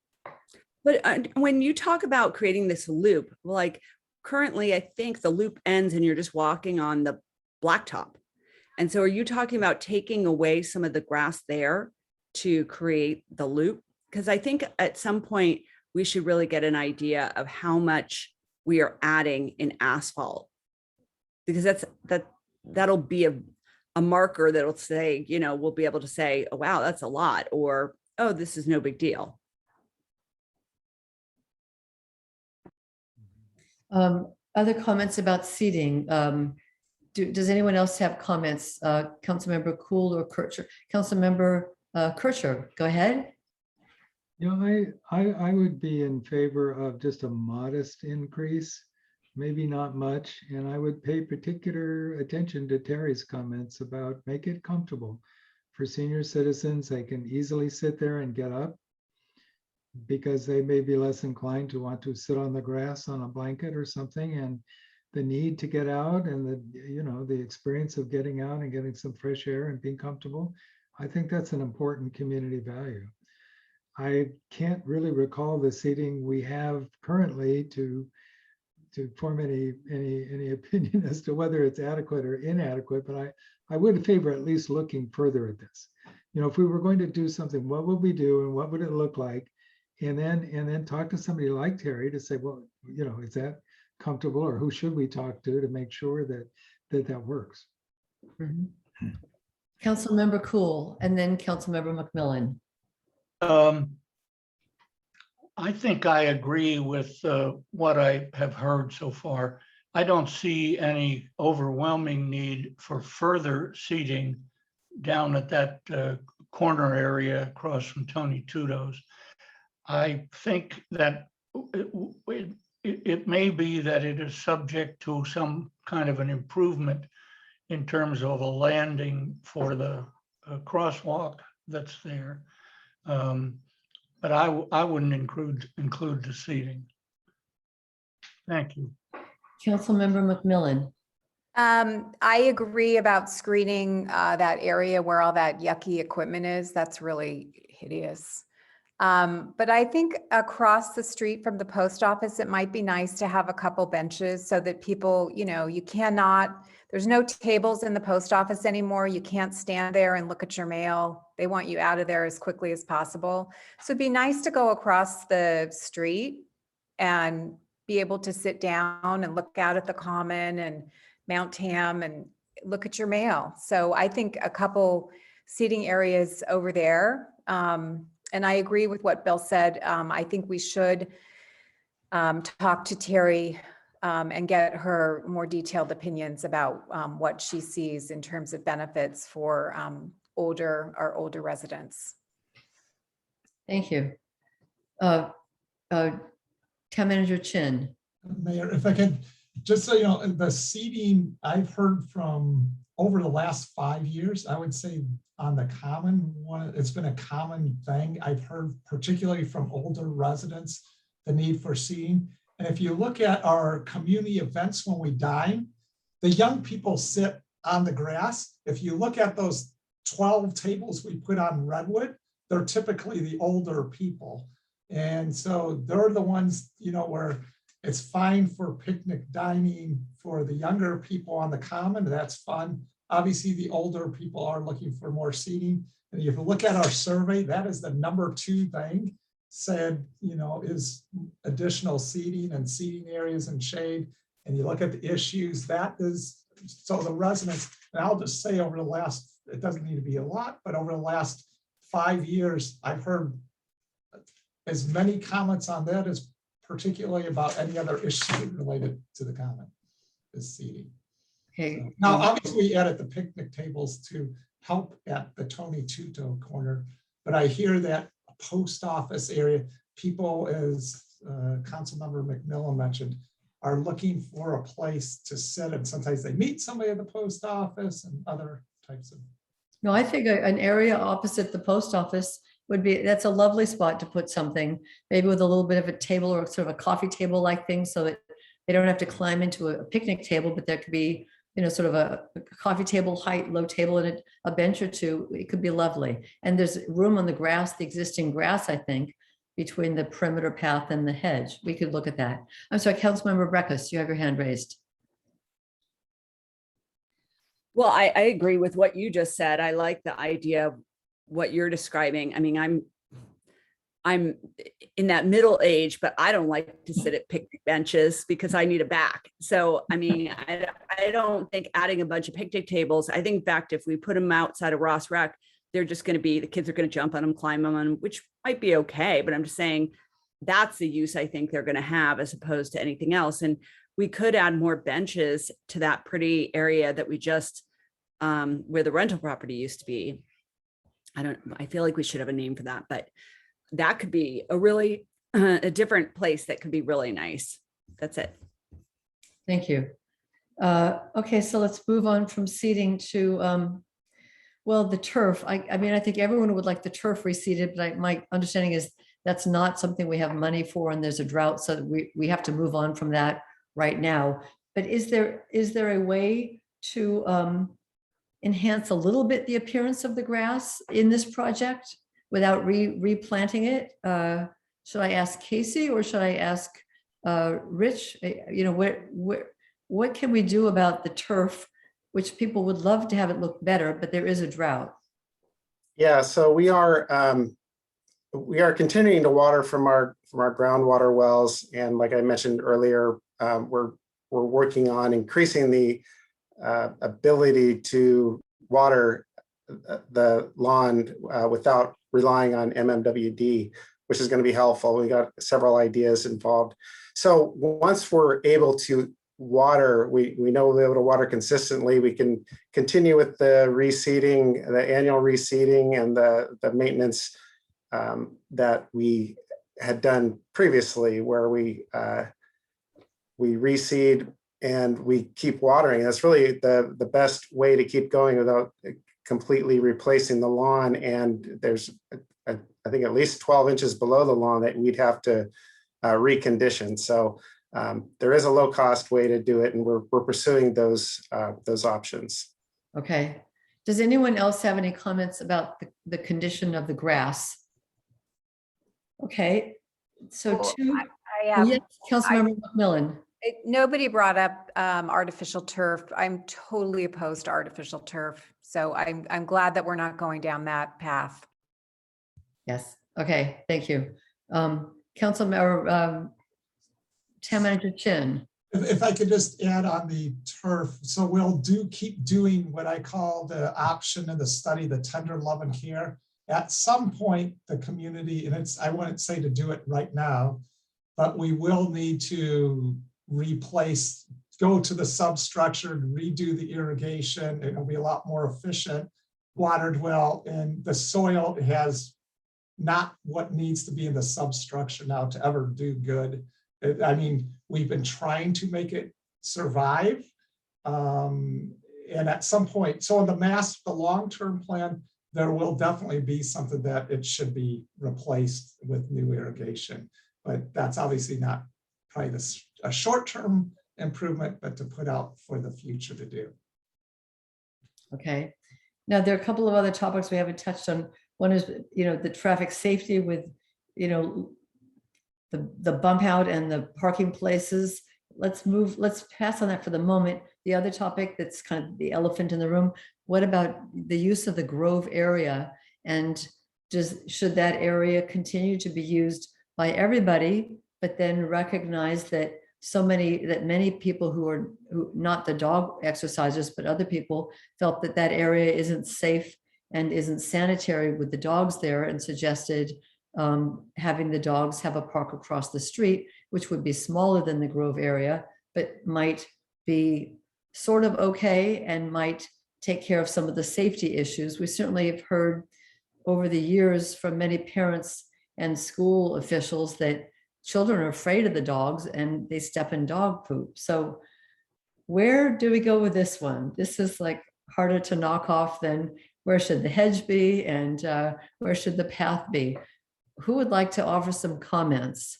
But when you talk about creating this loop, like currently, I think the loop ends and you're just walking on the blacktop. And so are you talking about taking away some of the grass there to create the loop? Because I think at some point we should really get an idea of how much we are adding in asphalt. Because that'll be a marker that'll say, you know, we'll be able to say, oh, wow, that's a lot, or, oh, this is no big deal. Other comments about seating? Does anyone else have comments? Councilmember Cool or Kircher? Councilmember Kircher, go ahead. You know, I would be in favor of just a modest increase, maybe not much. And I would pay particular attention to Terry's comments about make it comfortable for senior citizens. They can easily sit there and get up because they may be less inclined to want to sit on the grass on a blanket or something. And the need to get out and the experience of getting out and getting some fresh air and being comfortable, I think that's an important community value. I can't really recall the seating we have currently to form any opinion as to whether it's adequate or inadequate, but I would favor at least looking further at this. You know, if we were going to do something, what would we do and what would it look like? And then talk to somebody like Terry to say, well, you know, is that comfortable, or who should we talk to make sure that works? Mm-hmm. Councilmember Cool, and then Councilmember McMillan. I think I agree with what I have heard so far. I don't see any overwhelming need for further seating down at that corner area across from Tony Tudo's. I think that it may be that it is subject to some kind of an improvement in terms of a landing for the crosswalk that's there. But I wouldn't include the seating. Thank you. Councilmember McMillan. I agree about screening that area where all that yucky equipment is. That's really hideous. But I think across the street from the post office, it might be nice to have a couple benches so that people, you know, there's no tables in the post office anymore. You can't stand there and look at your mail. They want you out of there as quickly as possible. So it'd be nice to go across the street and be able to sit down and look out at the Common and Mount Tam and look at your mail. So I think a couple seating areas over there. And I agree with what Bill said. I think we should talk to Terry and get her more detailed opinions about what she sees in terms of benefits for our older residents. Thank you. Town Manager Chin. Mayor, if I could, just so you know, the seating I've heard from over the last 5 years, I would say on the Common one, it's been a common thing. I've heard particularly from older residents, the need for seating. And if you look at our community events when we dine, the young people sit on the grass. If you look at those 12 tables we put on Redwood, they're typically the older people. And so they're the ones, you know, where it's fine for picnic dining for the younger people on the Common. That's fun. Obviously, the older people are looking for more seating. And if you look at our survey, that is the #2 thing said, you know, is additional seating and seating areas and shade. And you look at the issues, that is, so the residents, and I'll just say over the last, it doesn't need to be a lot, but over the last 5 years, I've heard as many comments on that as particularly about any other issue related to the Common is seating. Okay. Now, obviously, we added the picnic tables to help at the Tony Tudo corner, but I hear that post office area, people, as Councilmember McMillan mentioned, are looking for a place to sit, and sometimes they meet somebody at the post office and other types of. No, I think an area opposite the post office that's a lovely spot to put something, maybe with a little bit of a table or sort of a coffee table like thing, so that they don't have to climb into a picnic table, but there could be, you know, sort of a coffee table height, low table, and a bench or two. It could be lovely. And there's room on the grass, the existing grass, I think, between the perimeter path and the hedge. We could look at that. I'm sorry, Councilmember Breckus, you have your hand raised. Well, I agree with what you just said. I like the idea of what you're describing. I mean, I'm in that middle age, but I don't like to sit at picnic benches because I need a back. So, I mean, I don't think adding a bunch of picnic tables, I think in fact, if we put them outside of Ross Rec, they're just going to be, the kids are going to jump on them, climb on them, which might be okay. But I'm just saying that's the use I think they're going to have as opposed to anything else. And we could add more benches to that pretty area that we just, where the rental property used to be. I feel like we should have a name for that, but that could be a really, a different place that could be really nice. That's it. Thank you. Okay, so let's move on from seating to, well, the turf. I mean, I think everyone would like the turf reseeded, but my understanding is that's not something we have money for and there's a drought, so we have to move on from that right now. But is there a way to enhance a little bit the appearance of the grass in this project without replanting it? Should I ask Casey or should I ask Rich? You know, what can we do about the turf, which people would love to have it look better, but there is a drought? Yeah, so we are continuing to water from our groundwater wells, and like I mentioned earlier, we're working on increasing the ability to water the lawn without relying on MMWD, which is going to be helpful. We got several ideas involved. So once we're able to water, we know we'll be able to water consistently. We can continue with the reseeding, the annual reseeding, and the maintenance that we had done previously, where we reseed and we keep watering. That's really the best way to keep going without completely replacing the lawn. And there's, I think, at least 12 inches below the lawn that we'd have to recondition. So there is a low cost way to do it, and we're pursuing those options. Okay. Does anyone else have any comments about the condition of the grass? Okay. So yes, Councilmember McMillan. Nobody brought up artificial turf. I'm totally opposed to artificial turf. So I'm glad that we're not going down that path. Yes. Okay. Thank you. Councilmember Town Manager Chin. If I could just add on the turf, so we'll keep doing what I call the option in the study, the tender love and care. At some point, the community, and I wouldn't say to do it right now, but we will need to go to the substructure and redo the irrigation. It'll be a lot more efficient, watered well, and the soil has not what needs to be in the substructure now to ever do good. I mean, we've been trying to make it survive. And at some point, so in the long-term plan, there will definitely be something that it should be replaced with new irrigation. But that's obviously not probably a short-term improvement, but to put out for the future to do. Okay. Now, there are a couple of other topics we haven't touched on. One is, the traffic safety with, the bump out and the parking places. Let's pass on that for the moment. The other topic that's kind of the elephant in the room, what about the use of the Grove area? And should that area continue to be used by everybody, but then recognize that many people who not the dog exercisers, but other people felt that area isn't safe and isn't sanitary with the dogs there, and suggested having the dogs have a park across the street, which would be smaller than the Grove area, but might be sort of okay and might take care of some of the safety issues. We certainly have heard over the years from many parents and school officials that children are afraid of the dogs and they step in dog poop. So where do we go with this one? This is like harder to knock off than where should the hedge be and where should the path be? Who would like to offer some comments?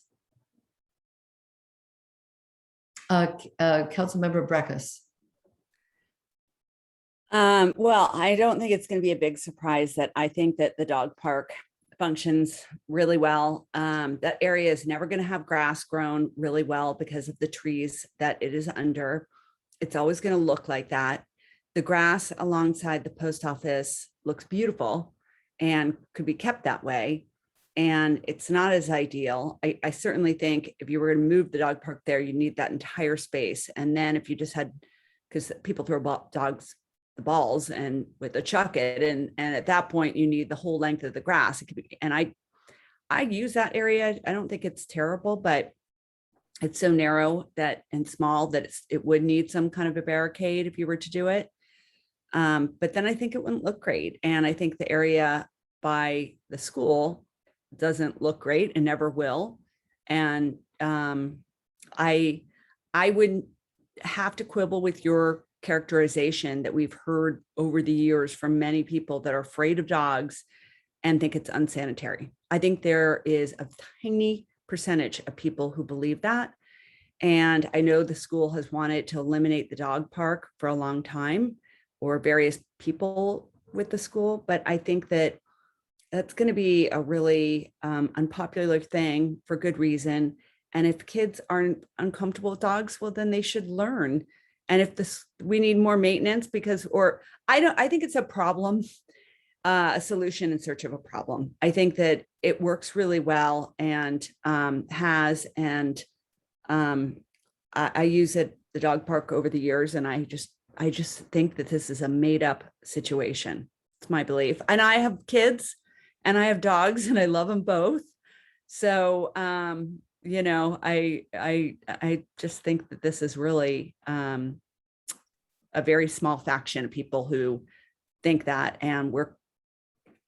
Councilmember Breckus. Well, I don't think it's going to be a big surprise that I think that the dog park functions really well. That area is never going to have grass grown really well because of the trees that it is under. It's always going to look like that. The grass alongside the post office looks beautiful and could be kept that way. And it's not as ideal. I certainly think if you were going to move the dog park there, you need that entire space. And then if you just had, because people throw dogs the balls and with a chuck it, and at that point you need the whole length of the grass. It could be, and I use that area. I don't think it's terrible, but it's so narrow that and small that it would need some kind of a barricade if you were to do it. But then I think it wouldn't look great. And I think the area by the school doesn't look great and never will. And I wouldn't have to quibble with your characterization that we've heard over the years from many people that are afraid of dogs and think it's unsanitary. I think there is a tiny percentage of people who believe that. And I know the school has wanted to eliminate the dog park for a long time, or various people with the school, but I think that that's going to be a really unpopular thing for good reason. And if kids aren't uncomfortable with dogs, well, then they should learn. And if we need more maintenance I think it's a problem, a solution in search of a problem. I think that it works really well and I use the dog park over the years, and I just think that this is a made up situation. It's my belief. And I have kids and I have dogs and I love them both. So, you know, I just think that this is really a very small faction of people who think that. And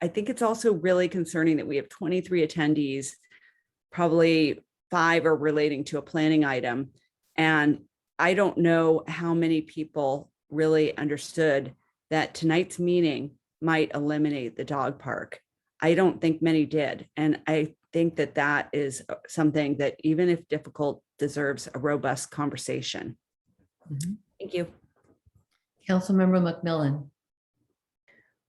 I think it's also really concerning that we have 23 attendees, probably 5 are relating to a planning item. And I don't know how many people really understood that tonight's meeting might eliminate the dog park. I don't think many did. And I think that that is something that, even if difficult, deserves a robust conversation. Mhm. Thank you. Councilmember McMillan.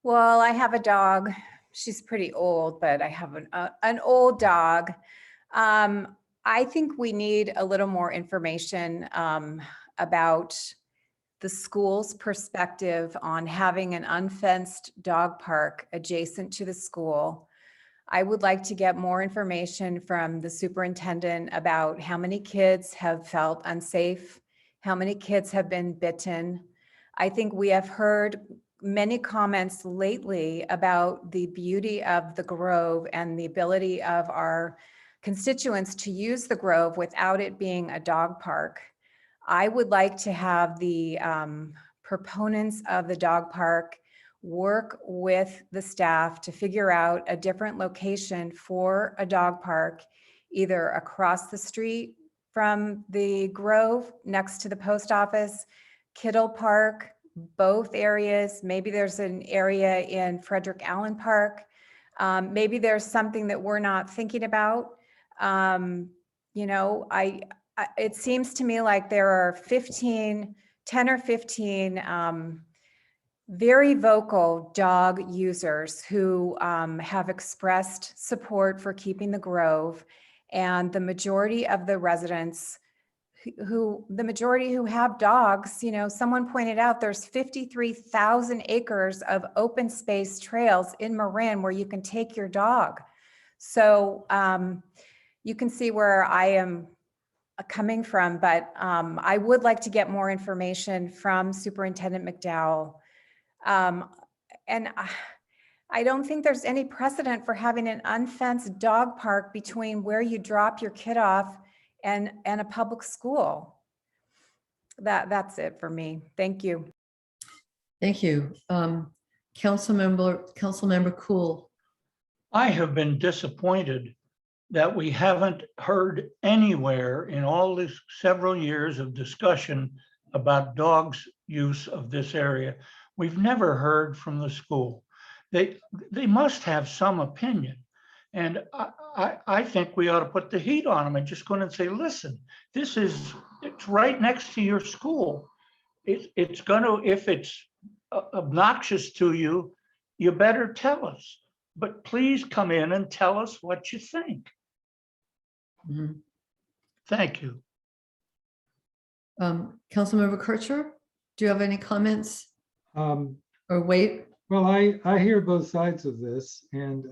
Well, I have a dog. She's pretty old, but I have an old dog. I think we need a little more information about the school's perspective on having an unfenced dog park adjacent to the school. I would like to get more information from the superintendent about how many kids have felt unsafe, how many kids have been bitten. I think we have heard many comments lately about the beauty of the Grove and the ability of our constituents to use the Grove without it being a dog park. I would like to have the proponents of the dog park work with the staff to figure out a different location for a dog park, either across the street from the Grove next to the post office, Kittle Park, both areas. Maybe there's an area in Frederick Allen Park. Maybe there's something that we're not thinking about. You know, it seems to me like there are 10 or 15 very vocal dog users who have expressed support for keeping the Grove, and the majority of the residents who have dogs, you know, someone pointed out there's 53,000 acres of open space trails in Marin where you can take your dog. So you can see where I am coming from, but I would like to get more information from Superintendent McDowell. And I don't think there's any precedent for having an unfenced dog park between where you drop your kid off and a public school. That's it for me. Thank you. Thank you. Councilmember Cool. I have been disappointed that we haven't heard anywhere in all this several years of discussion about dogs' use of this area. We've never heard from the school. They must have some opinion. And I think we ought to put the heat on them and just go in and say, listen, it's right next to your school. It's going to, if it's obnoxious to you, you better tell us. but please come in and tell us what you think. Mhm. Thank you. Councilmember Kircher, do you have any comments Um, or wait? Well, I hear both sides of this, and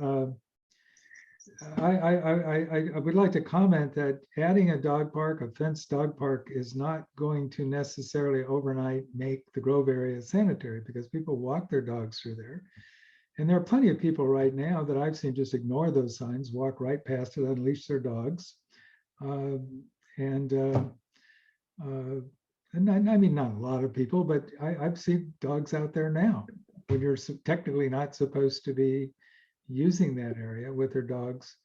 I would like to comment that adding a dog park, a fenced dog park, is not going to necessarily overnight make the Grove area sanitary, because people walk their dogs through there. And there are plenty of people right now that I've seen just ignore those signs, walk right past it, unleash their dogs. And I mean, not a lot of people, but I've seen dogs out there now when you're technically not supposed to be using that area with their dogs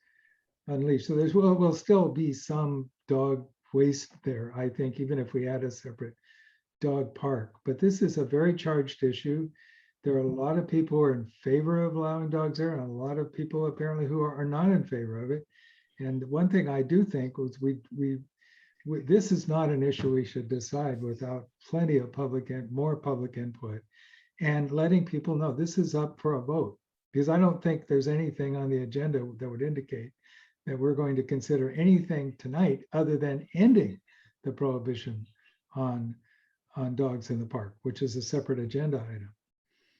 unleashed. So there's will still be some dog waste there, I think, even if we add a separate dog park. But this is a very charged issue. There are a lot of people who are in favor of allowing dogs there, and a lot of people apparently who are not in favor of it. And one thing I do think was this is not an issue we should decide without plenty of more public input, and letting people know this is up for a vote, because I don't think there's anything on the agenda that would indicate that we're going to consider anything tonight other than ending the prohibition on dogs in the park, which is a separate agenda item.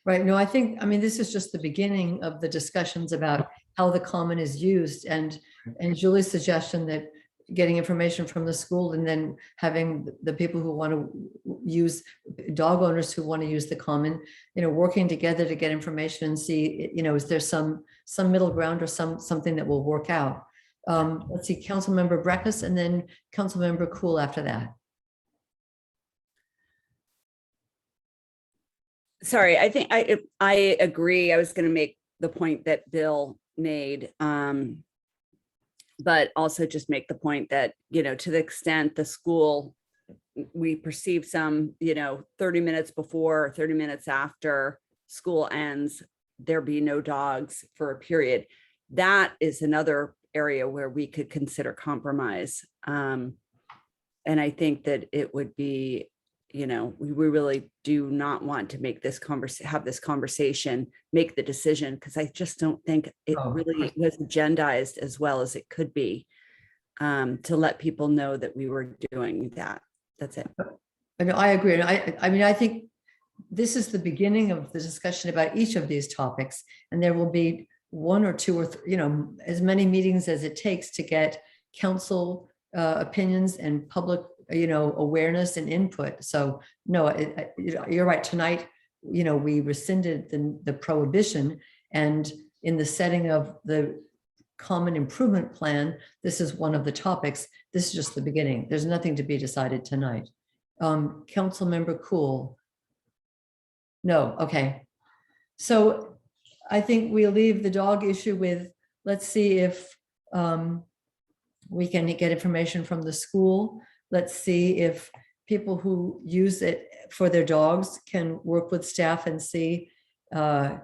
Right. No, I mean, this is just the beginning of the discussions about how the common is used, and Julie's suggestion that getting information from the school and then having the people who want to use, dog owners who want to use the common, working together to get information and see, is there some middle ground or something that will work out. Let's see, Councilmember Breckus and then Councilmember Cool after that. Sorry, I think I agree. I was going to make the point that Bill made, but also just make the point that, to the extent the school, we perceive some, 30 minutes before or 30 minutes after school ends, there be no dogs for a period. That is another area where we could consider compromise. And I think that it would be, we really do not want to make this have this conversation, make the decision, because I just don't think it really was agendized as well as it could be, to let people know that we were doing that. That's it. I agree. And I mean, I think this is the beginning of the discussion about each of these topics, and there will be one or two or as many meetings as it takes to get council opinions and public awareness and input. So no, you're right. Tonight, we rescinded the prohibition, and in the setting of the common improvement plan, this is one of the topics. This is just the beginning. There's nothing to be decided tonight. Councilmember Cool. No, okay. So I think we'll leave the dog issue with, let's see if we can get information from the school. Let's see if people who use it for their dogs can work with staff and see, where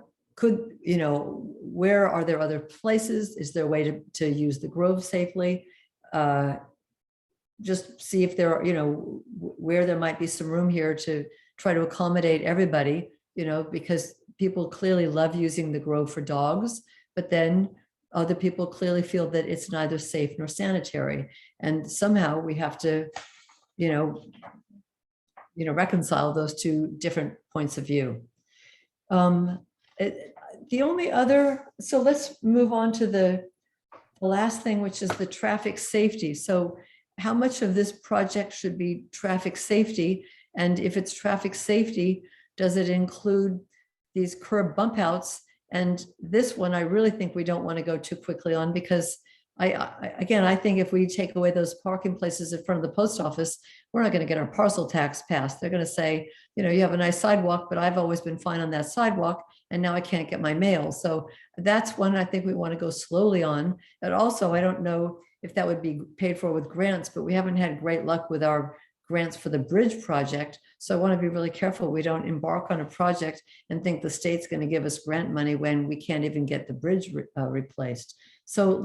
are there other places? Is there a way to use the Grove safely? Just see if there are, where there might be some room here to try to accommodate everybody, because people clearly love using the Grove for dogs, but then other people clearly feel that it's neither safe nor sanitary. And somehow we have to, reconcile those two different points of view. The only other, so let's move on to the last thing, which is the traffic safety. So how much of this project should be traffic safety? And if it's traffic safety, does it include these curb bump outs? And this one, I really think we don't want to go too quickly on, because I think if we take away those parking places in front of the post office, we're not going to get our parcel tax passed. They're going to say, you have a nice sidewalk, but I've always been fine on that sidewalk, and now I can't get my mail. So that's one I think we want to go slowly on. And also, I don't know if that would be paid for with grants, but we haven't had great luck with our grants for the bridge project. So I want to be really careful we don't embark on a project and think the state's going to give us grant money when we can't even get the bridge replaced. So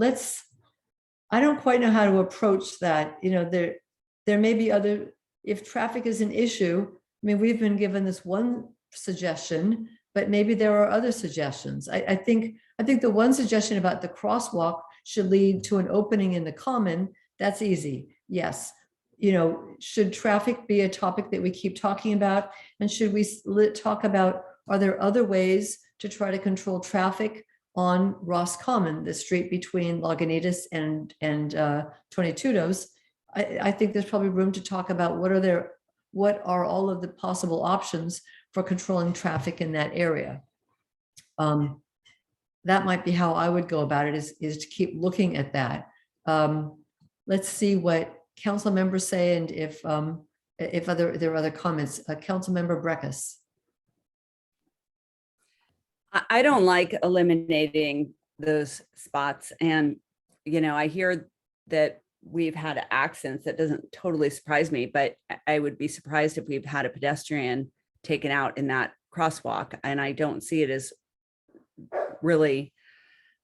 I don't quite know how to approach that. There may be other, if traffic is an issue, I mean, we've been given this one suggestion, but maybe there are other suggestions. I think the one suggestion about the crosswalk should lead to an opening in the common. That's easy. Yes. You know, should traffic be a topic that we keep talking about? And should we talk about, are there other ways to try to control traffic on Ross Common, the street between Lagunitas and 22 I think there's probably room to talk about what are all of the possible options for controlling traffic in that area. That might be how I would go about it, is to keep looking at that. Let's see what council members say, and if there are other comments. Council member Breckus. I don't like eliminating those spots. And, you know, I hear that we've had accidents. That doesn't totally surprise me, but I would be surprised if we've had a pedestrian taken out in that crosswalk. And I don't see it as really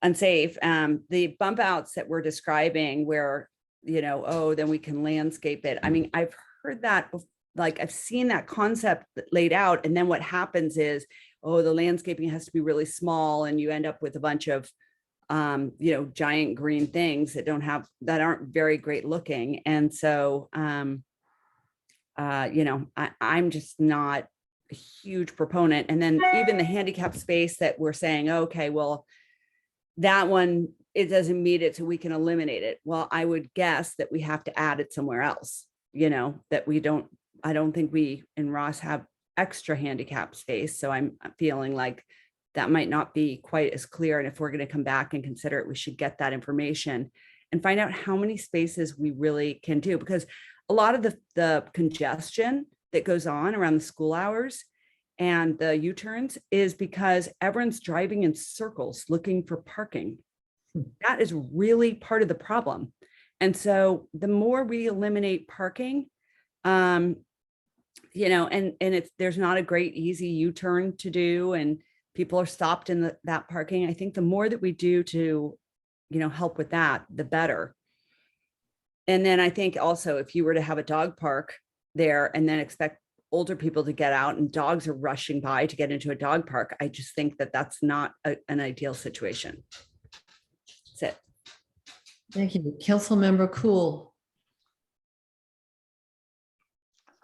unsafe. The bump outs that we're describing where, you know, oh, then we can landscape it. I mean, I've heard that, like I've seen that concept laid out. And then what happens is, oh, the landscaping has to be really small and you end up with a bunch of, you know, giant green things that aren't very great looking. And so, you know, I'm just not a huge proponent. And then even the handicap space that we're saying, okay, well, that one, it doesn't meet it, so we can eliminate it. Well, I would guess that we have to add it somewhere else, you know, that I don't think we in Ross have extra handicap space. So I'm feeling like that might not be quite as clear. And if we're going to come back and consider it, we should get that information and find out how many spaces we really can do, because a lot of the congestion that goes on around the school hours and the U-turns is because everyone's driving in circles looking for parking. That is really part of the problem. And so the more we eliminate parking, you know, and there's not a great easy U-turn to do, and people are stopped in that parking. I think the more that we do to, you know, help with that, the better. And then I think also if you were to have a dog park there and then expect older people to get out and dogs are rushing by to get into a dog park, I just think that that's not an ideal situation. That's it. Thank you. Councilmember Cool.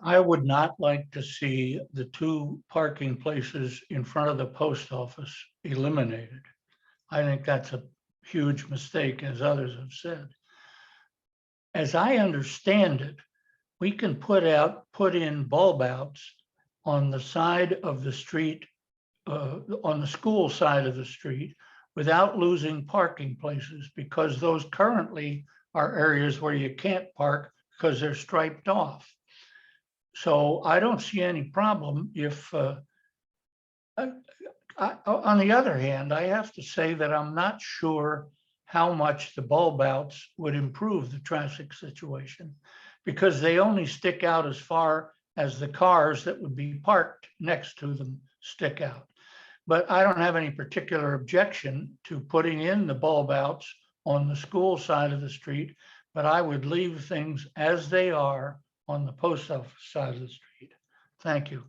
I would not like to see the 2 parking places in front of the post office eliminated. I think that's a huge mistake, as others have said. As I understand it, we can put in bulb outs on the side of the street, on the school side of the street, without losing parking places, because those currently are areas where you can't park because they're striped off. So I don't see any problem if, on the other hand, I have to say that I'm not sure how much the bulb outs would improve the traffic situation, because they only stick out as far as the cars that would be parked next to them stick out. But I don't have any particular objection to putting in the bulb outs on the school side of the street, but I would leave things as they are on the post office side of the street. Thank you.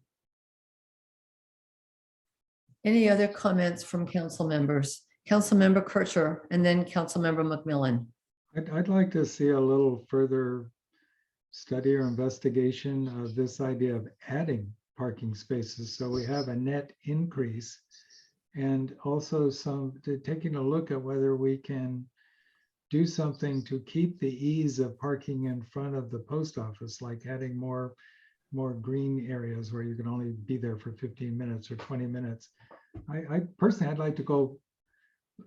Any other comments from council members? Councilmember Kircher and then Councilmember McMillan. I'd like to see a little further study or investigation of this idea of adding parking spaces, so we have a net increase, and also taking a look at whether we can do something to keep the ease of parking in front of the post office, like adding more green areas where you can only be there for 15 minutes or 20 minutes. I personally, I'd like to go,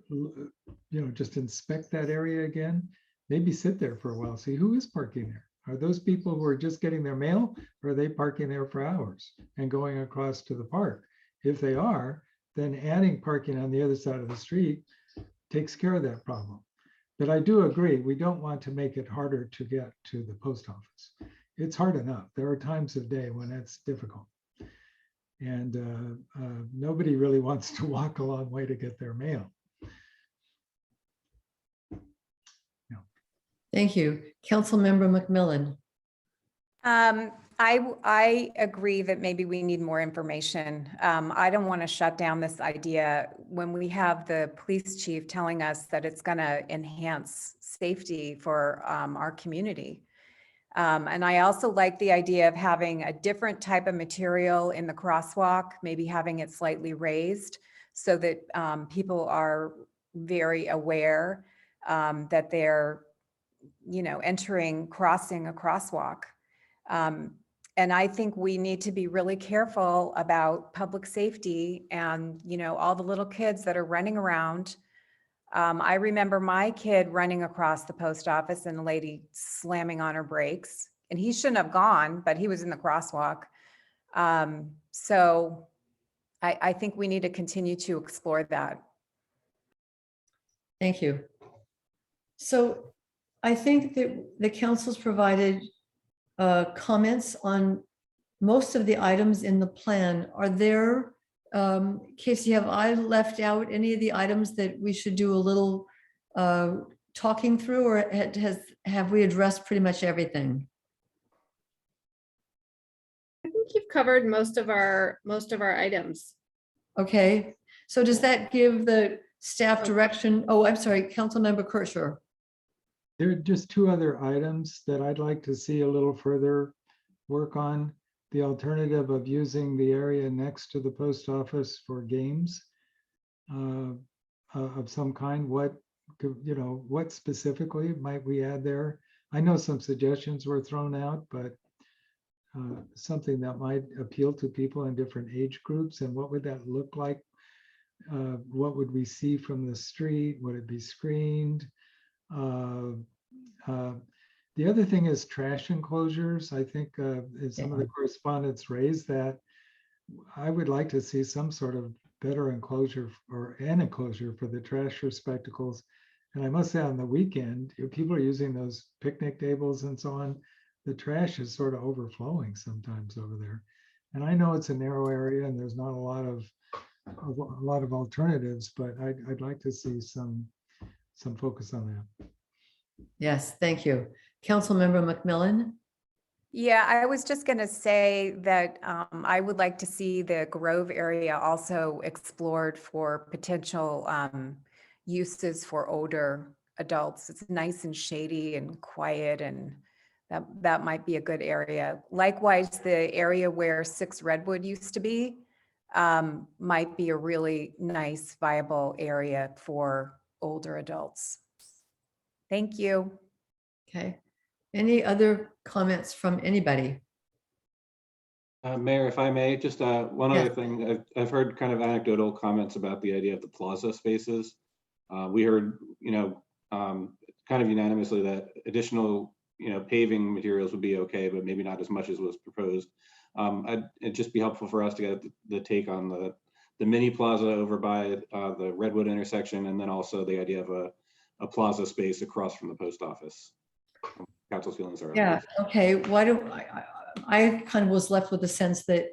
you know, just inspect that area again, maybe sit there for a while, see who is parking there. Are those people who are just getting their mail, or are they parking there for hours and going across to the park? If they are, then adding parking on the other side of the street takes care of that problem. But I do agree, we don't want to make it harder to get to the post office. It's hard enough. There are times of day when it's difficult. And nobody really wants to walk a long way to get their mail. Thank you. Councilmember McMillan. I agree that maybe we need more information. I don't want to shut down this idea when we have the police chief telling us that it's going to enhance safety for our community. And I also like the idea of having a different type of material in the crosswalk, maybe having it slightly raised so that people are very aware that they're, crossing a crosswalk. And I think we need to be really careful about public safety and, all the little kids that are running around. I remember my kid running across the post office and a lady slamming on her brakes, and he shouldn't have gone, but he was in the crosswalk. So I think we need to continue to explore that. Thank you. So I think that the council's provided comments on most of the items in the plan. Are there, Casey, have I left out any of the items that we should do a little talking through, or have we addressed pretty much everything? I think you've covered most of our items. Okay, so does that give the staff direction? Oh, I'm sorry, Councilmember Kirschner. There are just two other items that I'd like to see a little further work on. The alternative of using the area next to the post office for games of some kind. What specifically might we add there? I know some suggestions were thrown out, but something that might appeal to people in different age groups. And what would that look like? What would we see from the street? Would it be screened? The other thing is trash enclosures. I think some of the correspondents raised that. I would like to see some sort of better enclosure or an enclosure for the trash receptacles. And I must say, on the weekend, people are using those picnic tables and so on. The trash is sort of overflowing sometimes over there. And I know it's a narrow area and there's not a lot of alternatives, but I'd like to see some focus on that. Yes, thank you. Councilmember McMillan. Yeah, I was just going to say that I would like to see the Grove area also explored for potential uses for older adults. It's nice and shady and quiet, and that might be a good area. Likewise, the area where 6 Redwood used to be might be a really nice, viable area for older adults. Thank you. Okay. Any other comments from anybody? Mayor, if I may, just one other thing. I've heard kind of anecdotal comments about the idea of the plaza spaces. We heard, kind of unanimously that additional, paving materials would be okay, but maybe not as much as was proposed. It'd just be helpful for us to get the take on the mini plaza over by the Redwood intersection, and then also the idea of a plaza space across from the post office. Council's feelings are. Yeah, okay. Why do I kind of was left with the sense that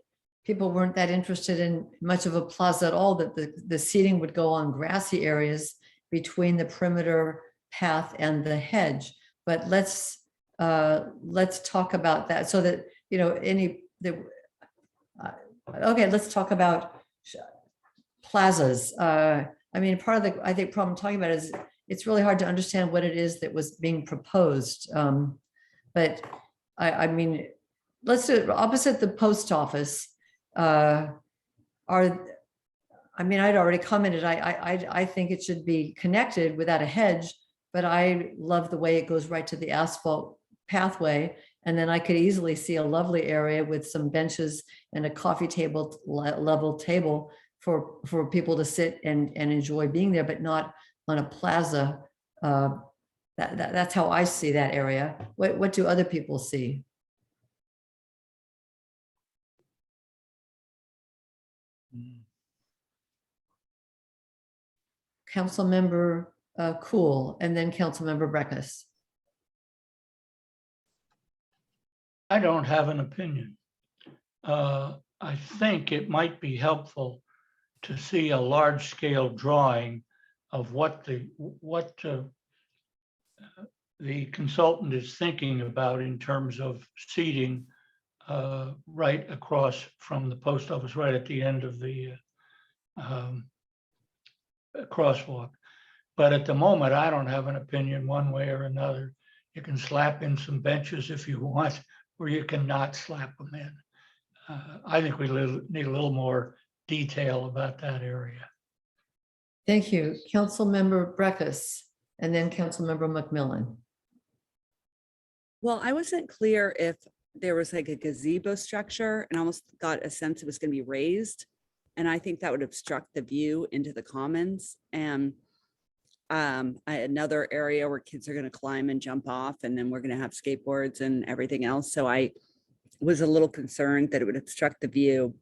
people weren't that interested in much of a plaza at all, that the seating would go on grassy areas between the perimeter path and the hedge. But let's talk about that so that, okay, let's talk about plazas. I mean, part of the, I think, problem I'm talking about is it's really hard to understand what it is that was being proposed. But I mean, let's do it opposite the post office. I mean, I'd already commented, I think it should be connected without a hedge, but I love the way it goes right to the asphalt pathway. And then I could easily see a lovely area with some benches and a coffee table level table for people to sit and enjoy being there, but not on a plaza. That's how I see that area. What do other people see? Councilmember Cool, and then Councilmember Breckus. I don't have an opinion. I think it might be helpful to see a large-scale drawing of what the consultant is thinking about in terms of seating right across from the post office, right at the end of the crosswalk. But at the moment, I don't have an opinion one way or another. You can slap in some benches if you want, or you can not slap them in. I think we need a little more detail about that area. Thank you. Councilmember Breckus, and then Councilmember McMillan. Well, I wasn't clear if there was like a gazebo structure, and I almost got a sense it was going to be raised. And I think that would obstruct the view into the commons. And another area where kids are going to climb and jump off, and then we're going to have skateboards and everything else. So I was a little concerned that it would obstruct the view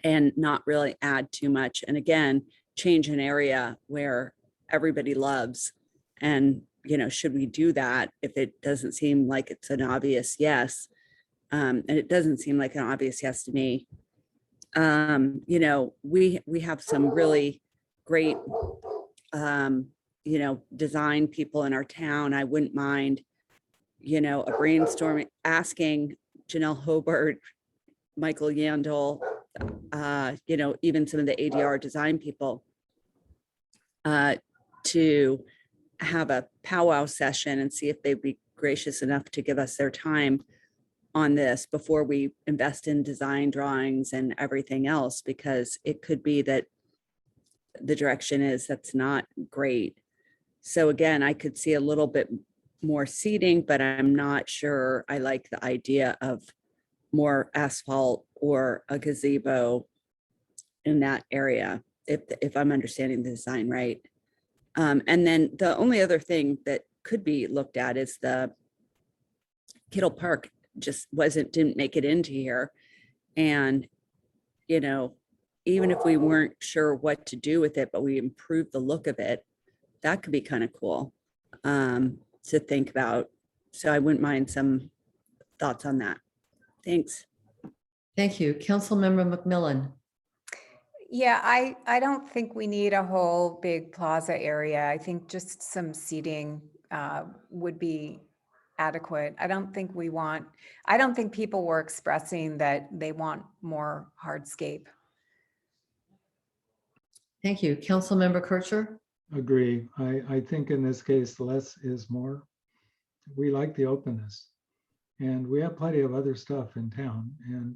and not really add too much. And again, change an area where everybody loves. And, you know, should we do that if it doesn't seem like it's an obvious yes? And it doesn't seem like an obvious yes to me. You know, we have some really great, you know, design people in our town. I wouldn't mind, you know, a brainstorming, asking Janelle Hobart, Michael Yandel, you know, even some of the ADR design people to have a powwow session and see if they'd be gracious enough to give us their time on this before we invest in design drawings and everything else, because it could be that the direction is that's not great. So again, I could see a little bit more seating, but I'm not sure I like the idea of more asphalt or a gazebo in that area, if I'm understanding the design right. And then the only other thing that could be looked at is the Kittle Park just didn't make it into here. And, you know, even if we weren't sure what to do with it, but we improved the look of it, that could be kind of cool to think about. So I wouldn't mind some thoughts on that. Thanks. Thank you. Councilmember McMillan. Yeah, I don't think we need a whole big plaza area. I think just some seating would be adequate. I don't think people were expressing that they want more hardscape. Thank you. Councilmember Kircher. Agree. I think in this case, less is more. We like the openness, and we have plenty of other stuff in town. And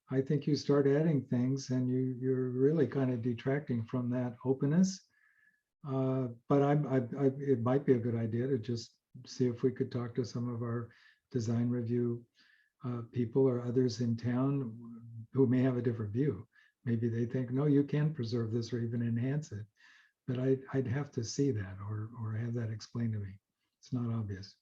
I think you start adding things and you're really kind of detracting from that openness. But it might be a good idea to just see if we could talk to some of our design review people or others in town who may have a different view. Maybe they think, no, you can preserve this or even enhance it. But I'd have to see that or have that explained to me. It's not obvious.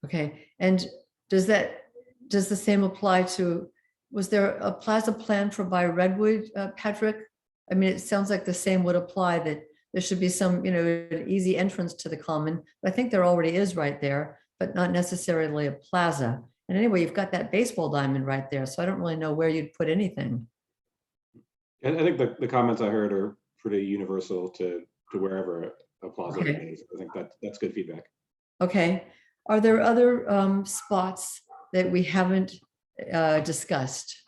Okay, and does the same apply to, was there a plaza plan for by Redwood, Patrick? I mean, it sounds like the same would apply, that there should be some, you know, an easy entrance to the common. But I think there already is right there, but not necessarily a plaza. And anyway, you've got that baseball diamond right there, so I don't really know where you'd put anything. I think the comments I heard are pretty universal to wherever a plaza is. I think that's good feedback. Okay. Are there other spots that we haven't discussed?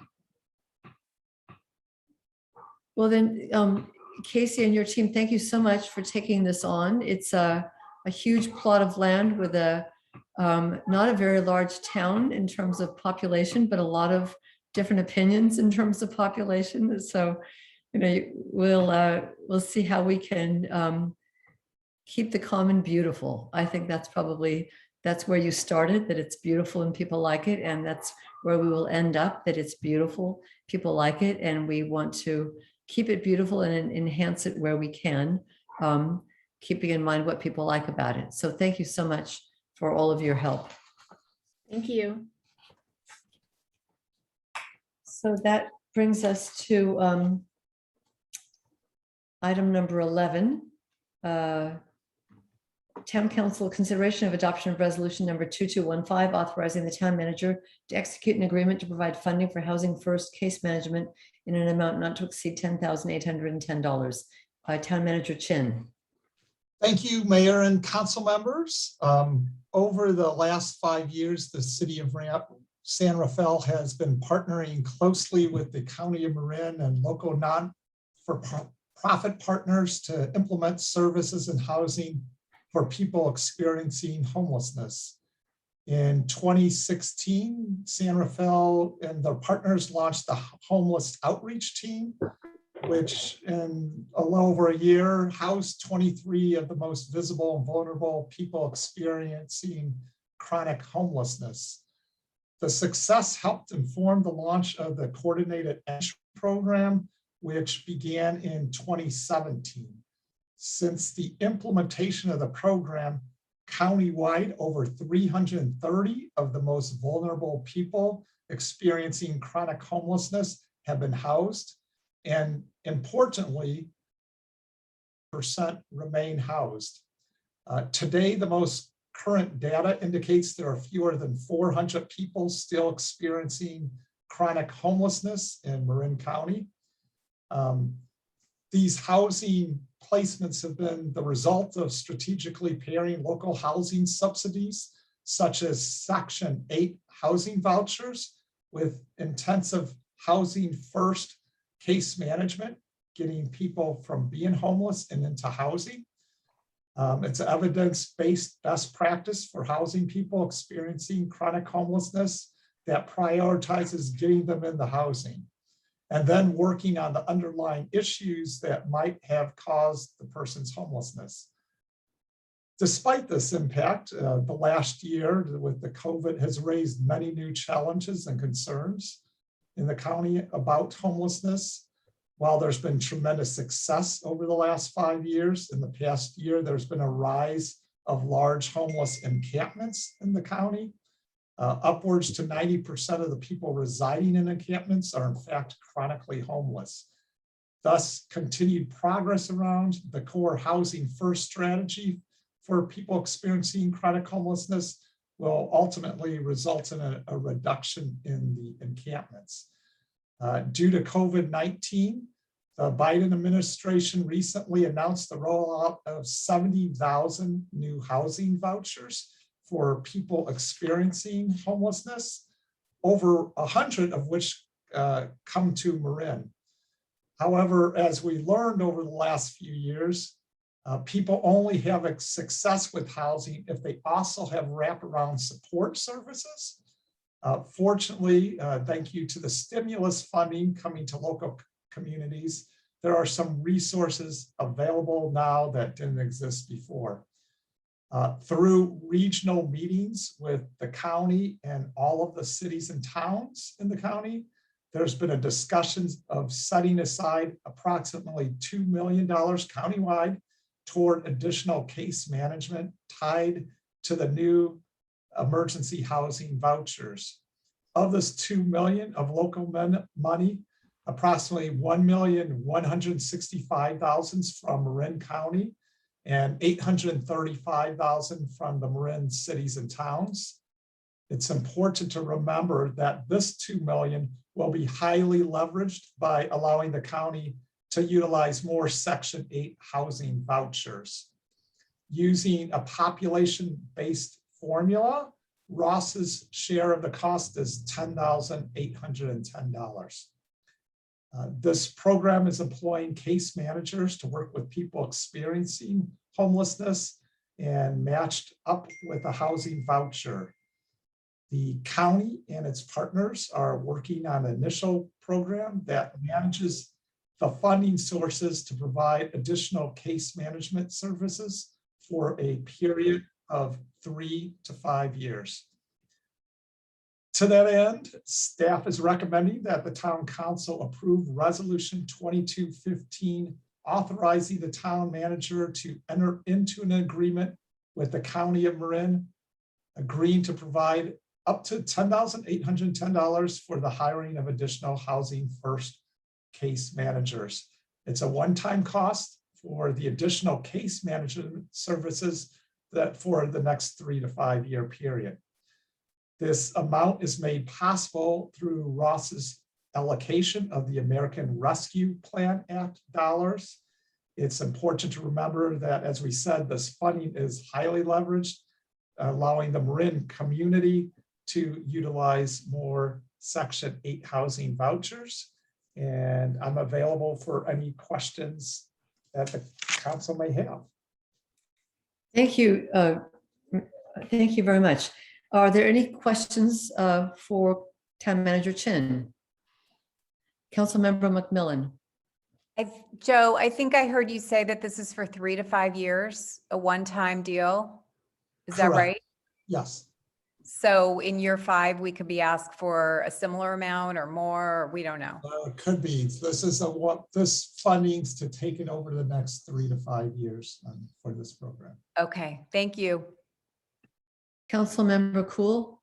Well then, Casey and your team, thank you so much for taking this on. It's a huge plot of land with not a very large town in terms of population, but a lot of different opinions in terms of population. So, you know, we'll see how we can keep the common beautiful. I think that's where you started, that it's beautiful and people like it. And that's where we will end up, that it's beautiful, people like it. And we want to keep it beautiful and enhance it where we can, keeping in mind what people like about it. So thank you so much for all of your help. Thank you. So that brings us to item number 11. Town Council consideration of adoption of resolution number 2215, authorizing the town manager to execute an agreement to provide funding for Housing First case management in an amount not to exceed $10,810. Town Manager Chin. Thank you, Mayor and council members. Over the last 5 years, the city of San Rafael has been partnering closely with the County of Marin and local non-for-profit partners to implement services and housing for people experiencing homelessness. In 2016, San Rafael and their partners launched the Homeless Outreach Team, which in a little over a year housed 23 of the most visible and vulnerable people experiencing chronic homelessness. The success helped inform the launch of the Coordinated Entry Program, which began in 2017. Since the implementation of the program, countywide, over 330 of the most vulnerable people experiencing chronic homelessness have been housed. And importantly, percent remain housed. Today, the most current data indicates there are fewer than 400 people still experiencing chronic homelessness in Marin County. These housing placements have been the result of strategically pairing local housing subsidies, such as Section 8 housing vouchers, with intensive housing first case management, getting people from being homeless and into housing. It's an evidence-based best practice for housing people experiencing chronic homelessness that prioritizes getting them in the housing and then working on the underlying issues that might have caused the person's homelessness. Despite this impact, the last year with the COVID has raised many new challenges and concerns in the county about homelessness. While there's been tremendous success over the last 5 years, in the past year, there's been a rise of large homeless encampments in the county. Upwards to 90% of the people residing in encampments are in fact chronically homeless. Thus, continued progress around the core housing first strategy for people experiencing chronic homelessness will ultimately result in a reduction in the encampments. Due to COVID-19, the Biden administration recently announced the rollout of 70,000 new housing vouchers for people experiencing homelessness, over 100 of which come to Marin. However, as we learned over the last few years, people only have a success with housing if they also have wraparound support services. Fortunately, thank you to the stimulus funding coming to local communities, there are some resources available now that didn't exist before. Through regional meetings with the county and all of the cities and towns in the county, there's been a discussion of setting aside approximately $2 million countywide toward additional case management tied to the new emergency housing vouchers. Of this $2 million of local money, approximately $1,165,000 from Marin County and $835,000 from the Marin cities and towns. It's important to remember that this $2 million will be highly leveraged by allowing the county to utilize more Section 8 housing vouchers. Using a population-based formula, Ross's share of the cost is $10,810. This program is employing case managers to work with people experiencing homelessness and matched up with a housing voucher. The county and its partners are working on an initial program that manages the funding sources to provide additional case management services for a period of 3 to 5 years. To that end, staff is recommending that the town council approve resolution 2215, authorizing the town manager to enter into an agreement with the county of Marin, agreeing to provide up to $10,810 for the hiring of additional housing first case managers. It's a one-time cost for the additional case management services that for the next 3 to 5 year period. This amount is made possible through Ross's allocation of the American Rescue Plan Act dollars It's important to remember that, as we said, this funding is highly leveraged, allowing the Marin community to utilize more Section 8 housing vouchers. And I'm available for any questions that the council may have. Thank you. Thank you very much. Are there any questions for Town Manager Chin? Councilmember McMillan. Joe, I think I heard you say that this is for 3 to 5 years, a one-time deal. Is that Correct. right? Yes. So in year 5, we could be asked for a similar amount or more, or we don't know. It could be. This is this funding's to take it over the next 3 to 5 years for this program. Okay, thank you. Councilmember Cool.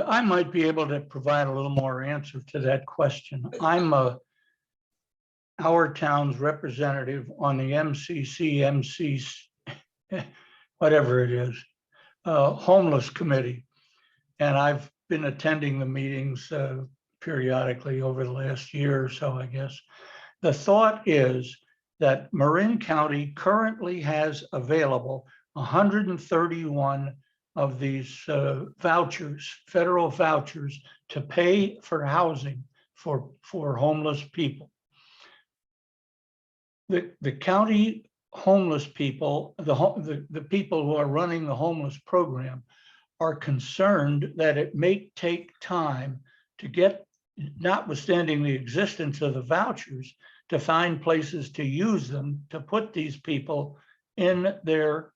I might be able to provide a little more answer to that question. I'm our town's representative on the MCC, whatever it is, homeless committee. And I've been attending the meetings periodically over the last year or so, I guess. The thought is that Marin County currently has available 131 of these vouchers, federal vouchers, to pay for housing for homeless people. The county homeless people, the people who are running the homeless program, are concerned that it may take time to get, notwithstanding the existence of the vouchers, to find places to use them to put these people into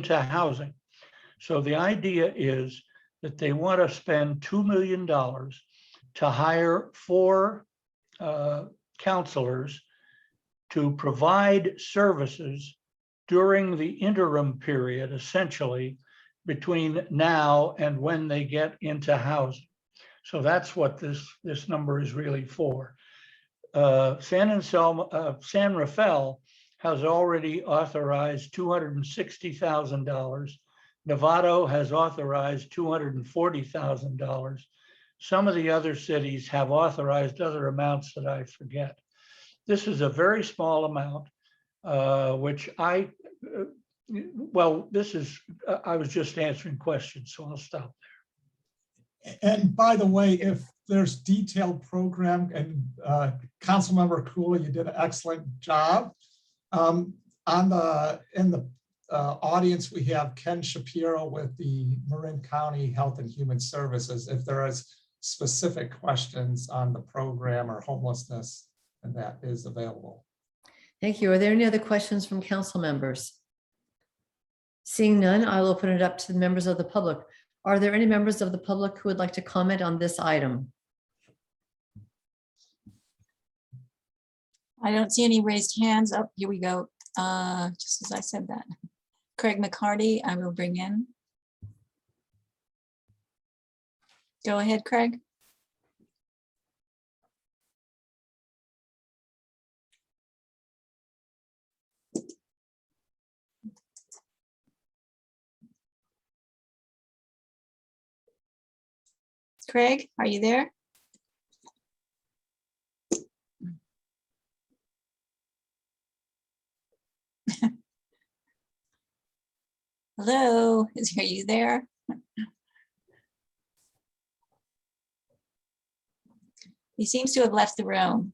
housing. So the idea is that they want to spend $2 million to hire 4 counselors to provide services during the interim period, essentially, between now and when they get into housing. So that's what this number is really for. San Rafael has already authorized $260,000. Novato has authorized $240,000. Some of the other cities have authorized other amounts that I forget. This is a very small amount, which I was just answering questions, so I'll stop there. And by the way, if there's detailed program, and Councilmember Cooley, you did an excellent job. In the audience, we have Ken Shapiro with the Marin County Health and Human Services. If there is specific questions on the program or homelessness, and that is available. Thank you. Are there any other questions from council members? Seeing none, I'll open it up to the members of the public. Are there any members of the public who would like to comment on this item? I don't see any raised hands. Up, here we go. Just as I said that. Craig McCarty, I will bring in. Go ahead, Craig. Craig, are you there? Hello, are you there? He seems to have left the room.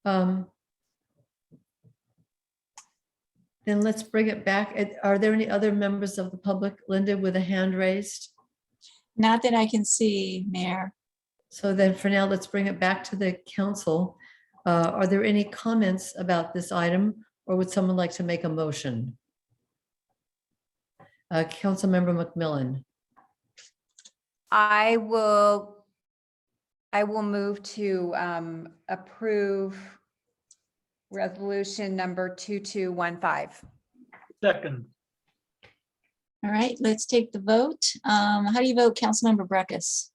Then let's bring it back. Are there any other members of the public, Linda, with a hand raised? Not that I can see, Mayor. So then for now, let's bring it back to the council. Are there any comments about this item, or would someone like to make a motion? Councilmember McMillan. I will move to approve resolution number 2215. Second. All right, let's take the vote. How do you vote, Councilmember Breckus?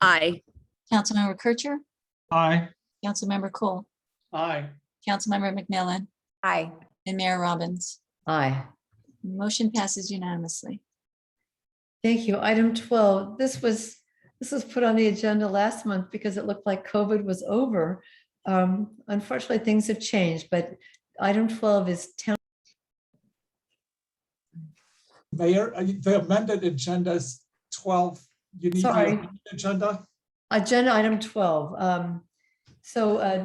Aye. Councilmember Kircher? Aye. Councilmember Cole? Aye. Councilmember McMillan? Aye. And Mayor Robbins? Aye. Motion passes unanimously. Thank you. Item 12. This This was put on the agenda last month because it looked like COVID was over. Unfortunately, things have changed, but item 12 is town. Mayor, the amended agenda is 12. You need the Sorry. amended agenda? Agenda item 12.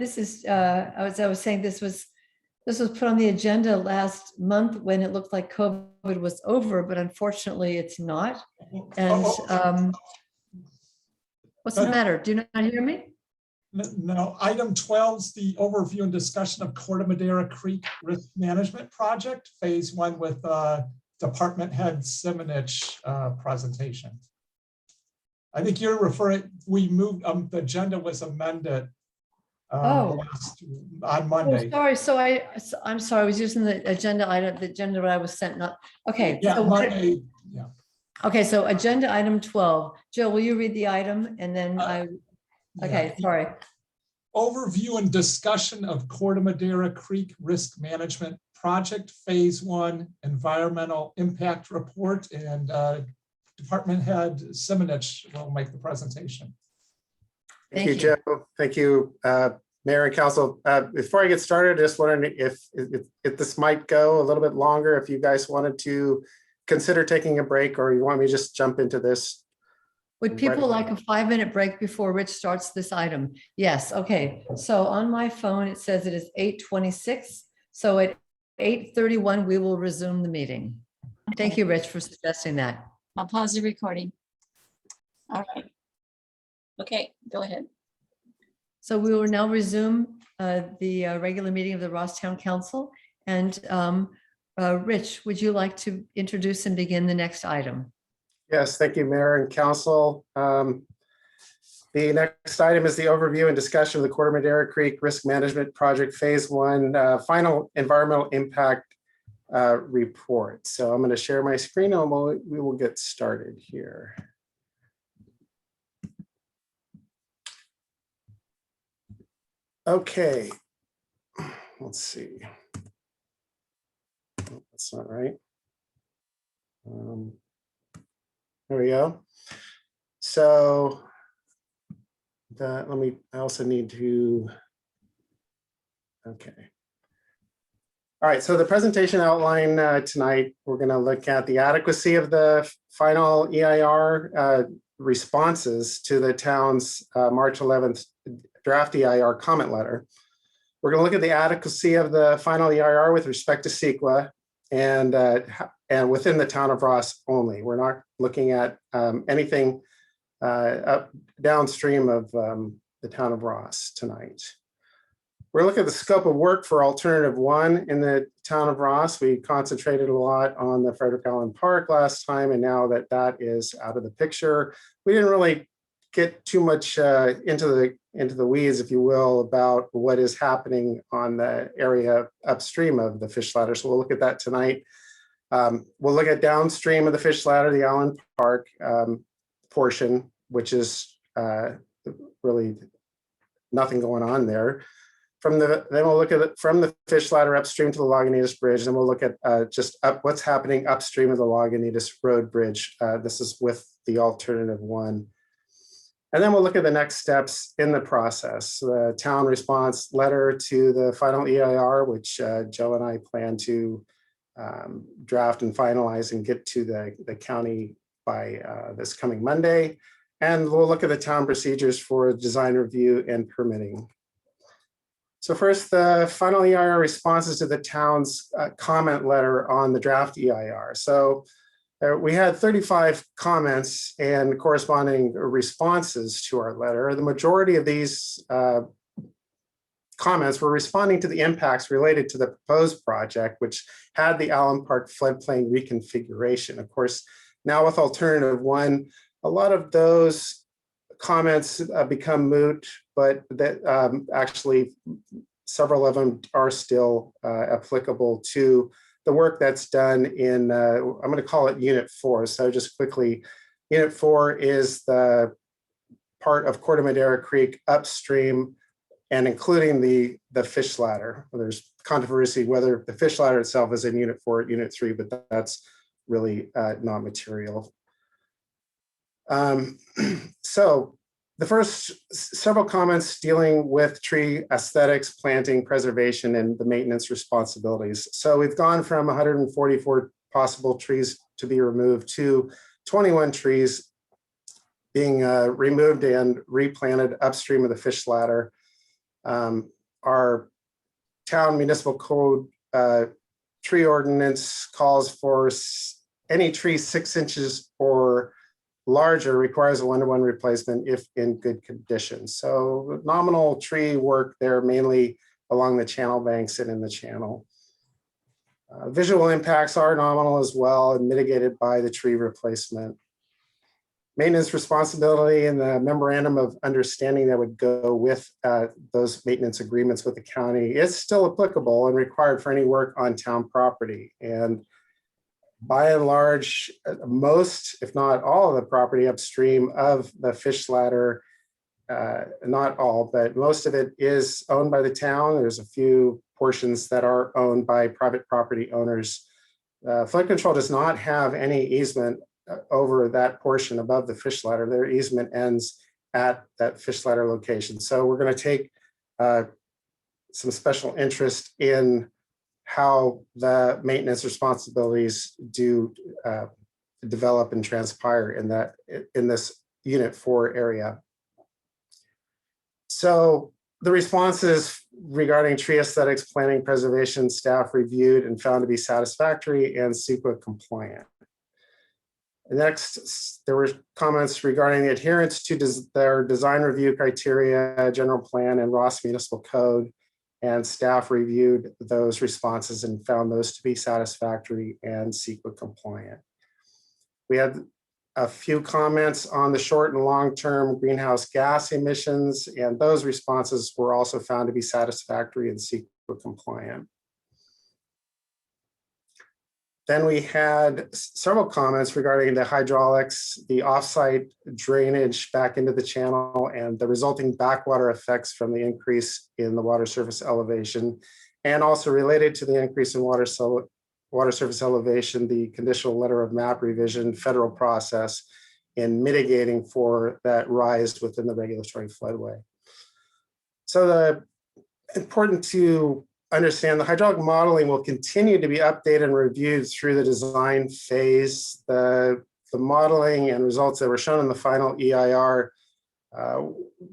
This is, as I was saying, this was put on the agenda last month when it looked like COVID was over, but unfortunately it's not. And what's the matter? Do you not hear me? No, item 12 is the overview and discussion of Corte Madera Creek Risk Management Project, phase 1 with Department Head Simonich presentation. I think you're referring, we moved, the agenda was amended on Monday. Oh, sorry. I'm sorry. I was using the agenda item, the agenda that I was sent. Not okay. Yeah, so Monday. Yeah. Okay, so agenda item 12. Jill, will you read the item and then Okay, sorry. Overview and discussion of Corte Madera Creek Risk Management Project Phase 1 Environmental Impact Report, and Department Head Simonich will make the presentation. Thank you, Joe. Thank you, Mayor and Council. Before I get started, I just wondering if this might go a little bit longer, if you guys wanted to consider taking a break, or you want me to just jump into this. Would people like a 5-minute break before Rich starts this item? Yes, okay. So on my phone, it says it is 8:26. So at 8:31, we will resume the meeting. Thank you, Rich, for suggesting that. I'll pause the recording. All right. Okay, go ahead. So we will now resume the regular meeting of the Ross Town Council. And Rich, would you like to introduce and begin the next item? Yes, thank you, Mayor and Council. The next item is the overview and discussion of the Corte Madera Creek Risk Management Project Phase 1 Final Environmental Impact Report. So I'm going to share my screen and we will get started here. Okay, let's see. Oh, that's not right. There we go. So I also need to, okay. All right, so the presentation outline tonight, we're going to look at the adequacy of the final EIR responses to the town's March 11th draft EIR comment letter. We're going to look at the adequacy of the final EIR with respect to CEQA and within the town of Ross only. We're not looking at anything up downstream of the town of Ross tonight. We're looking at the scope of work for alternative 1 in the town of Ross. We concentrated a lot on the Frederick Allen Park last time, and now that that is out of the picture, we didn't really get too much into the weeds, if you will, about what is happening on the area upstream of the fish ladder. So we'll look at that tonight. We'll look at downstream of the fish ladder, the Allen Park portion, which is really nothing going on there. Then we'll look at it from the fish ladder upstream to the Lagunitas Bridge, and we'll look at what's happening upstream of the Lagunitas Road Bridge. This is with the alternative 1. And then we'll look at the next steps in the process, the town response letter to the final EIR, which Joe and I plan to draft and finalize and get to the county by this coming Monday. And we'll look at the town procedures for design review and permitting. So first, the final EIR responses to the town's comment letter on the draft EIR. So we had 35 comments and corresponding responses to our letter. The majority of these comments were responding to the impacts related to the proposed project, which had the Allen Park floodplain reconfiguration. Of course, now with alternative 1, a lot of those comments become moot, but that actually several of them are still applicable to the work that's done in, I'm going to call it Unit 4. So just quickly, Unit 4 is the part of Corte Madera Creek upstream and including the fish ladder. There's controversy whether the fish ladder itself is in Unit 4 or Unit 3, but that's really not material. So the first several comments dealing with tree aesthetics, planting, preservation, and the maintenance responsibilities. So we've gone from 144 possible trees to be removed to 21 trees being removed and replanted upstream of the fish ladder. Our town municipal code tree ordinance calls for any tree 6 inches or larger requires a 1-to-1 replacement if in good condition. So nominal tree work there mainly along the channel banks and in the channel. Visual impacts are nominal as well and mitigated by the tree replacement. Maintenance responsibility and the memorandum of understanding that would go with those maintenance agreements with the county is still applicable and required for any work on town property. And by and large, most, if not all of the property upstream of the fish ladder, not all, but most of it is owned by the town. There's a few portions that are owned by private property owners. Flood control does not have any easement over that portion above the fish ladder. Their easement ends at that fish ladder location. So we're going to take some special interest in how the maintenance responsibilities do develop and transpire in this Unit 4 area. So the responses regarding tree aesthetics, planning, preservation, staff reviewed and found to be satisfactory and CEQA compliant. Next, there were comments regarding the adherence to their design review criteria, general plan, and Ross Municipal Code, and staff reviewed those responses and found those to be satisfactory and CEQA compliant. We had a few comments on the short and long-term greenhouse gas emissions, and those responses were also found to be satisfactory and CEQA compliant. Then we had several comments regarding the hydraulics, the offsite drainage back into the channel, and the resulting backwater effects from the increase in the water surface elevation, and also related to the increase in water surface elevation, the conditional letter of map revision federal process in mitigating for that rise within the regulatory floodway. So important to understand, the hydraulic modeling will continue to be updated and reviewed through the design phase. The modeling and results that were shown in the final EIR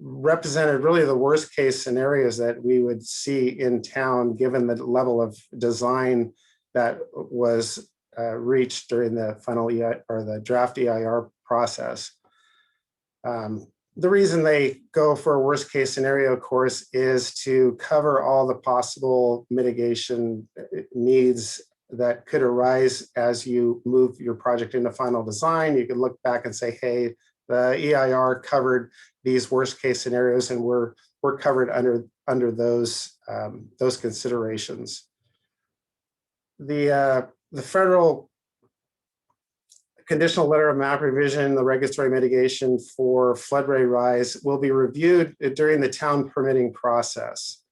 represented really the worst case scenarios that we would see in town, given the level of design that was reached during the final EIR or the draft EIR process. The reason they go for a worst case scenario, of course, is to cover all the possible mitigation needs that could arise as you move your project into final design. You can look back and say, hey, the EIR covered these worst case scenarios, and we're covered under those considerations. The federal conditional letter of map revision, the regulatory mitigation for floodway rise will be reviewed during the town permitting process.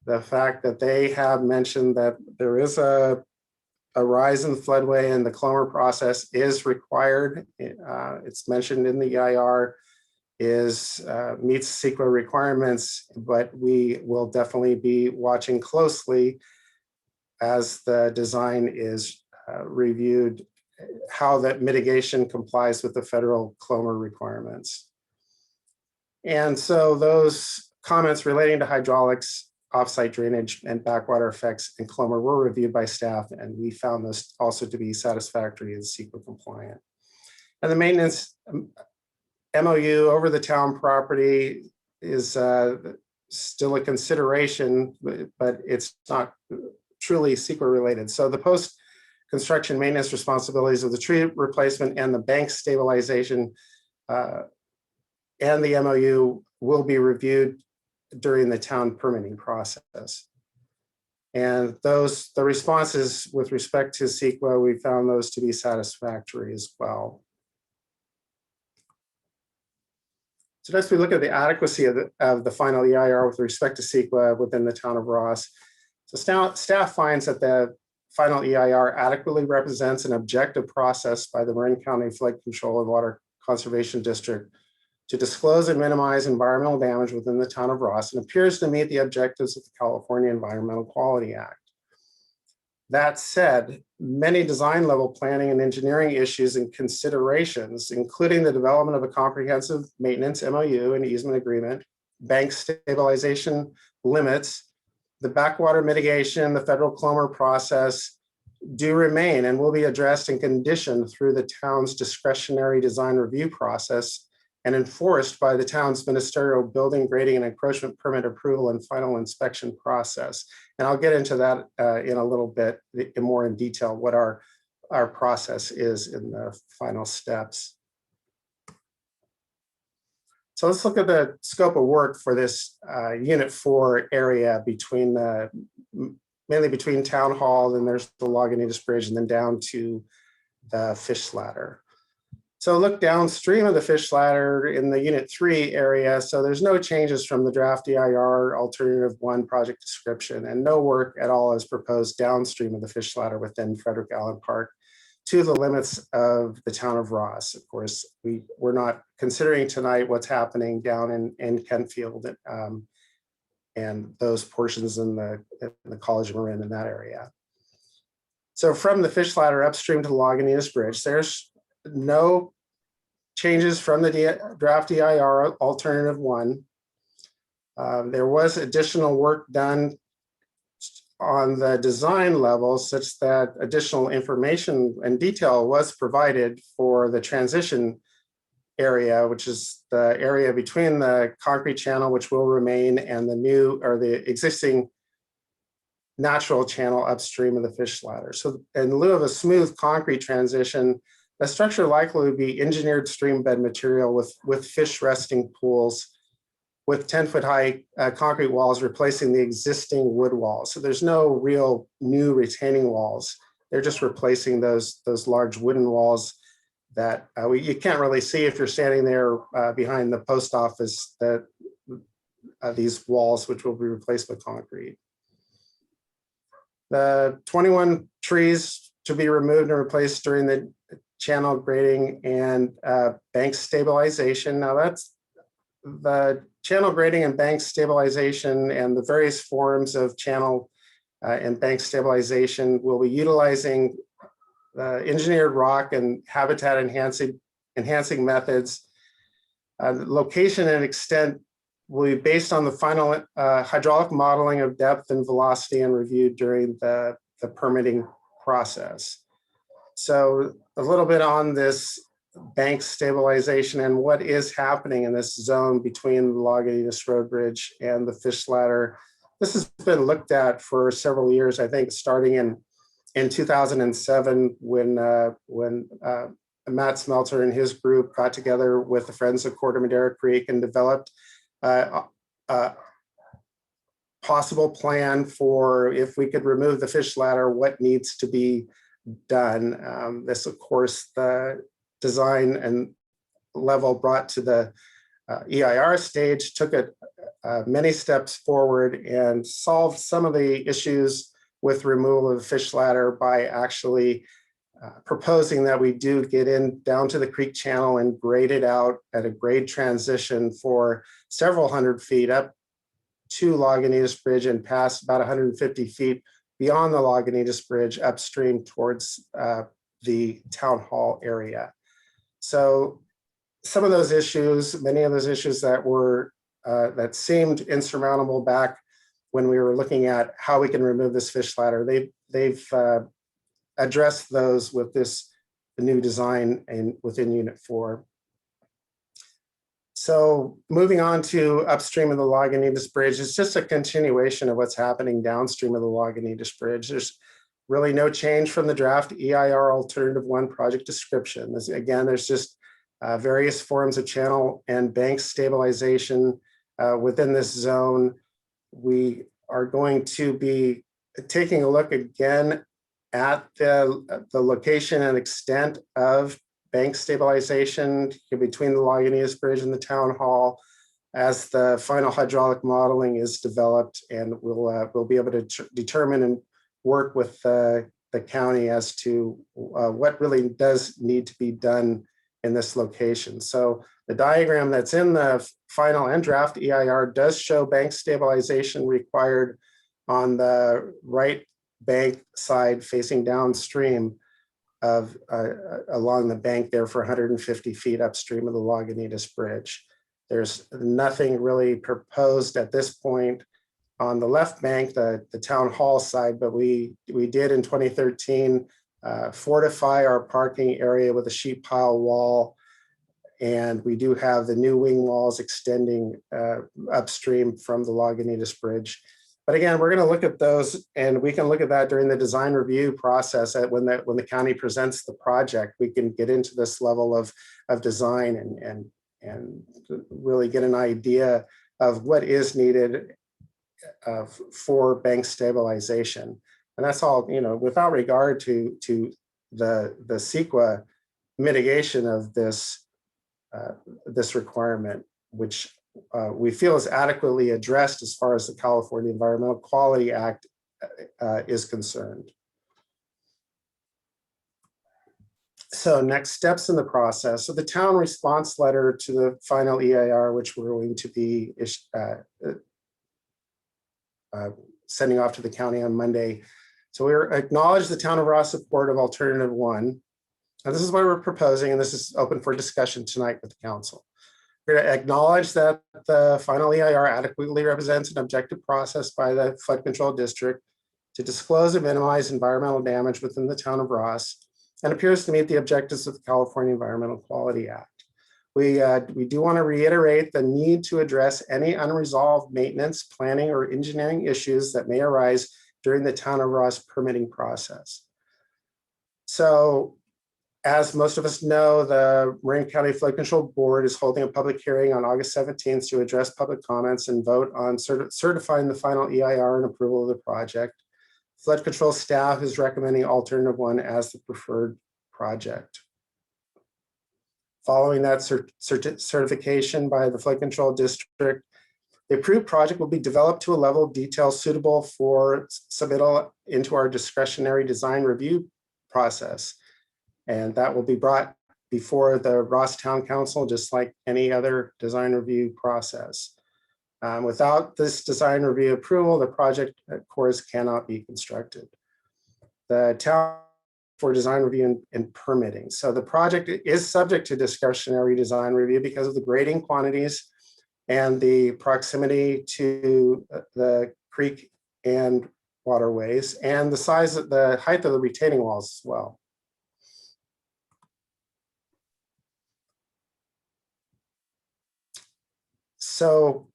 The fact that they have mentioned that there is a rise in the floodway and the Clomer process is required. It's mentioned in the EIR, meets CEQA requirements, but we will definitely be watching closely as the design is reviewed, how that mitigation complies with the federal Clomer requirements. And so those comments relating to hydraulics, offsite drainage, and backwater effects in Clomer were reviewed by staff, and we found those also to be satisfactory and CEQA compliant. And the maintenance MOU over the town property is still a consideration, but it's not truly CEQA related. So the post-construction maintenance responsibilities of the tree replacement and the bank stabilization and the MOU will be reviewed during the town permitting process. And the responses with respect to CEQA, we found those to be satisfactory as well. So next we look at the adequacy of the final EIR with respect to CEQA within the town of Ross. So staff finds that the final EIR adequately represents an objective process by the Marin County Flood Control and Water Conservation District to disclose and minimize environmental damage within the town of Ross and appears to meet the objectives of the California Environmental Quality Act. That said, many design level planning and engineering issues and considerations, including the development of a comprehensive maintenance MOU and easement agreement, bank stabilization limits, the backwater mitigation, the federal Clomer process, do remain and will be addressed and conditioned through the town's discretionary design review process and enforced by the town's ministerial building, grading, and encroachment permit approval and final inspection process. And I'll get into that in a little bit more in detail, what our process is in the final steps. So let's look at the scope of work for this Unit 4 area between mainly between Town Hall, then there's the Lagunitas Bridge, and then down to the Fish Ladder. So look downstream of the Fish Ladder in the Unit 3 area. So there's no changes from the draft EIR Alternative 1 project description, and no work at all is proposed downstream of the Fish Ladder within Frederick Allen Park to the limits of the town of Ross. Of course, we're not considering tonight what's happening down in Kentfield and those portions in the College of Marin in that area. So from the Fish Ladder upstream to the Lagunitas Bridge, there's no changes from the draft EIR Alternative 1. There was additional work done on the design level such that additional information and detail was provided for the transition area, which is the area between the concrete channel, which will remain, and the new or the existing natural channel upstream of the Fish Ladder. So in lieu of a smooth concrete transition, the structure likely would be engineered stream bed material with fish resting pools with 10-foot high concrete walls replacing the existing wood walls. So there's no real new retaining walls. They're just replacing those large wooden walls that you can't really see if you're standing there behind the post office, that these walls, which will be replaced with concrete. The 21 trees to be removed and replaced during the channel grading and bank stabilization. Now that's the channel grading and bank stabilization and the various forms of channel and bank stabilization will be utilizing engineered rock and habitat enhancing methods. The location and extent will be based on the final hydraulic modeling of depth and velocity and reviewed during the permitting process. So a little bit on this bank stabilization and what is happening in this zone between the Lagunitas Road Bridge and the Fish Ladder. This has been looked at for several years, I think starting in 2007 when Matt Smelter and his group got together with the Friends of Corte Madera Creek and developed a possible plan for if we could remove the Fish Ladder, what needs to be done. This, of course, the design and level brought to the EIR stage took it many steps forward and solved some of the issues with removal of the Fish Ladder by actually proposing that we do get in down to the creek channel and grade it out at a grade transition for several hundred feet up to Lagunitas Bridge and past about 150 feet beyond the Lagunitas Bridge upstream towards the town hall area. So some of those issues, many of those issues that were that seemed insurmountable back when we were looking at how we can remove this Fish Ladder, they've addressed those with this new design and within Unit 4. So moving on to upstream of the Lagunitas Bridge, it's just a continuation of what's happening downstream of the Lagunitas Bridge. There's really no change from the draft EIR Alternative 1 project description. Again, there's just various forms of channel and bank stabilization within this zone. We are going to be taking a look again at the location and extent of bank stabilization between the Lagunitas Bridge and the town hall as the final hydraulic modeling is developed, and we'll be able to determine and work with the county as to what really does need to be done in this location. So the diagram that's in the final and draft EIR does show bank stabilization required on the right bank side facing downstream of along the bank there for 150 feet upstream of the Lagunitas Bridge. There's nothing really proposed at this point on the left bank, the town hall side, but we did in 2013 fortify our parking area with a sheet pile wall. And we do have the new wing walls extending upstream from the Lagunitas Bridge. But again, we're going to look at those, and we can look at that during the design review process. When the county presents the project, we can get into this level of design and really get an idea of what is needed for bank stabilization. And that's all, without regard to the CEQA mitigation of this requirement, which we feel is adequately addressed as far as the California Environmental Quality Act is concerned. So next steps in the process. So the town response letter to the final EIR, which we're going to be sending off to the county on Monday. So we acknowledge the town of Ross support of alternative one. And this is what we're proposing, and this is open for discussion tonight with the council. We're going to acknowledge that the final EIR adequately represents an objective process by the flood control district to disclose and minimize environmental damage within the town of Ross, and appears to meet the objectives of the California Environmental Quality Act. We do want to reiterate the need to address any unresolved maintenance, planning, or engineering issues that may arise during the town of Ross permitting process. So, as most of us know, the Marin County Flood Control Board is holding a public hearing on August 17th to address public comments and vote on certifying the final EIR and approval of the project. Flood control staff is recommending alternative one as the preferred project. Following that certification by the flood control district, the approved project will be developed to a level of detail suitable for submittal into our discretionary design review process. And that will be brought before the Ross Town Council, just like any other design review process. Without this design review approval, the project, of course, cannot be constructed. The town for design review and permitting. So the project is subject to discretionary design review because of the grading quantities and the proximity to the creek and waterways, and the height of the retaining walls as well. So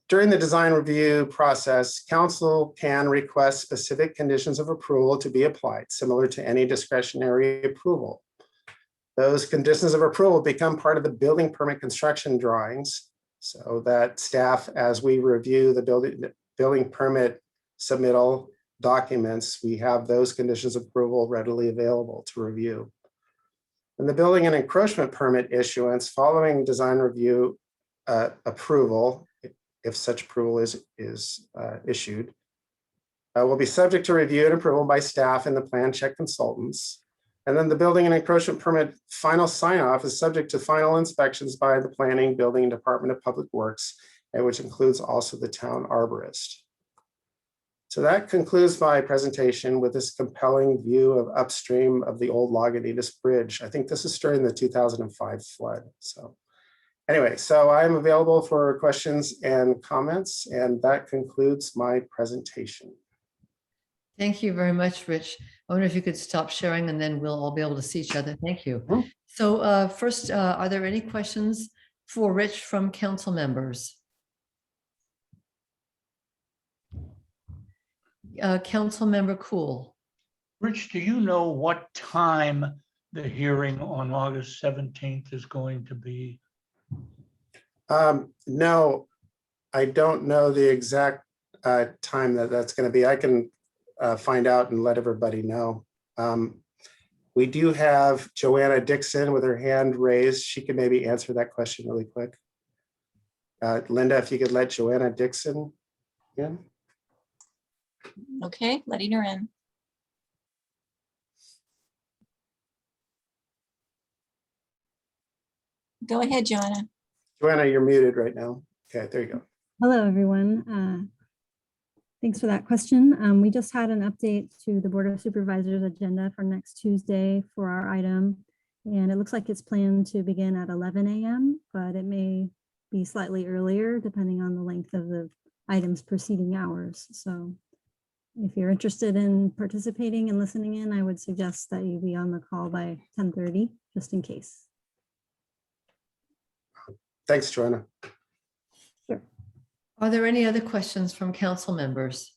during the design review process, council can request specific conditions of approval to be applied, similar to any discretionary approval. Those conditions of approval become part of the building permit construction drawings, so that staff, as we review the building permit submittal documents, we have those conditions of approval readily available to review. And the building and encroachment permit issuance following design review approval, if such approval is issued, will be subject to review and approval by staff and the plan check consultants. And then the building and encroachment permit final sign off is subject to final inspections by the Planning, Building, and Department of Public Works, which includes also the town arborist. So that concludes my presentation with this compelling view of upstream of the old Lagunitas Bridge. I think this is during the 2005 flood. So anyway, so I'm available for questions and comments, and that concludes my presentation. Thank you very much, Rich. I wonder if you could stop sharing and then we'll all be able to see each other. Thank you. So first, are there any questions for Rich from council members? Council member Cool. Rich, do you know what time the hearing on August 17th is going to be? No, I don't know the exact time that's going to be. I can find out and let everybody know. We do have Joanna Dixon with her hand raised. She can maybe answer that question really quick. Linda, if you could let Joanna Dixon in. Okay, letting her in. Go ahead, Joanna. Joanna, you're muted right now. Okay, there you go. Hello, everyone. Thanks for that question. We just had an update to the Board of Supervisors agenda for next Tuesday for our item. And it looks like it's planned to begin at 11 a.m., but it may be slightly earlier depending on the length of the item's preceding hours. So if you're interested in participating and listening in, I would suggest that you be on the call by 10:30, just in case. Thanks, Joanna. Sure. Are there any other questions from council members?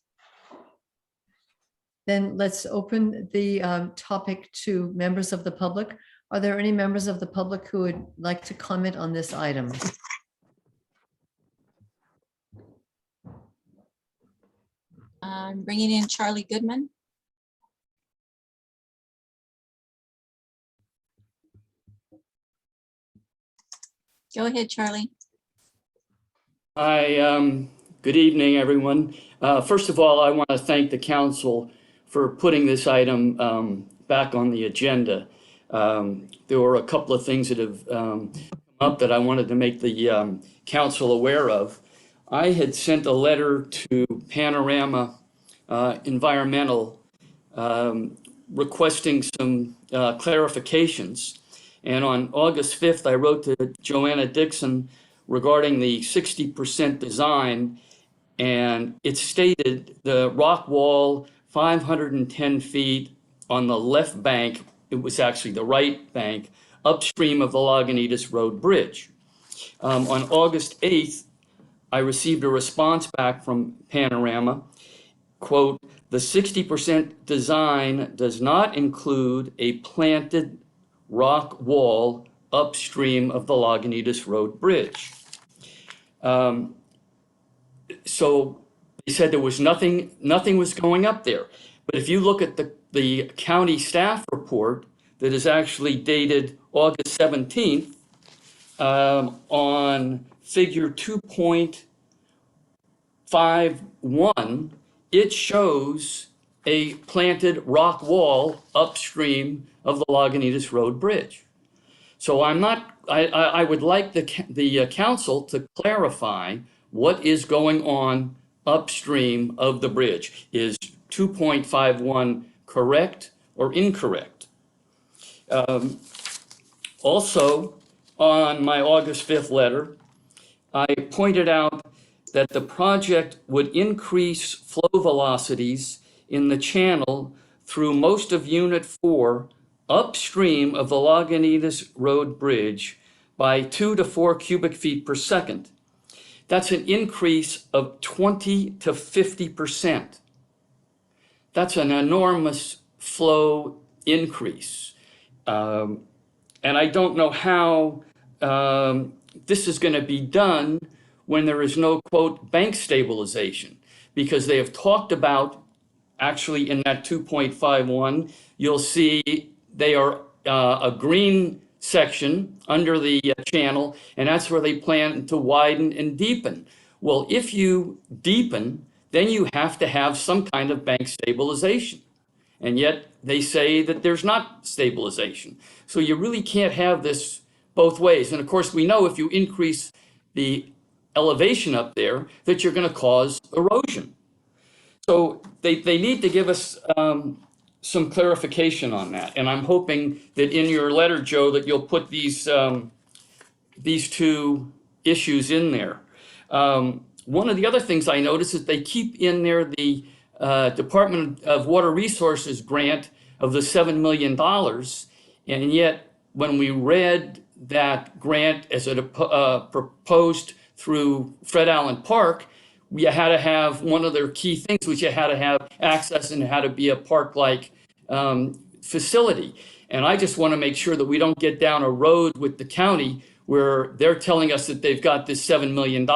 Then let's open the topic to members of the public. Are there any members of the public who would like to comment on this item? I'm bringing in Charlie Goodman. Go ahead, Charlie. Hi, good evening, everyone. First of all, I want to thank the council for putting this item back on the agenda. There were a couple of things that have come up that I wanted to make the council aware of. I had sent a letter to Panorama Environmental requesting some clarifications. And on August 5th, I wrote to Joanna Dixon regarding the 60% design, and it stated the rock wall 510 feet on the left bank, it was actually the right bank, upstream of the Lagunitas Road Bridge. On August 8th, I received a response back from Panorama, quote, "The 60% design does not include a planted rock wall upstream of the Lagunitas Road Bridge." So they said there was nothing was going up there. But if you look at the county staff report that is actually dated August 17th, on figure 2.51, it shows a planted rock wall upstream of the Lagunitas Road Bridge. So I would like the council to clarify what is going on upstream of the bridge. Is 2.51 correct or incorrect? Also, on my August 5th letter, I pointed out that the project would increase flow velocities in the channel through most of Unit 4 upstream of the Lagunitas Road Bridge by 2 to 4 cubic feet per second. That's an increase of 20 to 50%. That's an enormous flow increase. And I don't know how this is going to be done when there is no, quote, bank stabilization, because they have talked about, actually in that 2.51, you'll see they are a green section under the channel, and that's where they plan to widen and deepen. Well, if you deepen, then you have to have some kind of bank stabilization. And yet they say that there's not stabilization. So you really can't have this both ways. And of course, we know if you increase the elevation up there, that you're going to cause erosion. So they need to give us some clarification on that. And I'm hoping that in your letter, Joe, that you'll put these two issues in there. One of the other things I noticed is they keep in there the Department of Water Resources grant of the $7 million. And yet, when we read that grant as it proposed through Fred Allen Park, we had to have one of their key things, which you had to have access and it had to be a park-like facility. And I just want to make sure that we don't get down a road with the county where they're telling us that they've got this $7 million.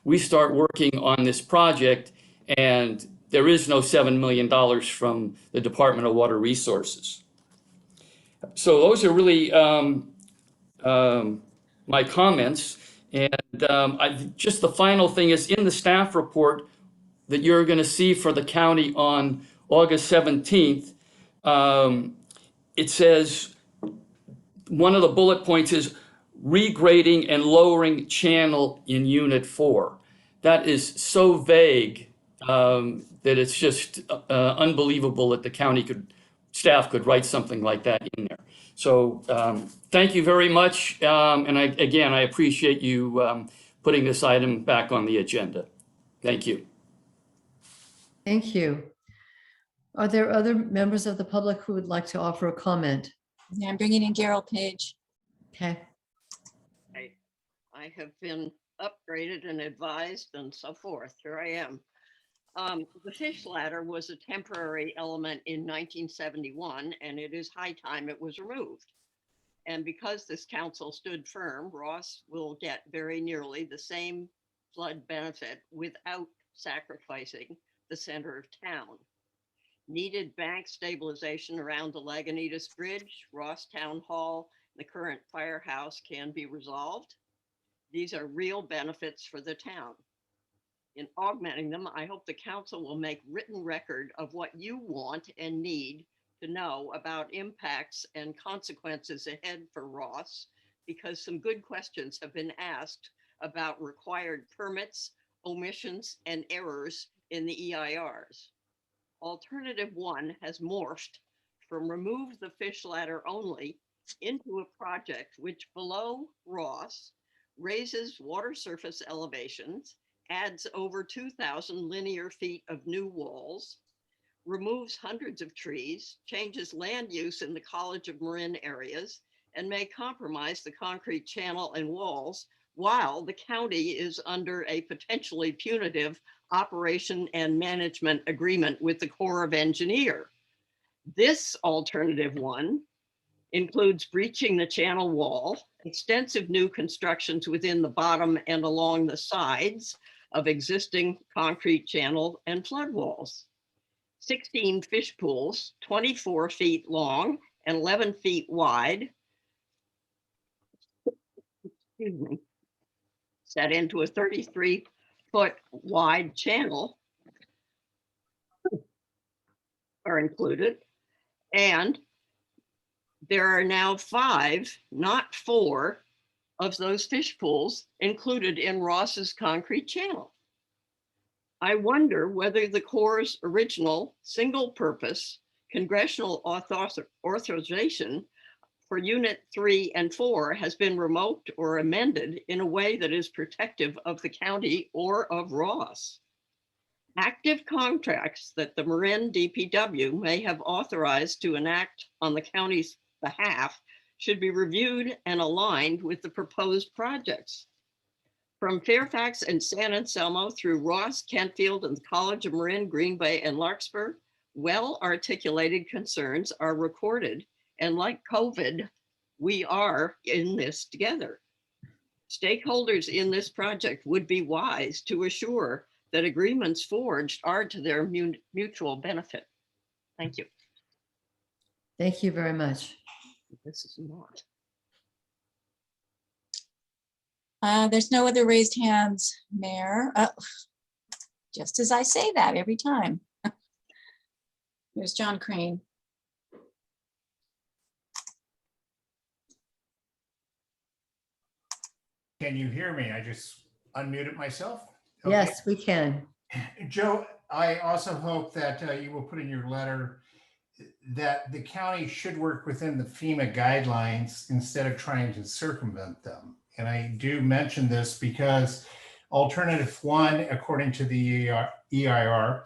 We start working on this project and there is no $7 million from the Department of Water Resources. So those are really my comments. And just the final thing is in the staff report that you're going to see for the county on August 17th, it says, one of the bullet points is regrading and lowering channel in Unit 4. That is so vague that it's just unbelievable that the county staff could write something like that in there. So thank you very much. And I appreciate you putting this item back on the agenda. Thank you. Thank you. Are there other members of the public who would like to offer a comment? Yeah, I'm bringing in Gerald Page. Okay. I have been upgraded and advised and so forth. Here I am. The fish ladder was a temporary element in 1971, and it is high time it was removed. And because this council stood firm, Ross will get very nearly the same flood benefit without sacrificing the center of town. Needed bank stabilization around the Lagunitas Bridge, Ross Town Hall, the current firehouse can be resolved. These are real benefits for the town. In augmenting them, I hope the council will make written record of what you want and need to know about impacts and consequences ahead for Ross, because some good questions have been asked about required permits, omissions, and errors in the EIRs. Alternative 1 has morphed from remove the fish ladder only into a project which below Ross raises water surface elevations, adds over 2,000 linear feet of new walls, removes hundreds of trees, changes land use in the College of Marin areas, and may compromise the concrete channel and walls while the county is under a potentially punitive operation and management agreement with the Corps of Engineers. This alternative 1 includes breaching the channel wall, extensive new constructions within the bottom and along the sides of existing concrete channel and flood walls, 16 fish pools, 24 feet long and 11 feet wide, set into a 33-foot wide channel are included. And there are now 5, not 4, of those fish pools included in Ross's concrete channel. I wonder whether the Corps' original single-purpose congressional authorization for Unit 3 and 4 has been revoked or amended in a way that is protective of the county or of Ross. Active contracts that the Marin DPW may have authorized to enact on the county's behalf should be reviewed and aligned with the proposed projects. From Fairfax and San Anselmo through Ross, Kentfield, and the College of Marin, Green Bay, and Larkspur, well-articulated concerns are recorded, and like COVID, we are in this together. Stakeholders in this project would be wise to assure that agreements forged are to their mutual benefit. Thank you. Thank you very much. This is not. There's no other raised hands, Mayor. Just as I say that every time. There's John Crane. Can you hear me? I just unmuted myself. Okay. Yes, we can. Joe, I also hope that you will put in your letter that the county should work within the FEMA guidelines instead of trying to circumvent them. And I do mention this because alternative 1, according to the EIR,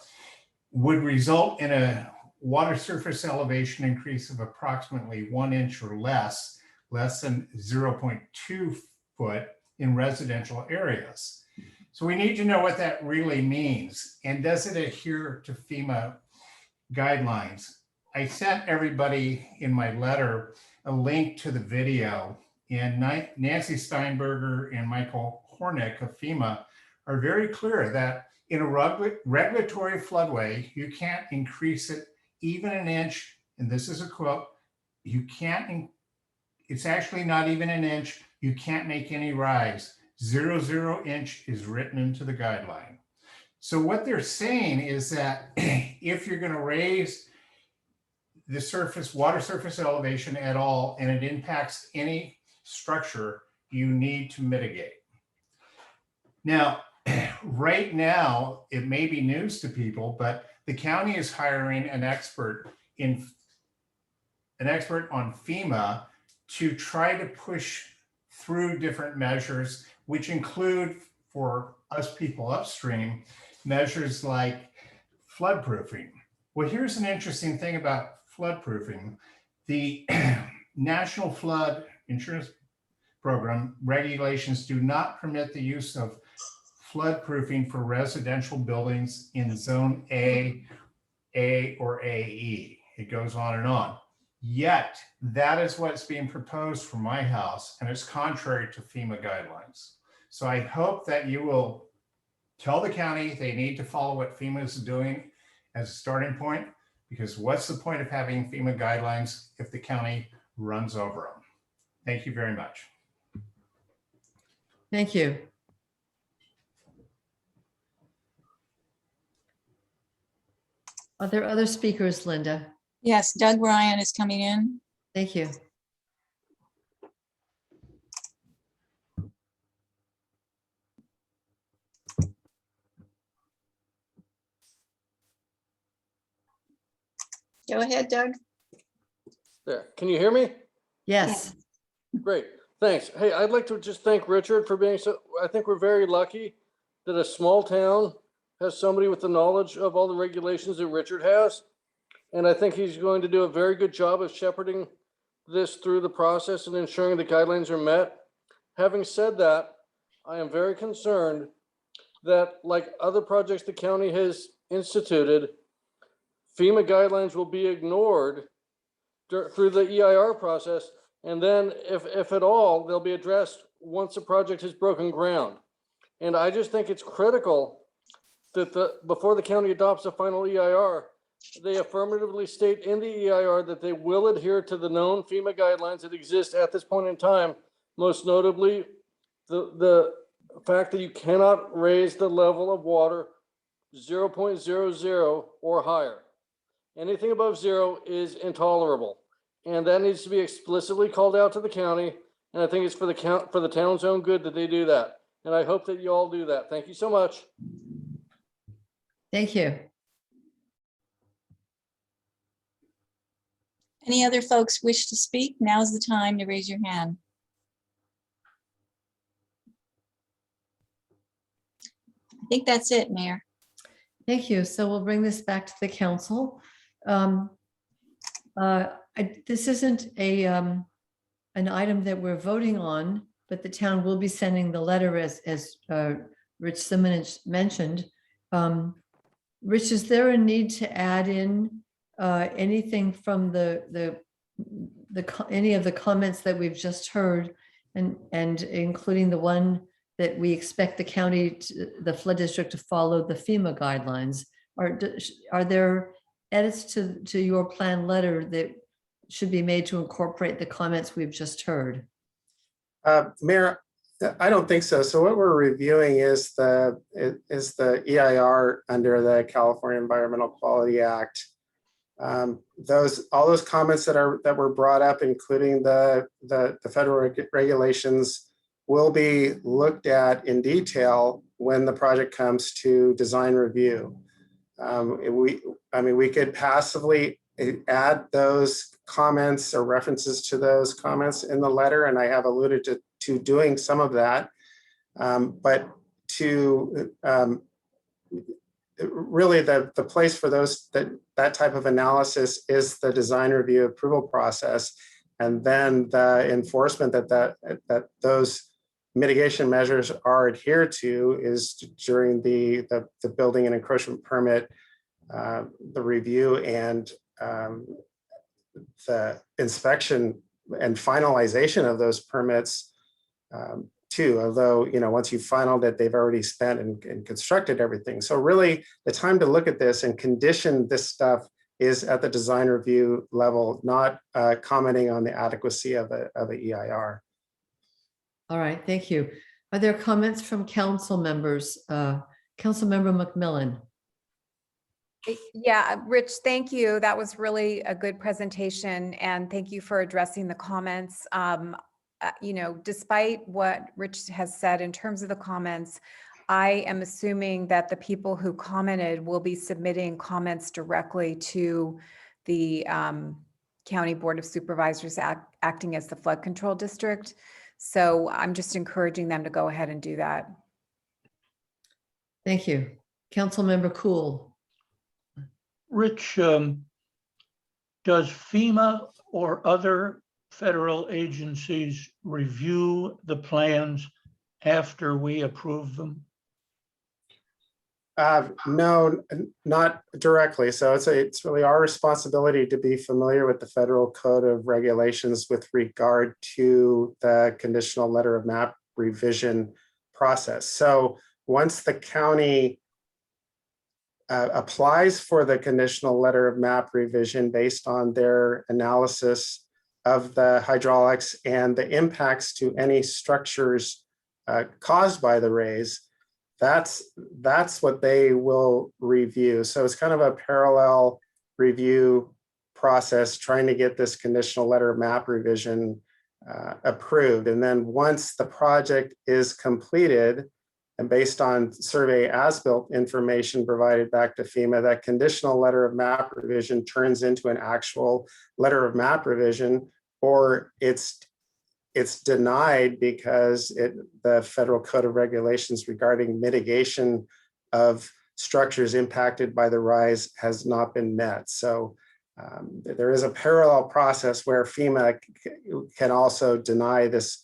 would result in a water surface elevation increase of approximately 1 inch or less than 0.2 foot in residential areas. So we need to know what that really means. And does it adhere to FEMA guidelines? I sent everybody in my letter a link to the video, and Nancy Steinberger and Michael Hornick of FEMA are very clear that in a regulatory floodway, you can't increase it even an inch. And this is a quote, it's actually not even an inch. You can't make any rise. 0 inch is written into the guideline. So what they're saying is that if you're going to raise the water surface elevation at all, and it impacts any structure, you need to mitigate. Now, right now, it may be news to people, but the county is hiring an expert on FEMA to try to push through different measures, which include, for us people upstream, measures like floodproofing. Well, here's an interesting thing about floodproofing. The National Flood Insurance Program regulations do not permit the use of floodproofing for residential buildings in Zone A or AE. It goes on and on. Yet, that is what's being proposed for my house, and it's contrary to FEMA guidelines. So I hope that you will tell the county they need to follow what FEMA is doing as a starting point, because what's the point of having FEMA guidelines if the county runs over them? Thank you very much. Thank you. Are there other speakers, Linda? Yes, Doug Ryan is coming in. Thank you. Go ahead, Doug. There, can you hear me? Yes. Great, thanks. Hey, I'd like to just thank Richard for being so, I think we're very lucky that a small town has somebody with the knowledge of all the regulations that Richard has. And I think he's going to do a very good job of shepherding this through the process and ensuring the guidelines are met. Having said that, I am very concerned that, like other projects the county has instituted, FEMA guidelines will be ignored through the EIR process. And then if at all, they'll be addressed once the project has broken ground. And I just think it's critical that before the county adopts a final EIR, they affirmatively state in the EIR that they will adhere to the known FEMA guidelines that exist at this point in time, most notably the fact that you cannot raise the level of water 0.00 or higher. Anything above 0 is intolerable. And that needs to be explicitly called out to the county. And I think it's for the town's own good that they do that. And I hope that you all do that. Thank you so much. Thank you. Any other folks wish to speak? Now's the time to raise your hand. I think that's it, Mayor. Thank you. So we'll bring this back to the council. This isn't an item that we're voting on, but the town will be sending the letter as Rich Simonich mentioned. Rich, is there a need to add in anything from any of the comments that we've just heard, and including the one that we expect the county, the flood district, to follow the FEMA guidelines? Are there edits to your plan letter that should be made to incorporate the comments we've just heard? Mayor, I don't think so. So what we're reviewing is the EIR under the California Environmental Quality Act. All those comments that were brought up, including the federal regulations, will be looked at in detail when the project comes to design review. We could passively add those comments or references to those comments in the letter, and I have alluded to doing some of that. But really the place for that type of analysis is the design review approval process, and then the enforcement that those mitigation measures are adhered to is during the building and encroachment permit, the review, and the inspection and finalization of those permits too, although, once you've finalized it, they've already spent and constructed everything. So really the time to look at this and condition this stuff is at the design review level, not commenting on the adequacy of the EIR. All right, thank you. Are there comments from council members? Councilmember McMillan. Yeah, Rich, thank you. That was really a good presentation, and thank you for addressing the comments. despite what Rich has said in terms of the comments, I am assuming that the people who commented will be submitting comments directly to the County Board of Supervisors acting as the flood control district. So I'm just encouraging them to go ahead and do that. Thank you. Councilmember Cool. Rich, does FEMA or other federal agencies review the plans after we approve them? No, not directly. So it's really our responsibility to be familiar with the federal code of regulations with regard to the conditional letter of map revision process. So once the county applies for the conditional letter of map revision based on their analysis of the hydraulics and the impacts to any structures caused by the raise, that's what they will review. So it's kind of a parallel review process trying to get this conditional letter of map revision approved. And then once the project is completed and based on survey as-built information provided back to FEMA, that conditional letter of map revision turns into an actual letter of map revision, or it's denied because the federal code of regulations regarding mitigation of structures impacted by the rise has not been met. So there is a parallel process where FEMA can also deny this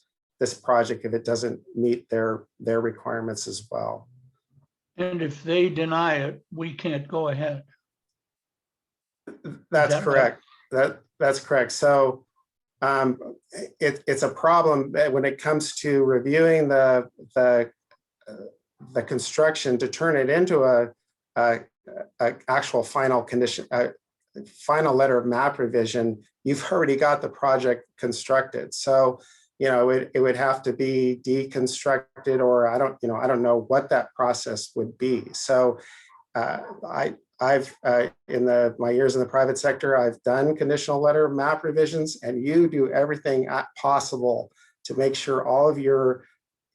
project if it doesn't meet their requirements as well. And if they deny it, we can't go ahead. That's that correct. That's correct. So it's a problem when it comes to reviewing the construction to turn it into a actual final condition, final letter of map revision. You've already got the project constructed, so it would have to be deconstructed, or I don't know what that process would be. So I've in my years in the private sector, I've done conditional letter of map revisions, and you do everything possible to make sure all of your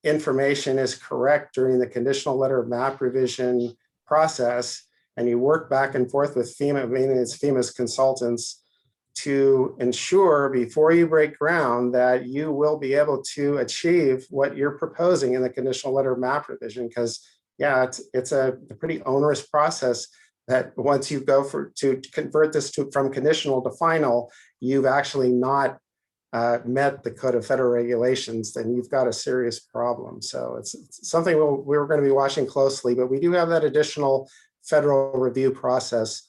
information is correct during the conditional letter of map revision process. And you work back and forth with FEMA, meaning it's FEMA's consultants, to ensure before you break ground that you will be able to achieve what you're proposing in the conditional letter of map revision. Because yeah, it's a pretty onerous process that once you go to convert this from conditional to final, you've actually not met the Code of Federal Regulations, then you've got a serious problem. So it's something we're going to be watching closely, but we do have that additional federal review process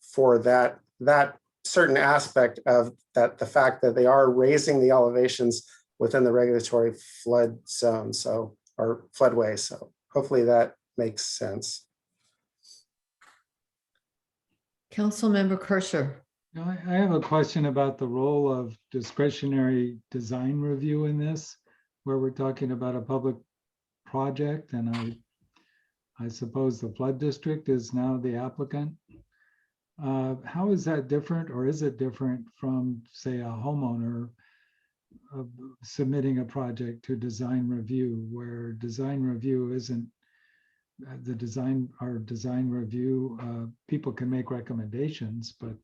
for that certain aspect of that, the fact that they are raising the elevations within the regulatory flood zone, or floodway. So hopefully that makes sense. Councilmember Kirscher. I have a question about the role of discretionary design review in this, where we're talking about a public project, and I suppose the flood district is now the applicant. How is that different, or is it different from, say, a homeowner submitting a project to design review, where design review isn't the design review? People can make recommendations, but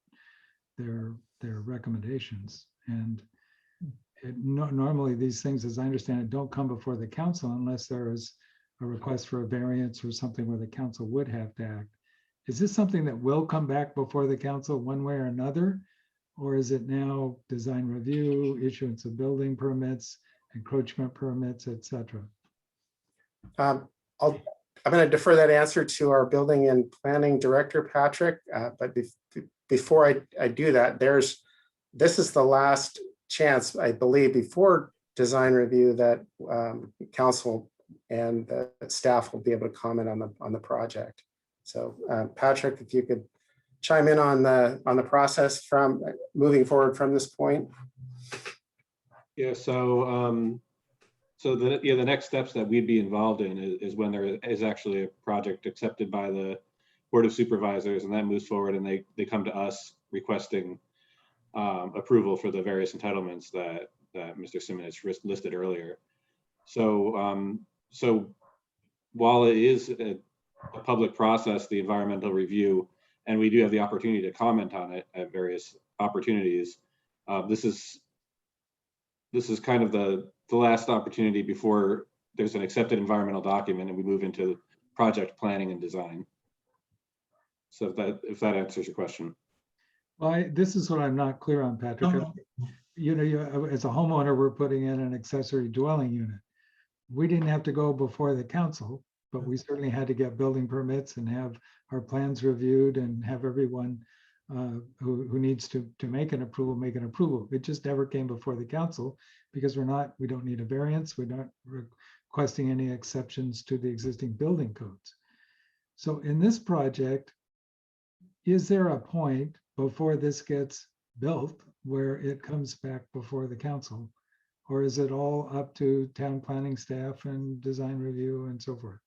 they're recommendations, and normally these things, as I understand it, don't come before the council unless there is a request for a variance or something where the council would have to act. Is this something that will come back before the council one way or another? Or is it now design review, issuance of building permits, encroachment permits, et cetera? I'm going to defer that answer to our building and planning director, Patrick. But before I do that, this is the last chance, I believe, before design review that council and the staff will be able to comment on the project. So Patrick, if you could chime in on the process from moving forward from this point. Yeah, so the next steps that we'd be involved in is when there is actually a project accepted by the Board of Supervisors, and that moves forward, and they come to us requesting approval for the various entitlements that that Mr. Simmons listed earlier. So, so while it is a public process, the environmental review, and we do have the opportunity to comment on it at various opportunities, this is kind of the last opportunity before there's an accepted environmental document and we move into project planning and design. So if that answers your question. Well, this is what I'm not clear on, Patrick. You know, as a homeowner, we're putting in an accessory dwelling unit. We didn't have to go before the council, but we certainly had to get building permits and have our plans reviewed and have everyone who needs to make an approval. It just never came before the council because we don't need a variance. We're not requesting any exceptions to the existing building codes. So in this project, is there a point before this gets built where it comes back before the council? Or is it all up to town planning staff and design review and so forth?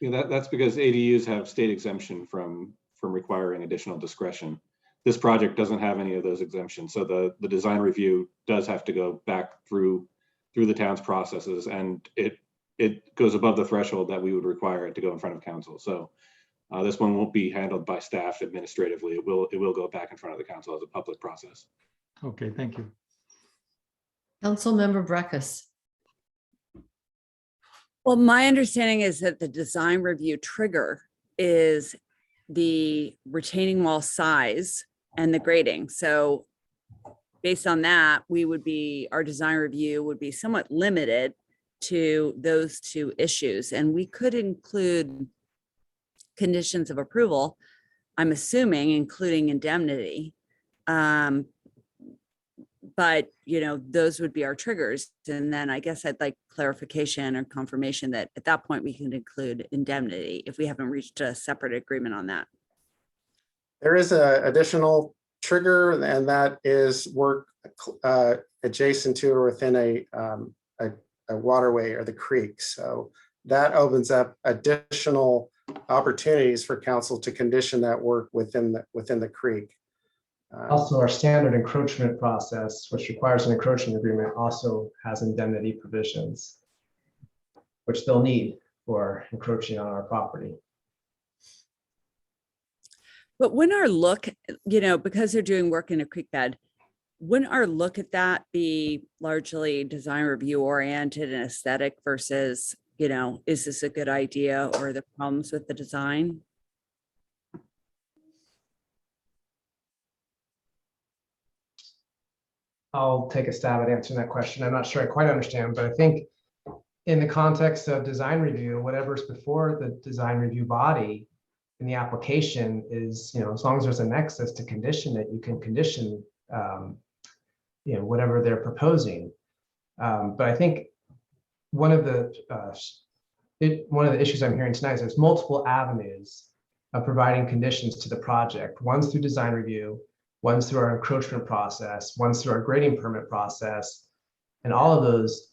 Yeah, that's because ADUs have state exemption from requiring additional discretion. This project doesn't have any of those exemptions. So the design review does have to go back through the town's processes, and it goes above the threshold that we would require it to go in front of council. So this one won't be handled by staff administratively. It will go back in front of the council as a public process. Okay, thank you. Councilmember Breckus. Well, my understanding is that the design review trigger is the retaining wall size and the grading. So based on that, our design review would be somewhat limited to those two issues. And we could include conditions of approval, I'm assuming, including indemnity. But, you know, those would be our triggers. And then I guess I'd like clarification or confirmation that at that point we can include indemnity if we haven't reached a separate agreement on that. There is an additional trigger, and that is work adjacent to or within a waterway or the creek. So that opens up additional opportunities for council to condition that work within the creek. Also, our standard encroachment process, which requires an encroachment agreement, also has indemnity provisions, which they'll need for encroaching on our property. But wouldn't our look, you know, because they're doing work in a creek bed, wouldn't our look at that be largely design review oriented and aesthetic versus, you know, is this a good idea or the problems with the design? I'll take a stab at answering that question. I'm not sure I quite understand, but I think in the context of design review, whatever's before the design review body in the application is, you know, as long as there's a nexus to condition it, you can condition, you know, whatever they're proposing. But I think one of the issues I'm hearing tonight is there's multiple avenues of providing conditions to the project. One's through design review, one's through our encroachment process, one's through our grading permit process. And all of those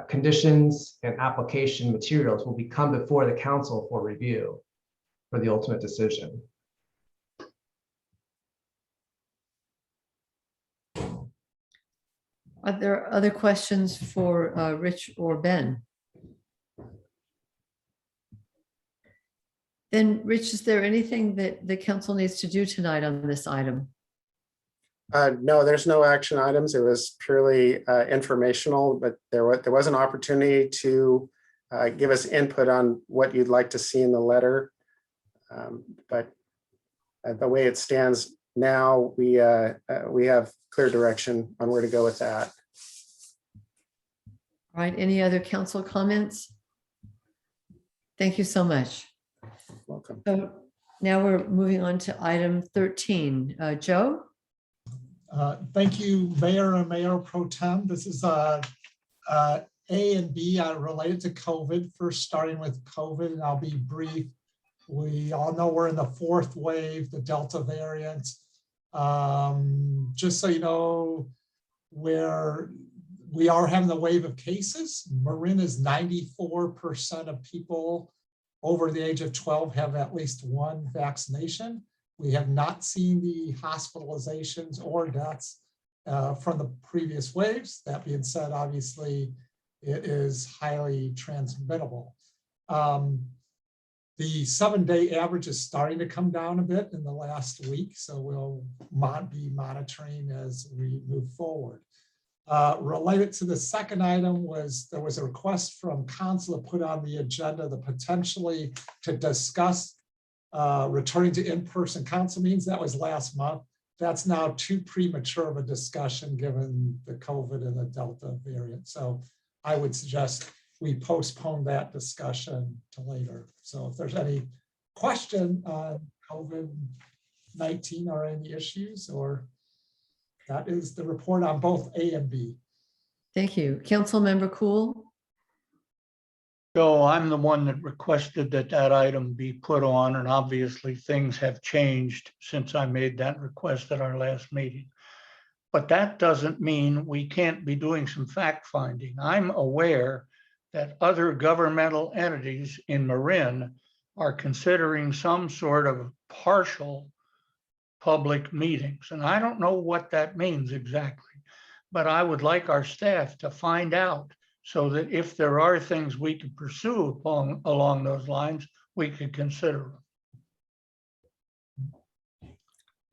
conditions and application materials will come before the council for review for the ultimate decision. Are there other questions for Rich or Ben? Then, Rich, is there anything that the council needs to do tonight on this item? No, there's no action items. It was purely informational, but there was an opportunity to give us input on what you'd like to see in the letter. But the way it stands now, we have clear direction on where to go with that. All right, any other council comments? Thank you so much. Welcome. So now we're moving on to item 13. Joe? Thank you, Mayor and Mayor Pro Tem. This is A and B related to COVID. First, starting with COVID, and I'll be brief. We all know we're in the fourth wave, the Delta variant. Just so you know, where we are having the wave of cases. Marin is 94% of people over the age of 12 have at least one vaccination. We have not seen the hospitalizations or deaths from the previous waves. That being said, obviously, it is highly transmittable. The 7-day average is starting to come down a bit in the last week, so we'll be monitoring as we move forward. Related to the second item was there was a request from council to put on the agenda the potentially to discuss returning to in-person council meetings. That was last month. That's now too premature of a discussion given the COVID and the Delta variant. So I would suggest we postpone that discussion to later. So if there's any question on COVID-19 or any issues, or that is the report on both A and B. Thank you. Councilmember Cool. So I'm the one that requested that that item be put on, and obviously things have changed since I made that request at our last meeting. But that doesn't mean we can't be doing some fact finding. I'm aware that other governmental entities in Marin are considering some sort of partial public meetings. And I don't know what that means exactly, but I would like our staff to find out so that if there are things we could pursue along those lines, we could consider them.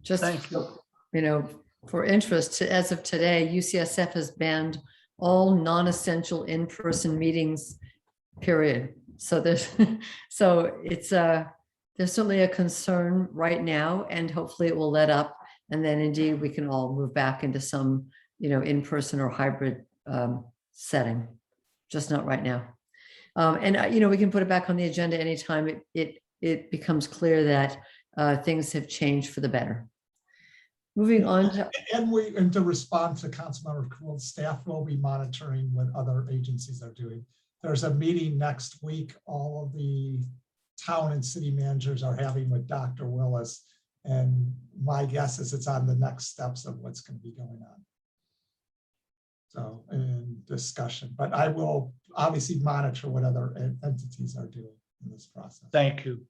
Just, Thank you. You know, for interest, as of today, UCSF has banned all non-essential in-person meetings, period. So there's, so it's there's certainly a concern right now, and hopefully it will let up. And then indeed we can all move back into some, you know, in-person or hybrid setting, just not right now. And you know, we can put it back on the agenda anytime it becomes clear that things have changed for the better. Moving on to, and to respond to Councilmember Cool, staff will be monitoring what other agencies are doing. There's a meeting next week. All of the town and city managers are having with Dr. Willis, and my guess is it's on the next steps of what's going to be going on. So in discussion, but I will obviously monitor what other entities are doing in this process. Thank you.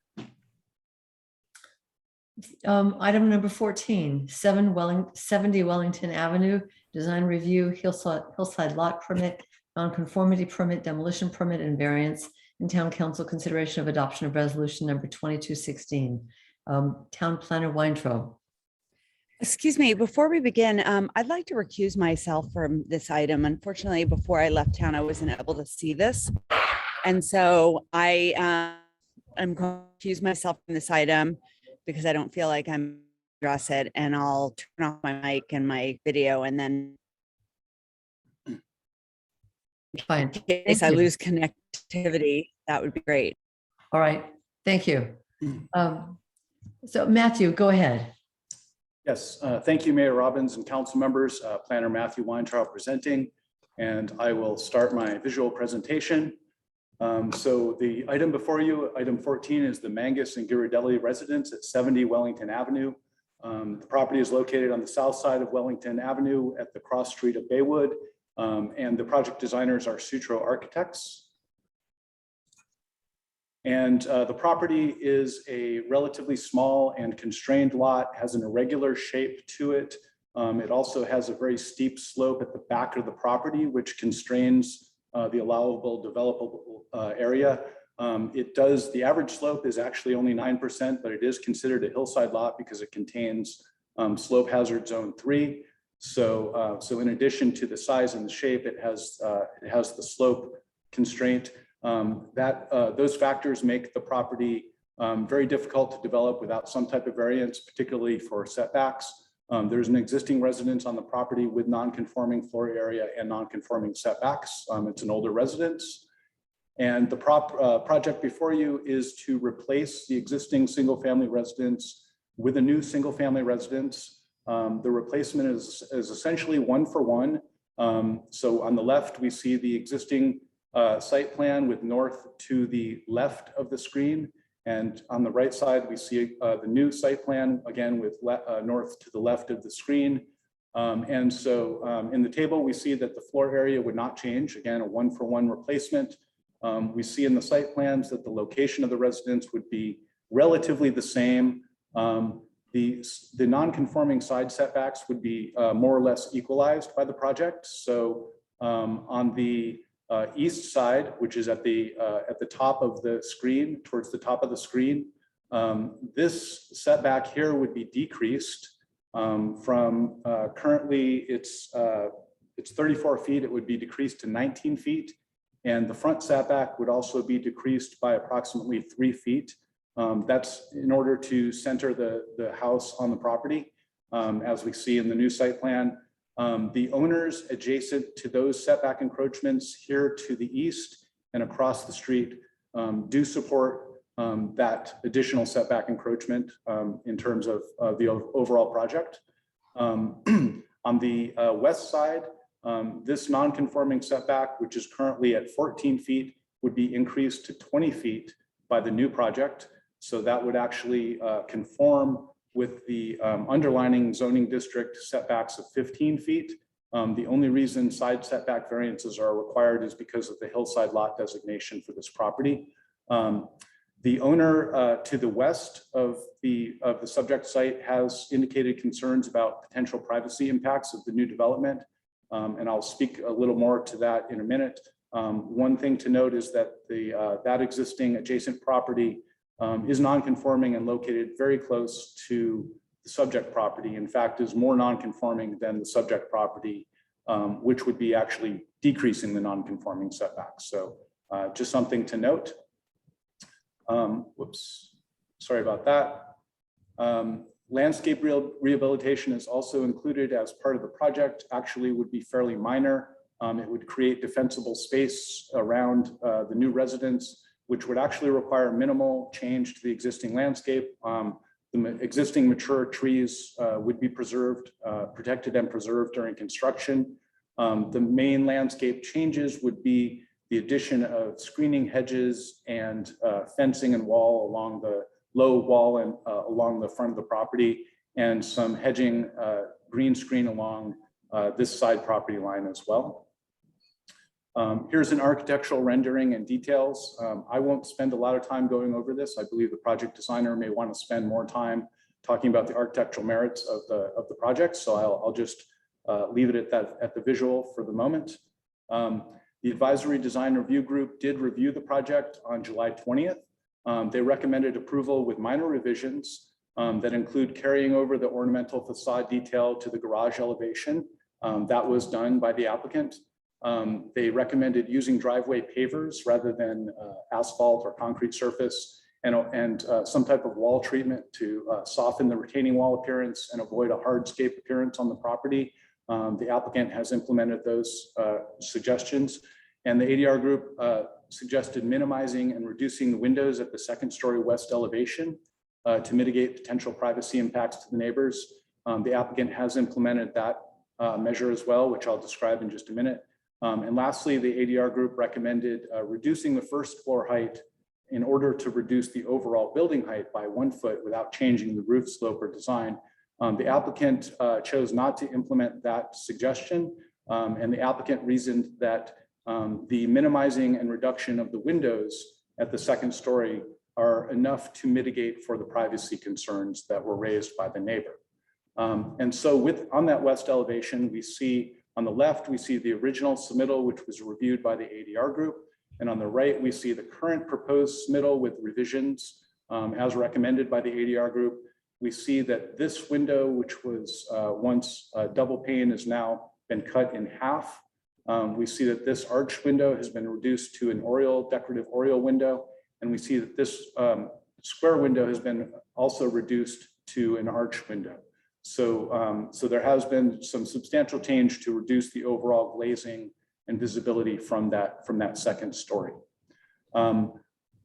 item number 14, 70 Wellington Avenue, design review, hillside lot permit, nonconformity permit, demolition permit, and variance, and town council consideration of adoption of resolution number 2216. Town planner Weintraub. Excuse me, before we begin, I'd like to recuse myself from this item. Unfortunately, before I left town, I wasn't able to see this. And so I'm going to recuse myself from this item because I don't feel like I'm address it, and I'll turn off my mic and my video, and then Fine. in case I lose connectivity, that would be great. All right, thank you. So Matthew, go ahead. Yes, thank you, Mayor Robbins and council members. Planner Matthew Weintraub presenting, and I will start my visual presentation. So the item before you, item 14, is the Mangus and Ghirardelli residence at 70 Wellington Avenue. The property is located on the south side of Wellington Avenue at the cross street of Baywood, and the project designers are Sutro Architects. And the property is a relatively small and constrained lot, has an irregular shape to it. It also has a very steep slope at the back of the property, which constrains the allowable developable area. The average slope is actually only 9%, but it is considered a hillside lot because it contains slope hazard zone 3. So in addition to the size and the shape, it has the slope constraint. Those factors make the property very difficult to develop without some type of variance, particularly for setbacks. There's an existing residence on the property with non-conforming floor area and non-conforming setbacks. It's an older residence. And the project before you is to replace the existing single-family residence with a new single-family residence. The replacement is essentially 1-for-1. So on the left, we see the existing site plan with north to the left of the screen. And on the right side, we see the new site plan, again, with north to the left of the screen. And so in the table, we see that the floor area would not change. Again, a 1-for-1 replacement. We see in the site plans that the location of the residence would be relatively the same. The non-conforming side setbacks would be more or less equalized by the project. So on the east side, which is at the top of the screen, towards the top of the screen, this setback here would be decreased from currently it's 34 feet. It would be decreased to 19 feet. And the front setback would also be decreased by approximately 3 feet. That's in order to center the house on the property, as we see in the new site plan. The owners adjacent to those setback encroachments here to the east and across the street do support that additional setback encroachment in terms of the overall project. On the west side, this non-conforming setback, which is currently at 14 feet, would be increased to 20 feet by the new project. So that would actually conform with the underlining zoning district setbacks of 15 feet. The only reason side setback variances are required is because of the hillside lot designation for this property. The owner to the west of the subject site has indicated concerns about potential privacy impacts of the new development. And I'll speak a little more to that in a minute. One thing to note is that that existing adjacent property is non-conforming and located very close to the subject property. In fact, is more non-conforming than the subject property, which would be actually decreasing the non-conforming setbacks. So just something to note. Whoops, sorry about that. Landscape rehabilitation is also included as part of the project. Actually would be fairly minor. It would create defensible space around the new residence, which would actually require minimal change to the existing landscape. The existing mature trees would be preserved, protected and preserved during construction. The main landscape changes would be the addition of screening hedges and fencing and wall along the low wall and along the front of the property, and some hedging green screen along this side property line as well. Here's an architectural rendering and details. I won't spend a lot of time going over this. I believe the project designer may want to spend more time talking about the architectural merits of the project. So I'll just leave it at the visual for the moment. The advisory design review group did review the project on July 20th. They recommended approval with minor revisions that include carrying over the ornamental facade detail to the garage elevation. That was done by the applicant. They recommended using driveway pavers rather than asphalt or concrete surface, and some type of wall treatment to soften the retaining wall appearance and avoid a hardscape appearance on the property. The applicant has implemented those suggestions, and the ADR group suggested minimizing and reducing the windows at the second story west elevation to mitigate potential privacy impacts to the neighbors. The applicant has implemented that measure as well, which I'll describe in just a minute. And lastly, the ADR group recommended reducing the first floor height in order to reduce the overall building height by 1 foot without changing the roof slope or design. The applicant chose not to implement that suggestion, and the applicant reasoned that the minimizing and reduction of the windows at the second story are enough to mitigate for the privacy concerns that were raised by the neighbor. And so on that west elevation, we see on the left, we see the original submittal, which was reviewed by the ADR group. And on the right, we see the current proposed submittal with revisions as recommended by the ADR group. We see that this window, which was once a double pane, has now been cut in half. We see that this arch window has been reduced to an decorative oriel window. And we see that this square window has been also reduced to an arch window. So, so there has been some substantial change to reduce the overall glazing and visibility from that second story.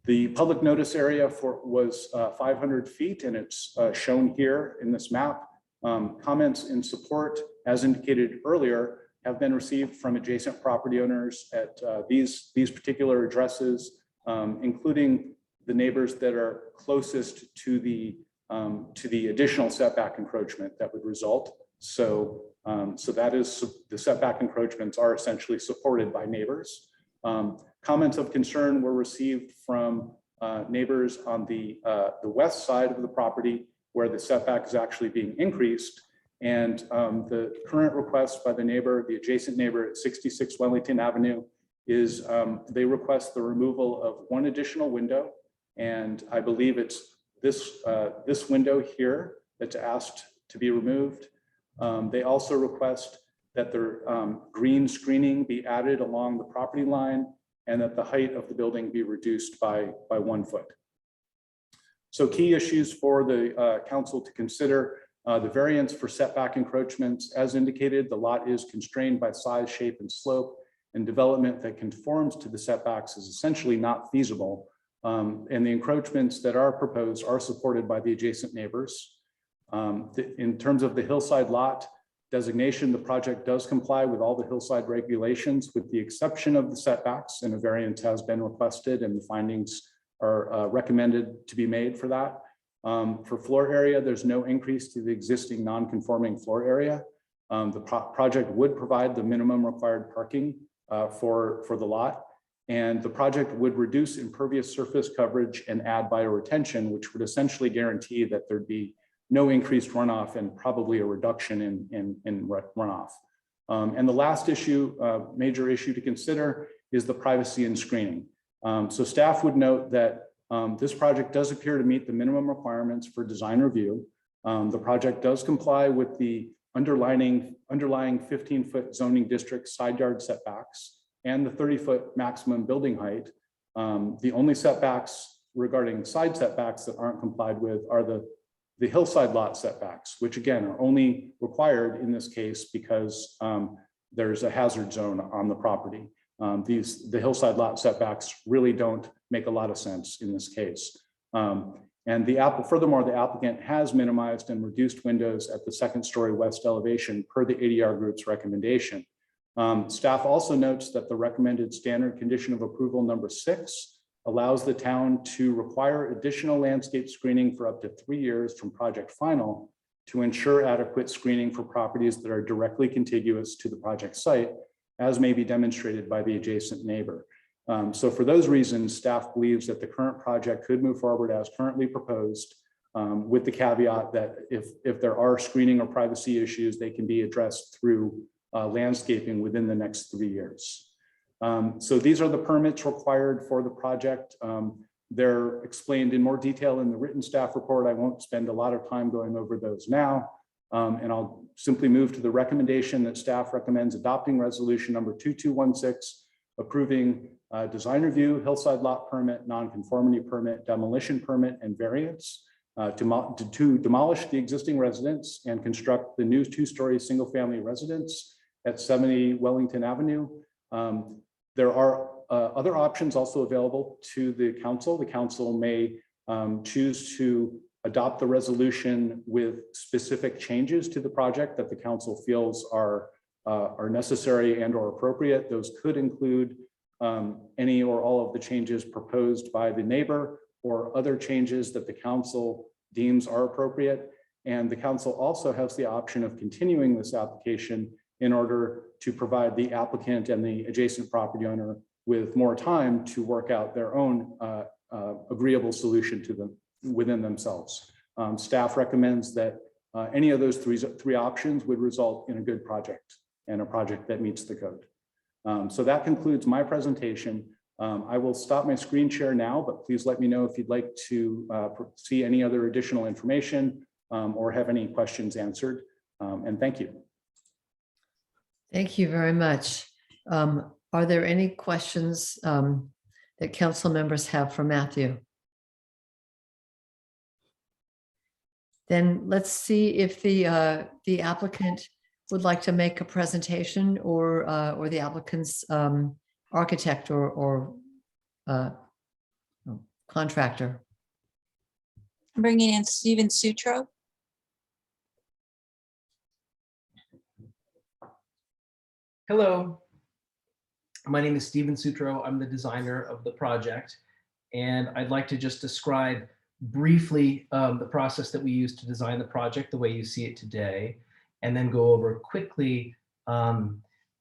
The public notice area was 500 feet, and it's shown here in this map. Comments in support, as indicated earlier, have been received from adjacent property owners at these particular addresses, including the neighbors that are closest to the additional setback encroachment that would result. So, so that is, the setback encroachments are essentially supported by neighbors. Comments of concern were received from neighbors on the west side of the property, where the setback is actually being increased. And the current request by the neighbor, the adjacent neighbor at 66 Wellington Avenue, is they request the removal of one additional window. And I believe it's this window here that's asked to be removed. They also request that the green screening be added along the property line and that the height of the building be reduced by 1 foot. So key issues for the council to consider: the variance for setback encroachments. As indicated, the lot is constrained by size, shape, and slope, and development that conforms to the setbacks is essentially not feasible. And the encroachments that are proposed are supported by the adjacent neighbors. In terms of the hillside lot designation, the project does comply with all the hillside regulations with the exception of the setbacks, and a variance has been requested and the findings are recommended to be made for that. For floor area, there's no increase to the existing non-conforming floor area. The project would provide the minimum required parking for the lot, and the project would reduce impervious surface coverage and add bioretention, which would essentially guarantee that there'd be no increased runoff and probably a reduction in runoff. And the last issue, major issue to consider, is the privacy and screening. So staff would note that this project does appear to meet the minimum requirements for design review. The project does comply with the underlying 15-foot zoning district side yard setbacks and the 30-foot maximum building height. The only setbacks regarding side setbacks that aren't complied with are the hillside lot setbacks, which again are only required in this case because there's a hazard zone on the property. The hillside lot setbacks really don't make a lot of sense in this case. And furthermore, the applicant has minimized and reduced windows at the second-story west elevation per the ADR group's recommendation. Staff also notes that the recommended standard condition of approval number 6 allows the town to require additional landscape screening for up to 3 years from project final to ensure adequate screening for properties that are directly contiguous to the project site, as may be demonstrated by the adjacent neighbor. So for those reasons, staff believes that the current project could move forward as currently proposed, with the caveat that if there are screening or privacy issues, they can be addressed through landscaping within the next 3 years. So these are the permits required for the project. They're explained in more detail in the written staff report. I won't spend a lot of time going over those now. And I'll simply move to the recommendation that staff recommends adopting resolution number 2216, approving design review, hillside lot permit, nonconformity permit, demolition permit, and variance to demolish the existing residence and construct the new 2-story single-family residence at 70 Wellington Avenue. There are other options also available to the council. The council may choose to adopt the resolution with specific changes to the project that the council feels are necessary and or appropriate. Those could include any or all of the changes proposed by the neighbor or other changes that the council deems are appropriate. And the council also has the option of continuing this application in order to provide the applicant and the adjacent property owner with more time to work out their own agreeable solution to them within themselves. Staff recommends that any of those three options would result in a good project and a project that meets the code. So that concludes my presentation. I will stop my screen share now, but please let me know if you'd like to see any other additional information or have any questions answered. And thank you. Thank you very much. Are there any questions that council members have for Matthew? Then let's see if the applicant would like to make a presentation or the applicant's architect or contractor. I'm bringing in Steven Sutro. Hello, my name is Steven Sutro. I'm the designer of the project, and I'd like to just describe briefly the process that we use to design the project the way you see it today, and then go over quickly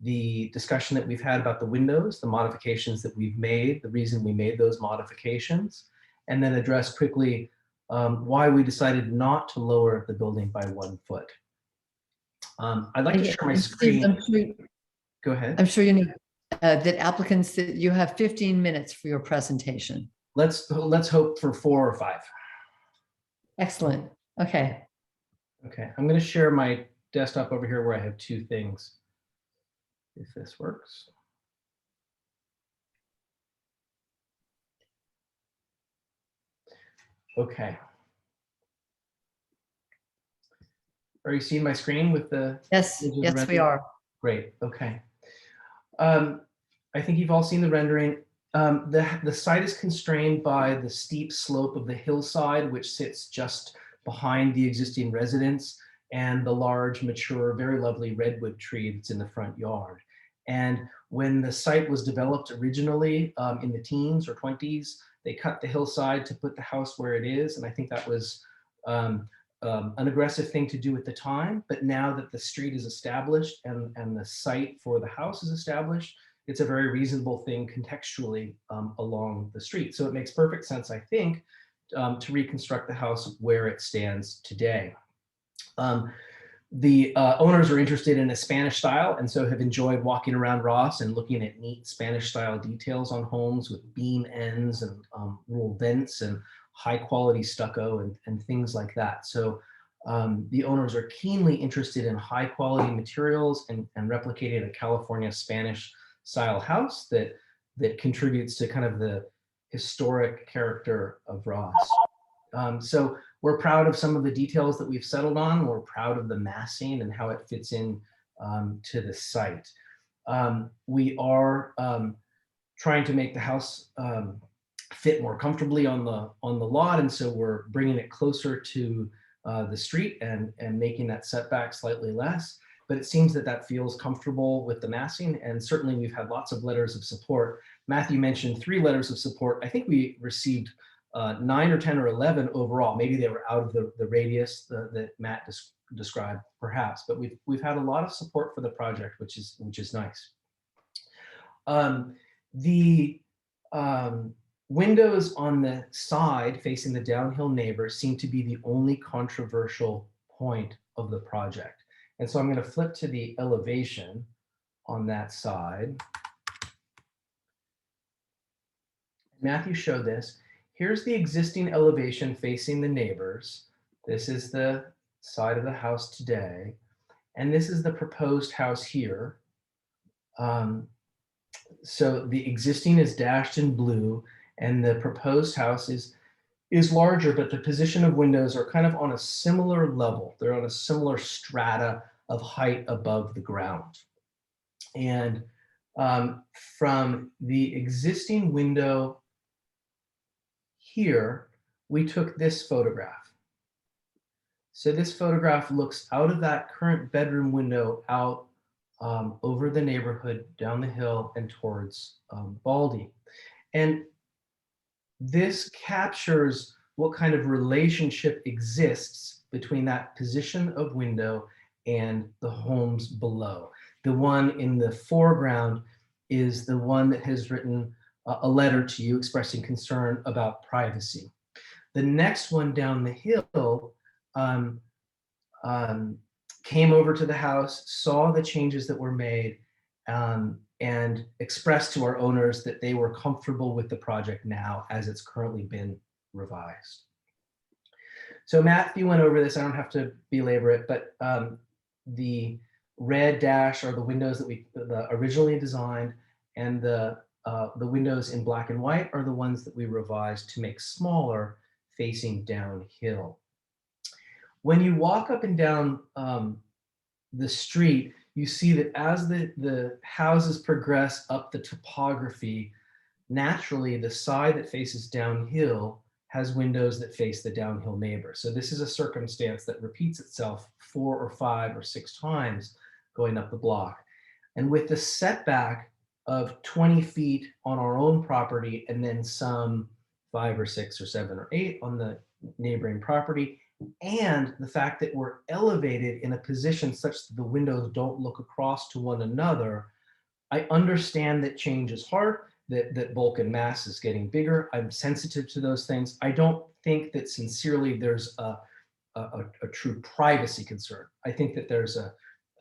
the discussion that we've had about the windows, the modifications that we've made, the reason we made those modifications, and then address quickly why we decided not to lower the building by 1 foot. I'd like to share my And Steve, screen. Go ahead. I'm sure you know that applicants, that you have 15 minutes for your presentation. Let's hope for 4 or 5. Excellent. Okay. Okay, I'm going to share my desktop over here where I have 2 things. If this works. Okay. Are you seeing my screen with the? Yes, yes, we are. Great, okay. I think you've all seen the rendering. The site is constrained by the steep slope of the hillside, which sits just behind the existing residence, and the large, mature, very lovely redwood tree that's in the front yard. And when the site was developed originally in the teens or 20s, they cut the hillside to put the house where it is. And I think that was an aggressive thing to do at the time. But now that the street is established and the site for the house is established, it's a very reasonable thing contextually along the street. So it makes perfect sense, I think, to reconstruct the house where it stands today. The owners are interested in a Spanish style, and so have enjoyed walking around Ross and looking at neat Spanish style details on homes with beam ends and little vents and high quality stucco and things like that. So the owners are keenly interested in high quality materials and replicating a California Spanish style house that contributes to kind of the historic character of Ross. So we're proud of some of the details that we've settled on. We're proud of the massing and how it fits in to the site. We are trying to make the house fit more comfortably on the lot, and so we're bringing it closer to the street and making that setback slightly less. But it seems that feels comfortable with the massing, and certainly we've had lots of letters of support. Matthew mentioned 3 letters of support. I think we received 9 or 10 or 11 overall. Maybe they were out of the radius that Matt described, perhaps. But we've had a lot of support for the project, which is nice. The windows on the side facing the downhill neighbor seem to be the only controversial point of the project. And so I'm going to flip to the elevation on that side. Matthew showed this. Here's the existing elevation facing the neighbors. This is the side of the house today. And this is the proposed house here. So the existing is dashed in blue, and the proposed house is larger, but the position of windows are kind of on a similar level. They're on a similar strata of height above the ground. And from the existing window here, we took this photograph. So this photograph looks out of that current bedroom window out over the neighborhood, down the hill and towards Baldy. And this captures what kind of relationship exists between that position of window and the homes below. The one in the foreground is the one that has written a letter to you expressing concern about privacy. The next one down the hill came over to the house, saw the changes that were made, and expressed to our owners that they were comfortable with the project now as it's currently been revised. So Matthew went over this, I don't have to belabor it, but the red dash are the windows that we originally designed, and the windows in black and white are the ones that we revised to make smaller, facing downhill. When you walk up and down the street, you see that as the houses progress up the topography, naturally the side that faces downhill has windows that face the downhill neighbor. So this is a circumstance that repeats itself 4 or 5 or 6 times going up the block. And with the setback of 20 feet on our own property, and then some 5 or 6 or 7 or 8 on the neighboring property, and the fact that we're elevated in a position such that the windows don't look across to one another, I understand that change is hard, that bulk and mass is getting bigger. I'm sensitive to those things. I don't think that sincerely there's a true privacy concern. I think that there's a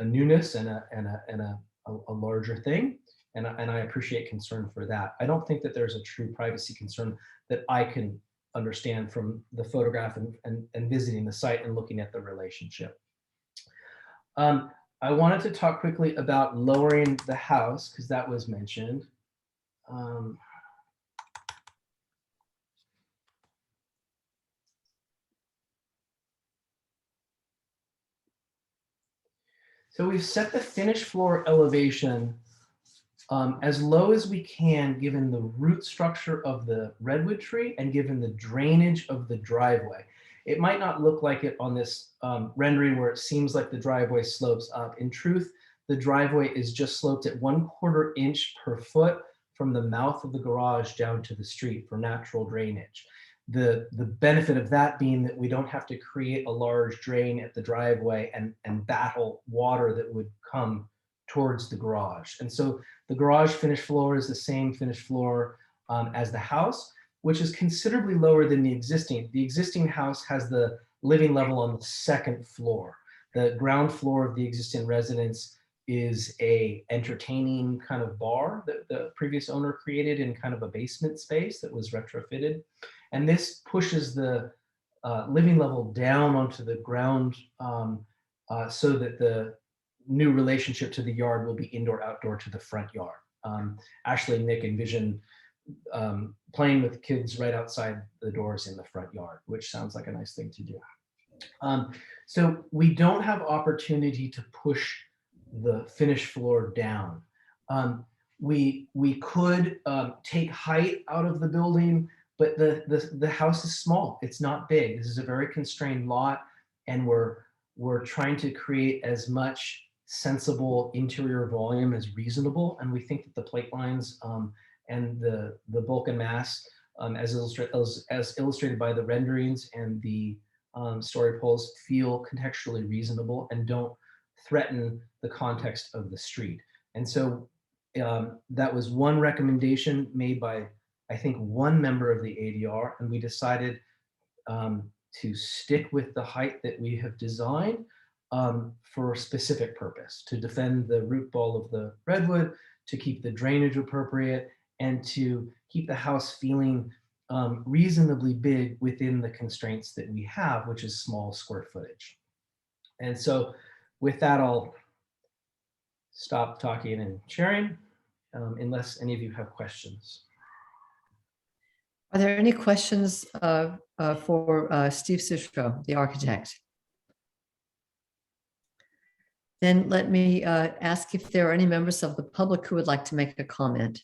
newness and a larger thing, and I appreciate concern for that. I don't think that there's a true privacy concern that I can understand from the photograph and visiting the site and looking at the relationship. I wanted to talk quickly about lowering the house because that was mentioned. So we've set the finished floor elevation as low as we can, given the root structure of the redwood tree and given the drainage of the driveway. It might not look like it on this rendering where it seems like the driveway slopes up. In truth, the driveway is just sloped at 1/4 inch per foot from the mouth of the garage down to the street for natural drainage. The benefit of that being that we don't have to create a large drain at the driveway and battle water that would come towards the garage. And so the garage finished floor is the same finished floor as the house, which is considerably lower than the existing. The existing house has the living level on the second floor. The ground floor of the existing residence is a entertaining kind of bar that the previous owner created in kind of a basement space that was retrofitted. And this pushes the living level down onto the ground so that the new relationship to the yard will be indoor-outdoor to the front yard. Ashley and Nick envision playing with kids right outside the doors in the front yard, which sounds like a nice thing to do. So we don't have opportunity to push the finished floor down. We could take height out of the building, but the house is small. It's not big. This is a very constrained lot, and we're trying to create as much sensible interior volume as reasonable. And we think that the plate lines and the bulk and mass, as illustrated by the renderings and the story poles, feel contextually reasonable and don't threaten the context of the street. And so that was one recommendation made by, I think, one member of the ADR, and we decided to stick with the height that we have designed for a specific purpose, to defend the root ball of the redwood, to keep the drainage appropriate, and to keep the house feeling reasonably big within the constraints that we have, which is small square footage. And so with that, I'll stop talking and sharing, unless any of you have questions. Are there any questions for Steve Sutro, the architect? Then let me ask if there are any members of the public who would like to make a comment.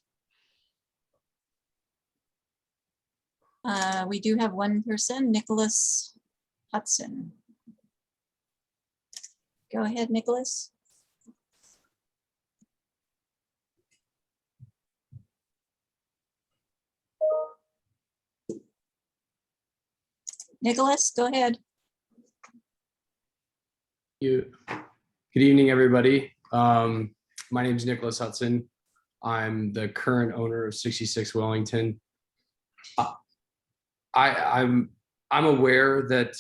We do have one person, Nicholas Hudson. Go ahead, Nicholas. Nicholas, go ahead. Good evening, everybody. My name is Nicholas Hudson. I'm the current owner of 66 Wellington. I'm aware that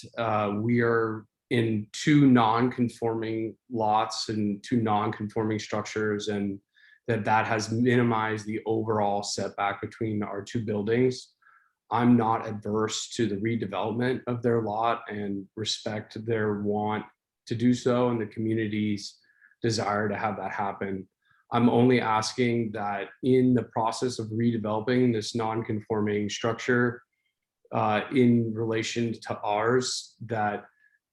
we are in two non-conforming lots and two non-conforming structures, and that has minimized the overall setback between our two buildings. I'm not adverse to the redevelopment of their lot and respect their want to do so and the community's desire to have that happen. I'm only asking that in the process of redeveloping this non-conforming structure in relation to ours, that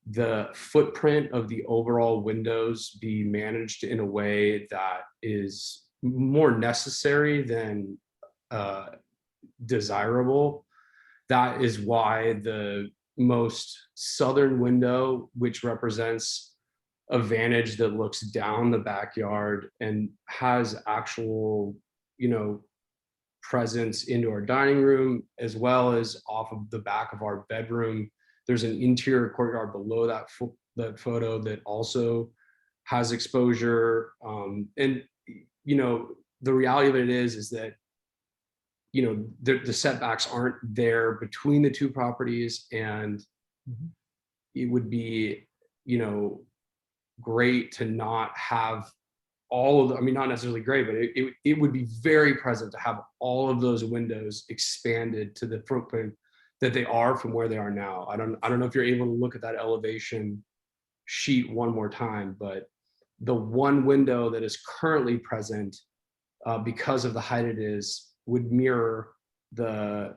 the footprint of the overall windows be managed in a way that is more necessary than desirable. That is why the most southern window, which represents a vantage that looks down the backyard and has actual, presence into our dining room, as well as off of the back of our bedroom. There's an interior courtyard below that photo that also has exposure. And the reality of it is that the setbacks aren't there between the two properties, and it would be, great to not have all of the, I mean, not necessarily great, but it would be very present to have all of those windows expanded to the footprint that they are from where they are now. I don't know if you're able to look at that elevation sheet one more time, but the one window that is currently present, because of the height it is, would mirror the,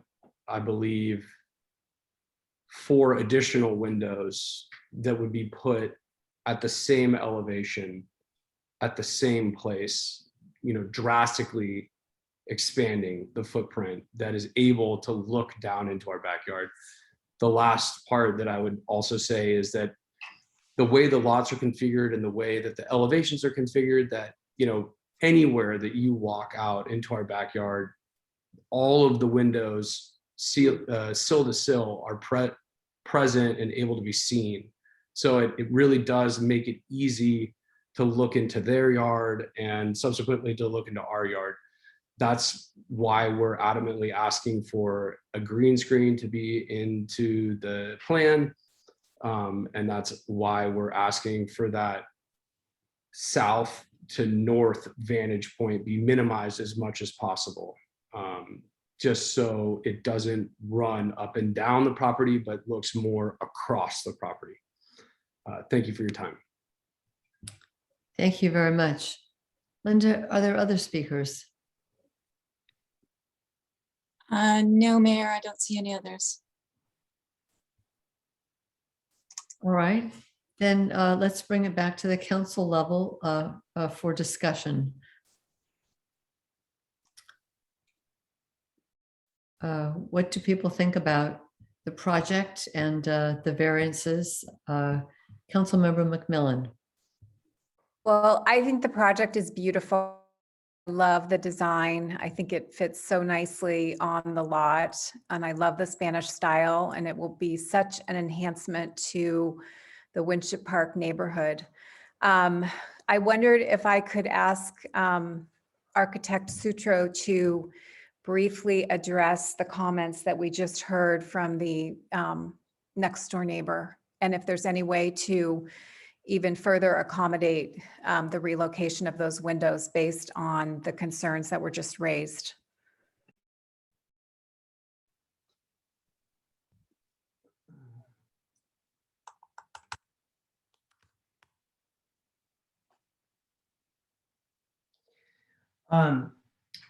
I believe, 4 additional windows that would be put at the same elevation, at the same place, drastically expanding the footprint that is able to look down into our backyard. The last part that I would also say is that the way the lots are configured and the way that the elevations are configured, that, anywhere that you walk out into our backyard, all of the windows sill to sill are present and able to be seen. So it really does make it easy to look into their yard and subsequently to look into our yard. That's why we're adamantly asking for a green screen to be into the plan. And that's why we're asking for that south to north vantage point be minimized as much as possible. Just so it doesn't run up and down the property, but looks more across the property. Thank you for your time. Thank you very much. Linda, are there other speakers? No, Mayor, I don't see any others. All right, then let's bring it back to the council level for discussion. What do people think about the project and the variances? Councilmember McMillan. Well, I think the project is beautiful. Love the design. I think it fits so nicely on the lot, and I love the Spanish style, and it will be such an enhancement to the Winship Park neighborhood. I wondered if I could ask Architect Sutro to briefly address the comments that we just heard from the next door neighbor, and if there's any way to even further accommodate the relocation of those windows based on the concerns that were just raised.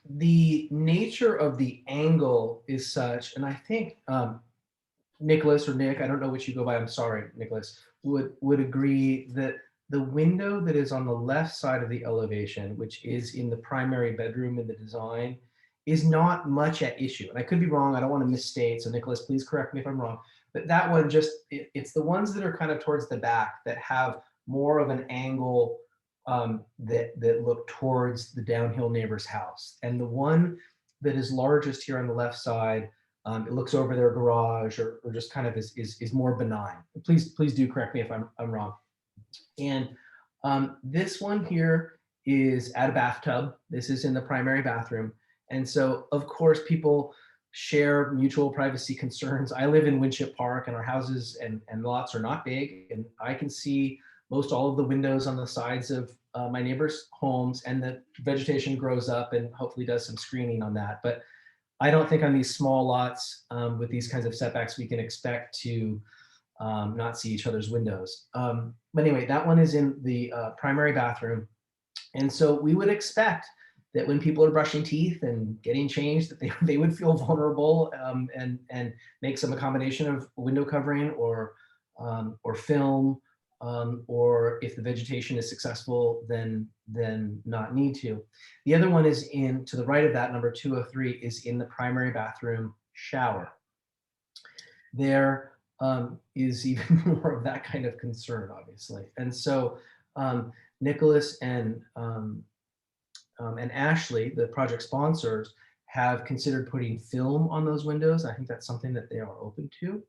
The nature of the angle is such, and I think Nicholas or Nick, I don't know which you go by, I'm sorry, Nicholas, would agree that the window that is on the left side of the elevation, which is in the primary bedroom in the design, is not much at issue. And I could be wrong, I don't want to misstate, so Nicholas, please correct me if I'm wrong. But that one it's the ones that are kind of towards the back that have more of an angle that look towards the downhill neighbor's house. And the one that is largest here on the left side, it looks over their garage or just kind of is more benign. Please do correct me if I'm wrong. And this one here is at a bathtub. This is in the primary bathroom. And so of course people share mutual privacy concerns. I live in Winship Park and our houses and lots are not big. And I can see most all of the windows on the sides of my neighbors' homes, and the vegetation grows up and hopefully does some screening on that. But I don't think on these small lots with these kinds of setbacks, we can expect to not see each other's windows. But anyway, that one is in the primary bathroom. And so we would expect that when people are brushing teeth and getting changed, that they would feel vulnerable and make some accommodation of window covering or film, or if the vegetation is successful, then not need to. The other one is to the right of that, number 203, is in the primary bathroom shower. There is even more of that kind of concern, obviously. And so Nicholas and Ashley, the project sponsors, have considered putting film on those windows. I think that's something that they are open to.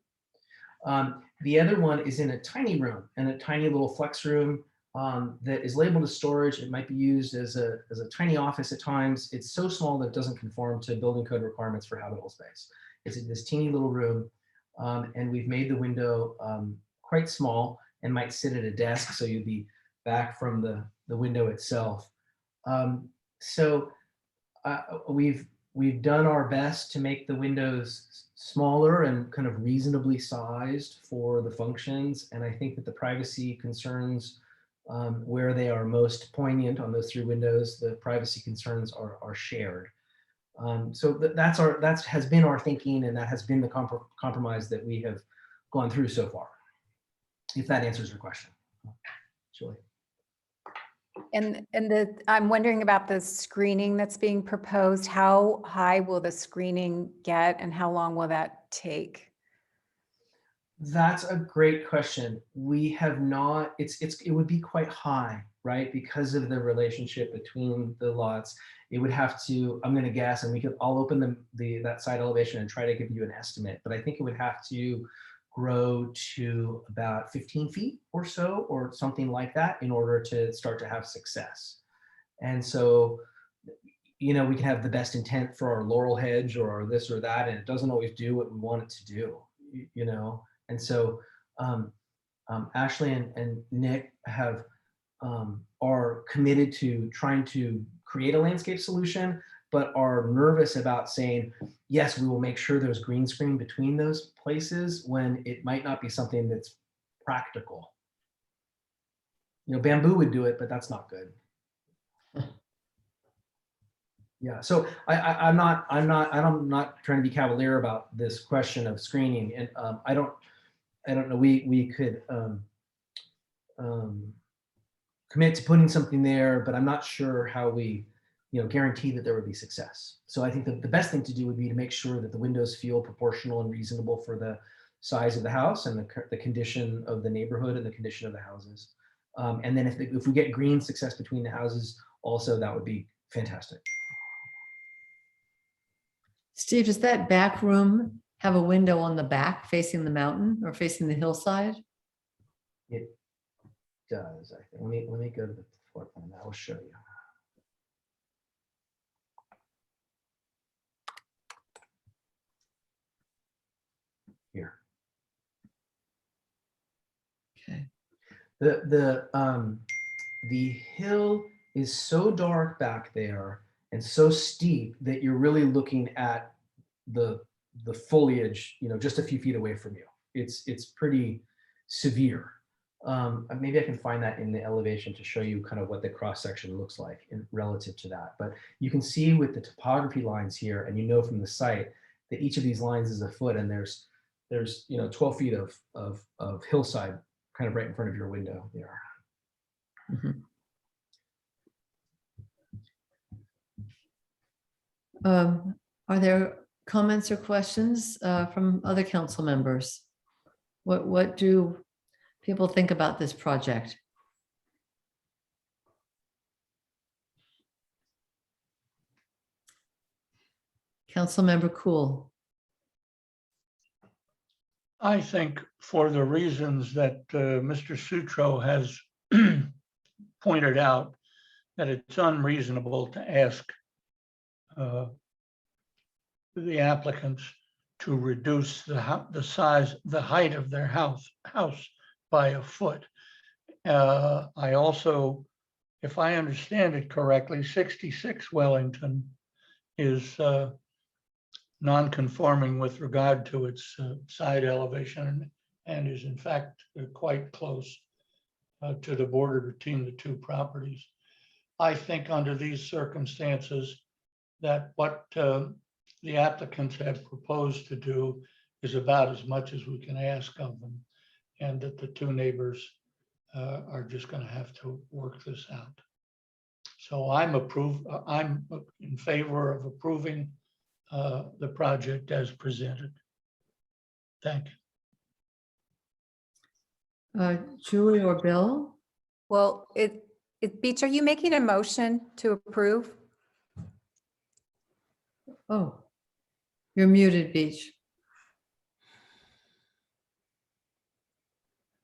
The other one is in a tiny room, and a tiny little flex room that is labeled as storage. It might be used as a tiny office at times. It's so small that it doesn't conform to building code requirements for habitable space. It's in this teeny little room, and we've made the window quite small and might sit at a desk, so you'd be back from the window itself. So we've done our best to make the windows smaller and kind of reasonably sized for the functions. And I think that the privacy concerns, where they are most poignant on those 3 windows, the privacy concerns are shared. So that has been our thinking, and that has been the compromise that we have gone through so far. If that answers your question, Julie. And I'm wondering about the screening that's being proposed. How high will the screening get and how long will that take? That's a great question. We have not, it would be quite high, right? Because of the relationship between the lots. It would have to, I'm gonna guess, and I'll open that side elevation and try to give you an estimate, but I think it would have to grow to about 15 feet or so, or something like that, in order to start to have success. And so, we can have the best intent for our laurel hedge or our this or that, and it doesn't always do what we want it to do, And so Ashley and Nick are committed to trying to create a landscape solution, but are nervous about saying, yes, we will make sure there's green screen between those places, when it might not be something that's practical. Bamboo would do it, but that's not good. Yeah, so I'm not trying to be cavalier about this question of screening, and I don't know. We could commit to putting something there, but I'm not sure how we guarantee that there would be success. So I think that the best thing to do would be to make sure that the windows feel proportional and reasonable for the size of the house and the condition of the neighborhood and the condition of the houses. And then if we get green success between the houses, also that would be fantastic. Steve, does that back room have a window on the back facing the mountain or facing the hillside? It does, I think. Let me go to the floor plan. I will show you. Here. Okay. The hill is so dark back there and so steep that you're really looking at the foliage, just a few feet away from you. It's pretty severe. Maybe I can find that in the elevation to show you kind of what the cross section looks like relative to that. But you can see with the topography lines here, and from the site that each of these lines is a foot, and there's 12 feet of hillside kind of right in front of your window there. Mm-hmm. Are there comments or questions from other council members? What do people think about this project? Councilmember Cool. I think for the reasons that Mr. Sutro has pointed out, that it's unreasonable to ask the applicants to reduce the height of their house by a foot. I also, if I understand it correctly, 66 Wellington is non-conforming with regard to its side elevation, and is in fact quite close to the border between the 2 properties. I think under these circumstances that what the applicants have proposed to do is about as much as we can ask of them, and that the 2 neighbors are just going to have to work this out. So I'm in favor of approving the project as presented. Thank you. Julie or Bill? Well, Beach, are you making a motion to approve? Oh, you're muted, Beach.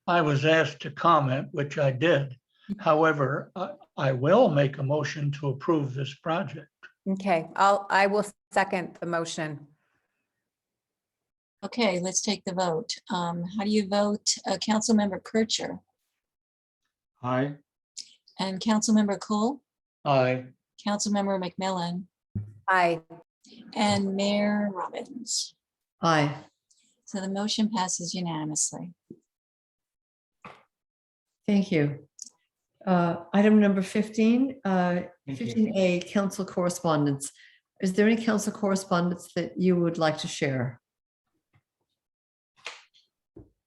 I was asked to comment, which I did. However, I will make a motion to approve this project. Okay, I will second the motion. Okay, let's take the vote. How do you vote? Councilmember Kircher Aye. and Councilmember Cool, Aye. Councilmember McMillan, Aye. and Mayor Robbins. Aye. So the motion passes unanimously. Thank you. Item number 15, Thank you. 15A, council correspondence. Is there any council correspondence that you would like to share?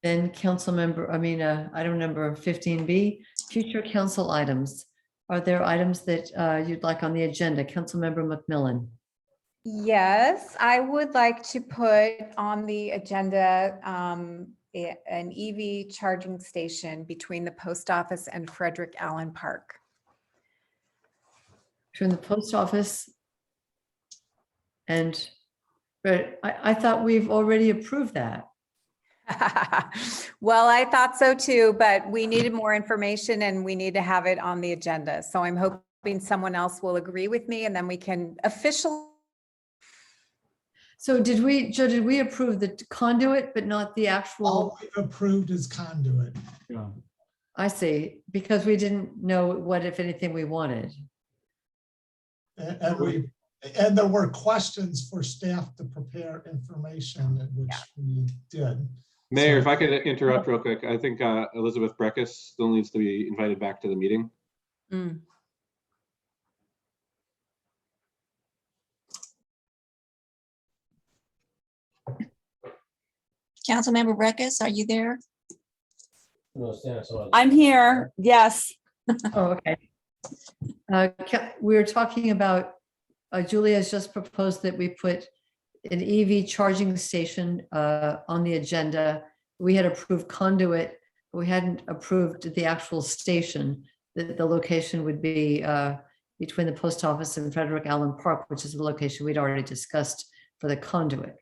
Then item number 15B, future council items. Are there items that you'd like on the agenda? Councilmember McMillan. Yes, I would like to put on the agenda an EV charging station between the post office and Frederick Allen Park. Between the post office and, but I thought we've already approved that. Well, I thought so too, but we needed more information and we need to have it on the agenda. So I'm hoping someone else will agree with me and then we can officially. So did we, Joe, did we approve the conduit, but not the actual? All we've approved is conduit. Yeah. I see, because we didn't know what, if anything, we wanted. And there were questions for staff to prepare information, which we did. Mayor, So- if I could interrupt real quick, I think Elizabeth Breckus still needs to be invited back to the meeting. Mm. Councilmember Breckus, are you there? I'm here. Yes. Oh, okay. We're talking about, Julia has just proposed that we put an EV charging station on the agenda. We had approved conduit, but we hadn't approved the actual station. The location would be between the post office and Frederick Allen Park, which is the location we'd already discussed for the conduit.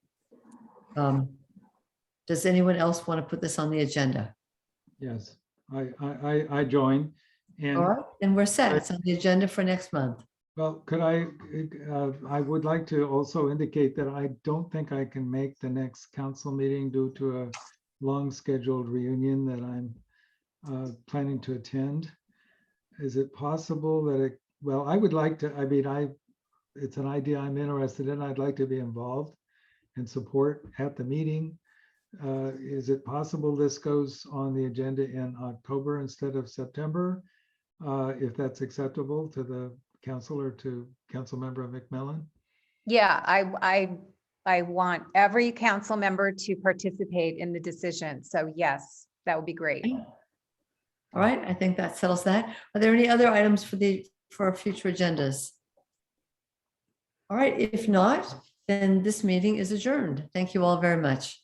Does anyone else want to put this on the agenda? Yes, I join. And All right, and we're set. It's on the agenda for next month. well, could I would like to also indicate that I don't think I can make the next council meeting due to a long scheduled reunion that I'm planning to attend. Is it possible that well, I would like to, it's an idea I'm interested in. I'd like to be involved and support at the meeting. Is it possible this goes on the agenda in October instead of September? If that's acceptable to the council or to Councilmember McMillan? Yeah, I want every council member to participate in the decision. So yes, that would be great. All right, I think that settles that. Are there any other items for our future agendas? All right, if not, then this meeting is adjourned. Thank you all very much.